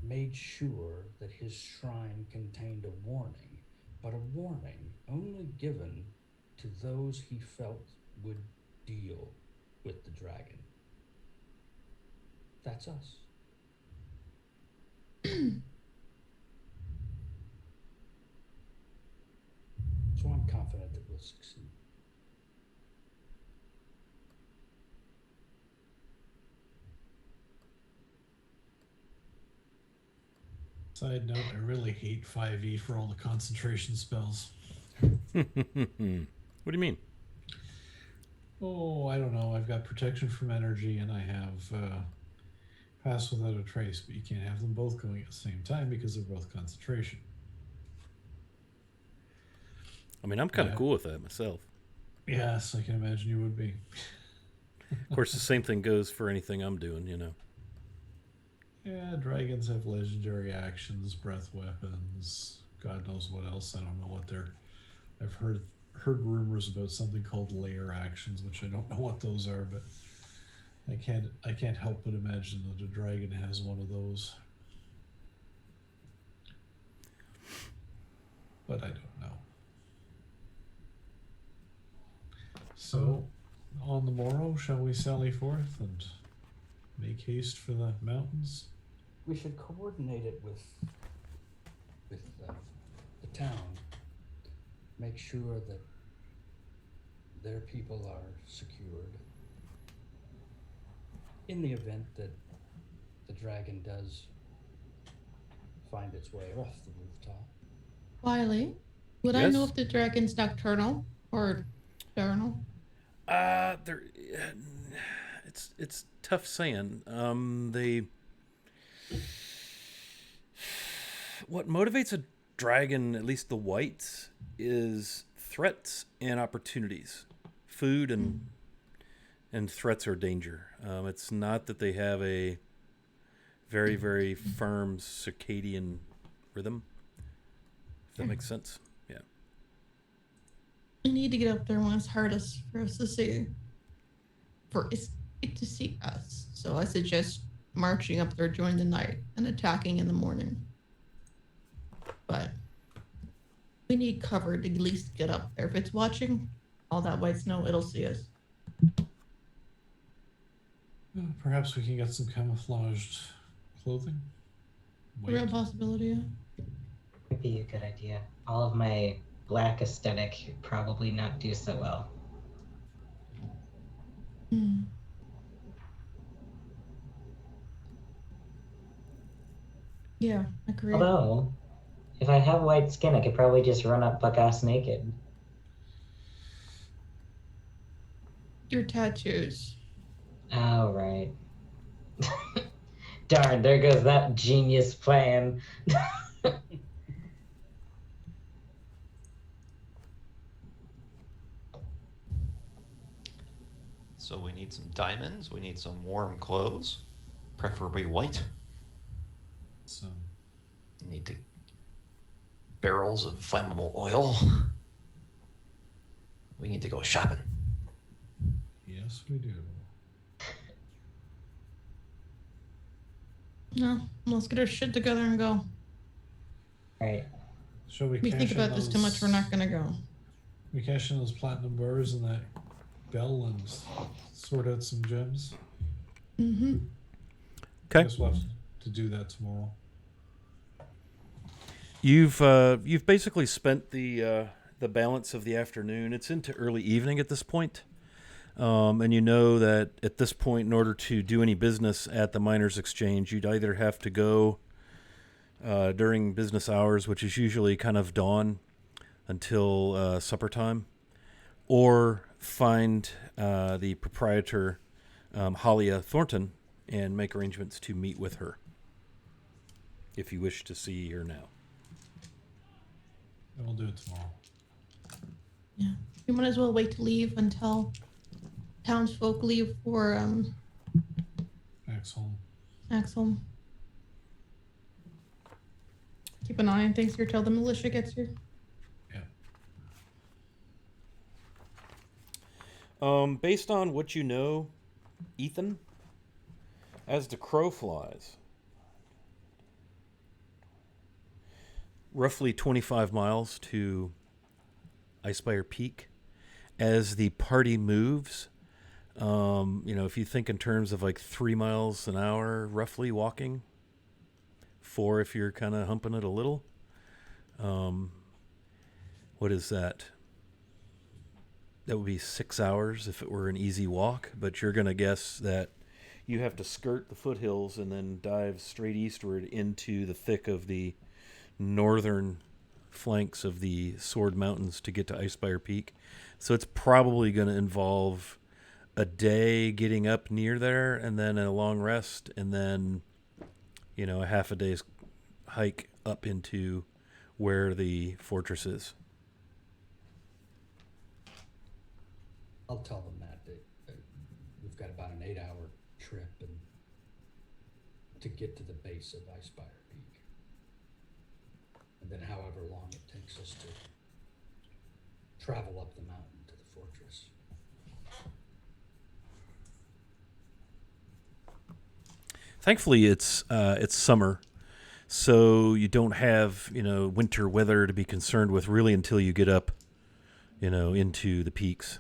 S4: made sure that his shrine contained a warning, but a warning only given to those he felt would deal with the dragon. That's us. So I'm confident that we'll succeed.
S3: Side note, I really hate 5e for all the concentration spells.
S1: What do you mean?
S3: Oh, I don't know. I've got protection from energy and I have pass without a trace, but you can't have them both going at the same time because they're both concentration.
S1: I mean, I'm kind of
S3: Yeah.
S1: cool with that myself.
S3: Yes, I can imagine you would be.
S1: Of course, the same thing goes for anything I'm doing, you know.
S3: Yeah, dragons have legendary actions, breath weapons, God knows what else. I don't know what they're. I've heard rumors about something called layer actions, which I don't know what those are, but I can't help but imagine that a dragon has one of those. But I don't know. So, on the morrow, shall we sally forth and make haste for the mountains?
S4: We should coordinate it with the town. Make sure that their people are secured. In the event that the dragon does find its way off the rooftop.
S2: Wiley, would I know
S1: Yes?
S2: if the dragon's nocturnal or diurnal?
S1: There, it's tough saying. What motivates a dragon, at least the whites, is threats and opportunities. Food and threats or danger. It's not that they have a very, very firm circadian rhythm. If that makes sense. Yeah.
S2: We need to get up there when it's hardest for us to see. It to see us. So I suggest marching up there during the night and attacking in the morning. But we need cover to at least get up there. If it's watching, all that white snow, it'll see us.
S3: Perhaps we can get some camouflaged clothing.
S2: A real possibility, yeah.
S6: Would be a good idea. All of my black aesthetic probably not do so well.
S2: Hmm. Yeah, agree.
S6: Although, if I have white skin, I could probably just run up buck-ass naked.
S2: Your tattoos.
S6: Oh, right. Darn, there goes that genius plan.
S5: So we need some diamonds. We need some warm clothes, preferably white.
S3: So,
S5: We need barrels of flammable oil. We need to go shopping.
S3: yes, we do.
S2: No, let's get our shit together and go.
S6: Right.
S3: Shall we
S2: We
S3: cash
S2: think
S3: in
S2: about this too much, we're not gonna go.
S3: We cash in those platinum bars and that bell and sort out some gems.
S2: Mm-hmm.
S3: I
S1: Okay.
S3: guess we'll have to do that tomorrow.
S1: You've basically spent the balance of the afternoon. It's into early evening at this point. And you know that at this point, in order to do any business at the Miners Exchange, you'd either have to go during business hours, which is usually kind of dawn until supper time, or find the proprietor, Halia Thornton, and make arrangements to meet with her if you wish to see her now.
S3: Then we'll do it tomorrow.
S2: Yeah. We might as well wait to leave until townsfolk leave for
S3: Axholm.
S2: Axholm. Keep an eye on things here till the militia gets here.
S1: Based on what you know, Ethan, as the crow flies, roughly 25 miles to Icespire Peak, as the party moves, if you think in terms of like 3 miles an hour, roughly walking, 4 if you're kind of humping it a little. What is that? That would be 6 hours if it were an easy walk, but you're going to guess that you have to skirt the foothills and then dive straight eastward into the thick of the northern flanks of the Sword Mountains to get to Icespire Peak. So it's probably going to involve a day getting up near there and then a long rest and then, a half a day's hike up into where the fortress is.
S4: I'll tell them that we've got about an 8-hour trip and to get to the base of Icespire Peak. And then however long it takes us to travel up the mountain to the fortress.
S1: Thankfully, it's summer, so you don't have winter weather to be concerned with really until you get up, into the peaks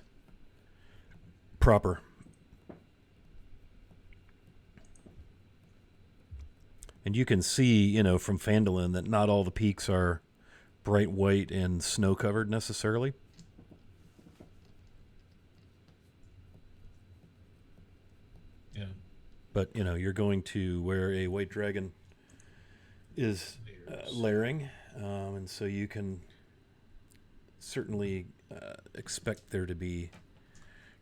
S1: proper. And you can see, from Phandalin that not all the peaks are bright white and snow covered necessarily.
S3: Yeah.
S1: But, you're going to where a white dragon is lairing, and so you can certainly expect there to be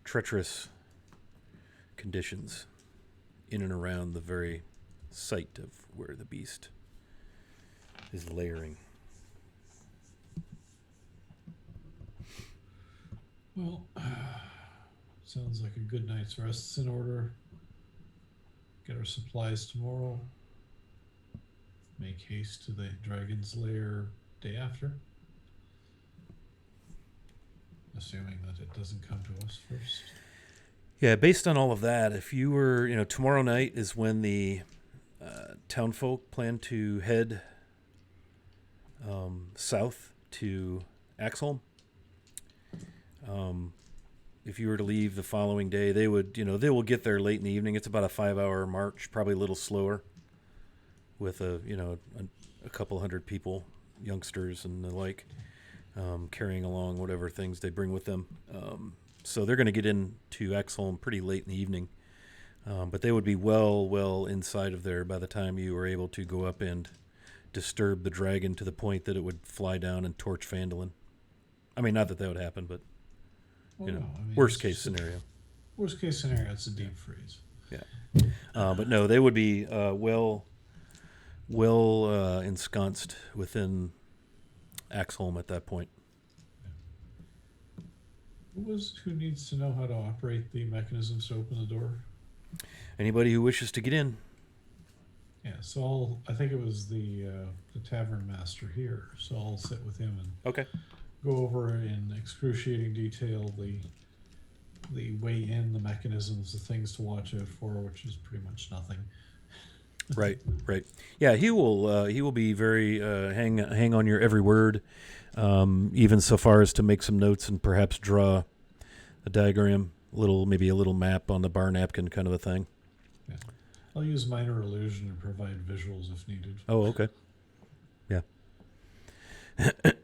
S1: treacherous conditions in and around the very site of where the beast is lairing.
S3: Well, sounds like a good night's rest's in order. Get our supplies tomorrow. Make haste to the dragon's lair day after. Assuming that it doesn't come to us first.
S1: Yeah, based on all of that, if you were, tomorrow night is when the townfolk plan to head south to Axholm. If you were to leave the following day, they would, they will get there late in the evening. It's about a 5-hour march, probably a little slower, with a couple hundred people, youngsters and the like, carrying along whatever things they bring with them. So they're going to get into Axholm pretty late in the evening, but they would be well inside of there by the time you were able to go up and disturb the dragon to the point that it would fly down and torch Phandalin. I mean, not that would happen, but worst case scenario.
S3: Worst case scenario, it's a deep freeze.
S1: Yeah, but no, they would be well ensconced within Axholm at that point.
S3: Who needs to know how to operate the mechanisms to open the door?
S1: Anybody who wishes to get in.
S3: Yeah, so I think it was the tavern master here, so I'll sit with him and
S1: Okay.
S3: go over in excruciating detail the way in, the mechanisms, the things to watch out for, which is pretty much nothing.
S1: Right, right. Yeah, he will be very hang on your every word, even so far as to make some notes and perhaps draw a diagram, maybe a little map on the bar napkin, kind of a thing.
S3: Yeah. I'll use minor illusion to provide visuals if needed.
S1: Oh, okay. Yeah.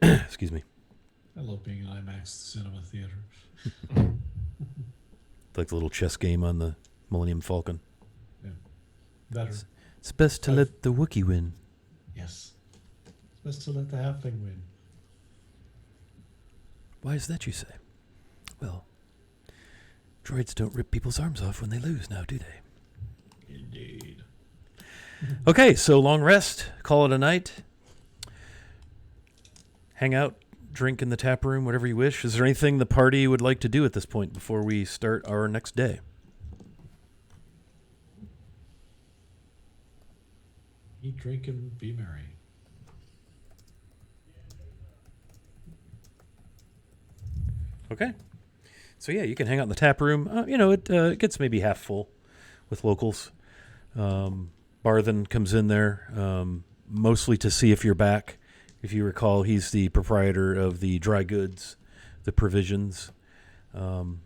S1: Excuse me.
S3: I love being in IMAX cinema theater.
S1: Like the little chess game on the Millennium Falcon.
S3: Better.
S1: It's best to let the Wookiee win.
S3: Yes. It's best to let the halfling win.
S1: Why is that, you say? Well, droids don't rip people's arms off when they lose now, do they?
S3: Indeed.
S1: Okay, so long rest. Call it a night. Hang out, drink in the tap room, whatever you wish. Is there anything the party would like to do at this point before we start our next day?
S3: Eat, drink, and be merry.
S1: Okay. So yeah, you can hang out in the tap room. It gets maybe half full with locals. Bar then comes in there, mostly to see if you're back. If you recall, he's the proprietor of the dry goods, the provisions, and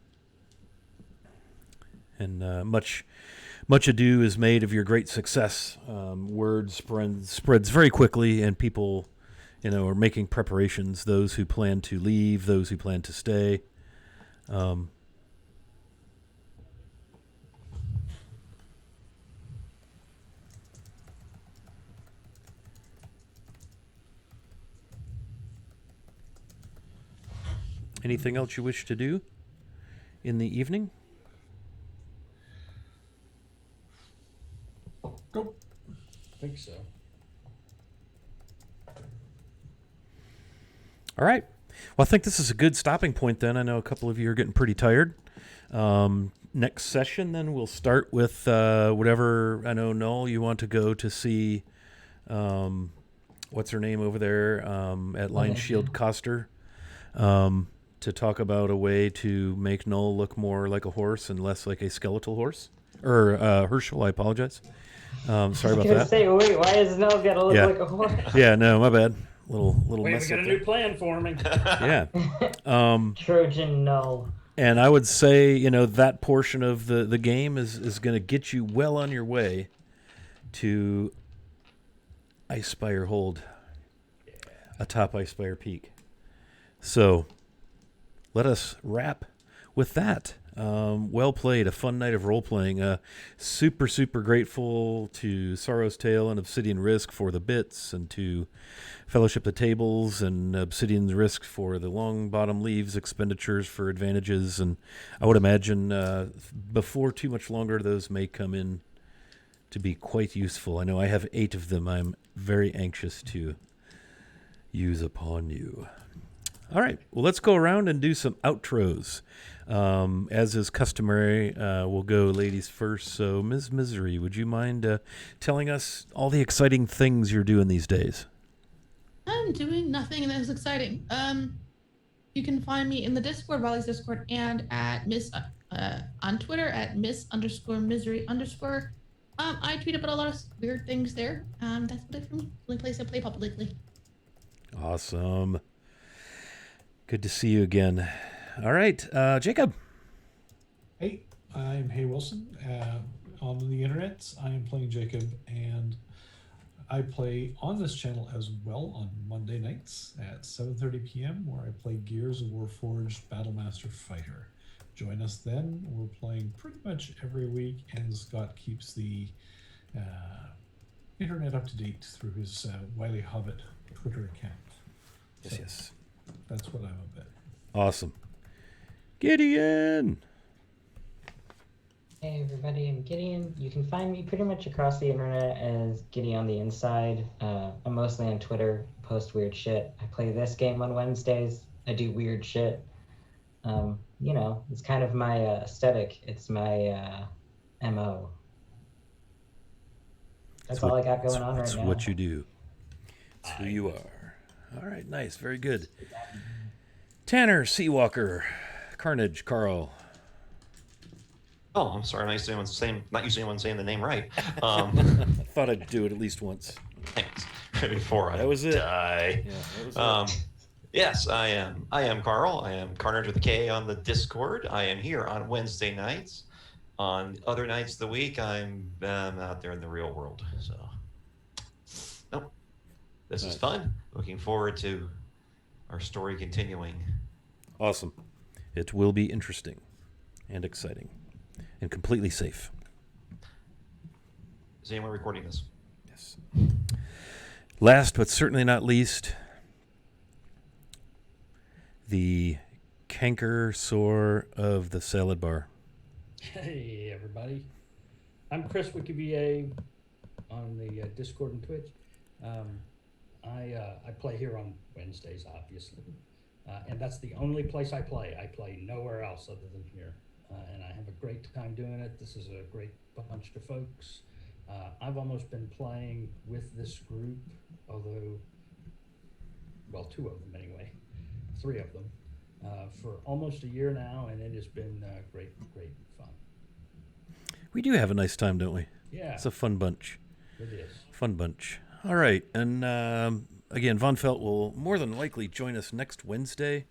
S1: much ado is made of your great success. Word spreads very quickly, and people, are making preparations. Those who plan to leave, those who plan to stay. Anything else you wish to do in the evening?
S3: Go.
S4: I think so.
S1: All right. Well, I think this is a good stopping point then. I know a couple of you are getting pretty tired. Next session, then, we'll start with whatever, I know, Noel, you want to go to see, what's her name over there at Line Shield Coster, to talk about a way to make Noel look more like a horse and less like a skeletal horse. Or Herschel, I apologize. Sorry about
S6: I was
S1: that.
S6: gonna say, wait, why does Noel gotta look like a horse?
S1: Yeah, no, my bad. Little
S4: Wait, we
S1: mess
S4: got
S1: up
S4: a
S1: there.
S4: new plan for me.
S1: Yeah.
S6: Trojan Noel.
S1: And I would say, that portion of the game is going to get you well on your way to Icespire Hold, atop Icespire Peak. So let us wrap with that. Well played, a fun night of role-playing. Super, super grateful to Sorrow's Tale and Obsidian Risk for the bits, and to Fellowship the Tables and Obsidian's Risk for the long bottom leaves expenditures for advantages. And I would imagine before too much longer, those may come in to be quite useful. I know I have 8 of them I'm very anxious to use upon you. All right, well, let's go around and do some outros. As is customary, we'll go ladies first. So, Ms. Misery, would you mind telling us all the exciting things you're doing these days?
S2: I'm doing nothing that is exciting. You can find me in the Discord, Volley's Discord, and at on Twitter at Miss_Misery_. I tweet about a lot of weird things there. That's what it for me. Only place I play publicly.
S1: Awesome. Good to see you again. All right, Jacob.
S3: Hey, I'm Hay Wilson. On the internet, I am playing Jacob, and I play on this channel as well on Monday nights at 7:30 p.m., where I play Gears of Warforged Battlemaster Fighter. Join us then. We're playing pretty much every week, and Scott keeps the internet up to date through his Wily Hobbit Twitter account.
S1: Yes.
S3: That's what I'm about.
S1: Awesome. Gideon.
S6: Hey everybody, I'm Gideon. You can find me pretty much across the internet as Giddy on the Inside. I'm mostly on Twitter, post weird shit. I play this game on Wednesdays. I do weird shit. It's kind of my aesthetic. It's my MO. That's all I got going on right
S1: That's
S6: now.
S1: what you do. It's who you are. All right, nice. Very good. Tanner, Seawalker, Carnage, Carl.
S5: Oh, I'm sorry. I'm not used to anyone saying the name right.
S1: Thought thought I'd do it at least once.
S5: Thanks. Before I
S1: That was it.
S5: die.
S1: Yeah, that was it.
S5: Yes, I am. I am Carl. I am Carnage with a K on the Discord. I am here on Wednesday nights. On other nights of the week, I'm out there in the real world. So, nope. This is fun. Looking forward to our story continuing.
S1: Awesome. It will be interesting and exciting and completely safe.
S5: Is anyone recording this?
S1: Yes. Last but certainly not least, the canker sore of the salad bar.
S4: Hey, everybody. I'm Chris WikiVA on the Discord and Twitch. I play here on Wednesdays, obviously. And that's the only place I play. I play nowhere else other than here. And I have a great time doing it. This is a great bunch of folks. I've almost been playing with this group, although, well, 2 of them anyway, 3 of them, for almost a year now, and it has been great fun.
S1: We do have a nice time, don't we?
S4: Yeah.
S1: It's a fun bunch.
S4: It is.
S1: Fun bunch. All right. And again, Von Felt will more than likely join us next Wednesday.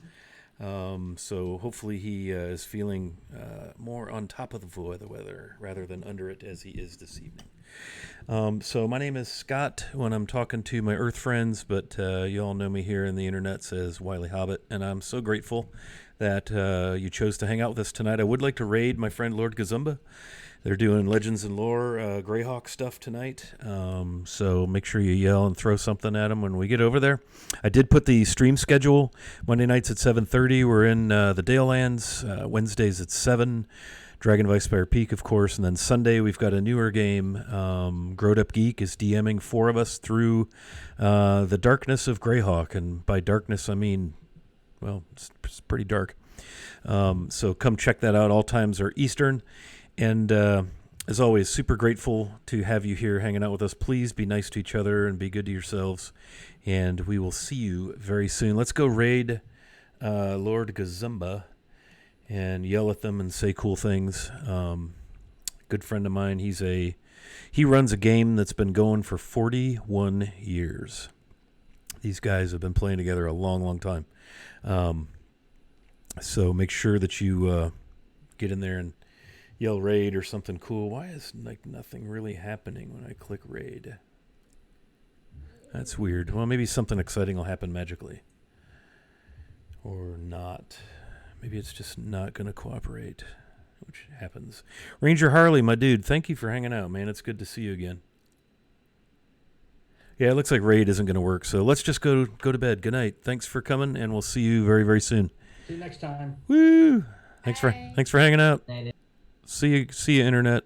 S1: So hopefully he is feeling more on top of the weather rather than under it as he is this evening. So my name is Scott when I'm talking to my Earth friends, but you all know me here in the internet as Wily Hobbit, and I'm so grateful that you chose to hang out with us tonight. I would like to raid my friend Lord Gazumba. They're doing Legends and Lore Greyhawk stuff tonight, so make sure you yell and throw something at them when we get over there. I did put the stream schedule. Monday nights at 7:30. We're in the Dalelands. Wednesdays at 7. Dragon of Icespire Peak, of course. And then Sunday we've got a newer game. Growed Up Geek is DMing 4 of us through the darkness of Greyhawk. And by darkness, I mean, well, it's pretty dark. So come check that out. All times are Eastern. And as always, super grateful to have you here hanging out with us. Please be nice to each other and be good to yourselves. And we will see you very soon. Let's go raid Lord Gazumba and yell at them and say cool things. Good friend of mine. He runs a game that's been going for 41 years. These guys have been playing together a long, long time. So make sure that you get in there and yell raid or something cool. Why is nothing really happening when I click raid? That's weird. Well, maybe something exciting will happen magically. Or not. Maybe it's just not going to cooperate, which happens. Ranger Harley, my dude, thank you for hanging out, man. It's good to see you again. Yeah, it looks like raid isn't going to work, so let's just go to bed. Good night. Thanks for coming, and we'll see you very, very soon.
S4: See you next time.
S1: Woo! Thanks for hanging out.
S6: Night.
S1: See you, internet.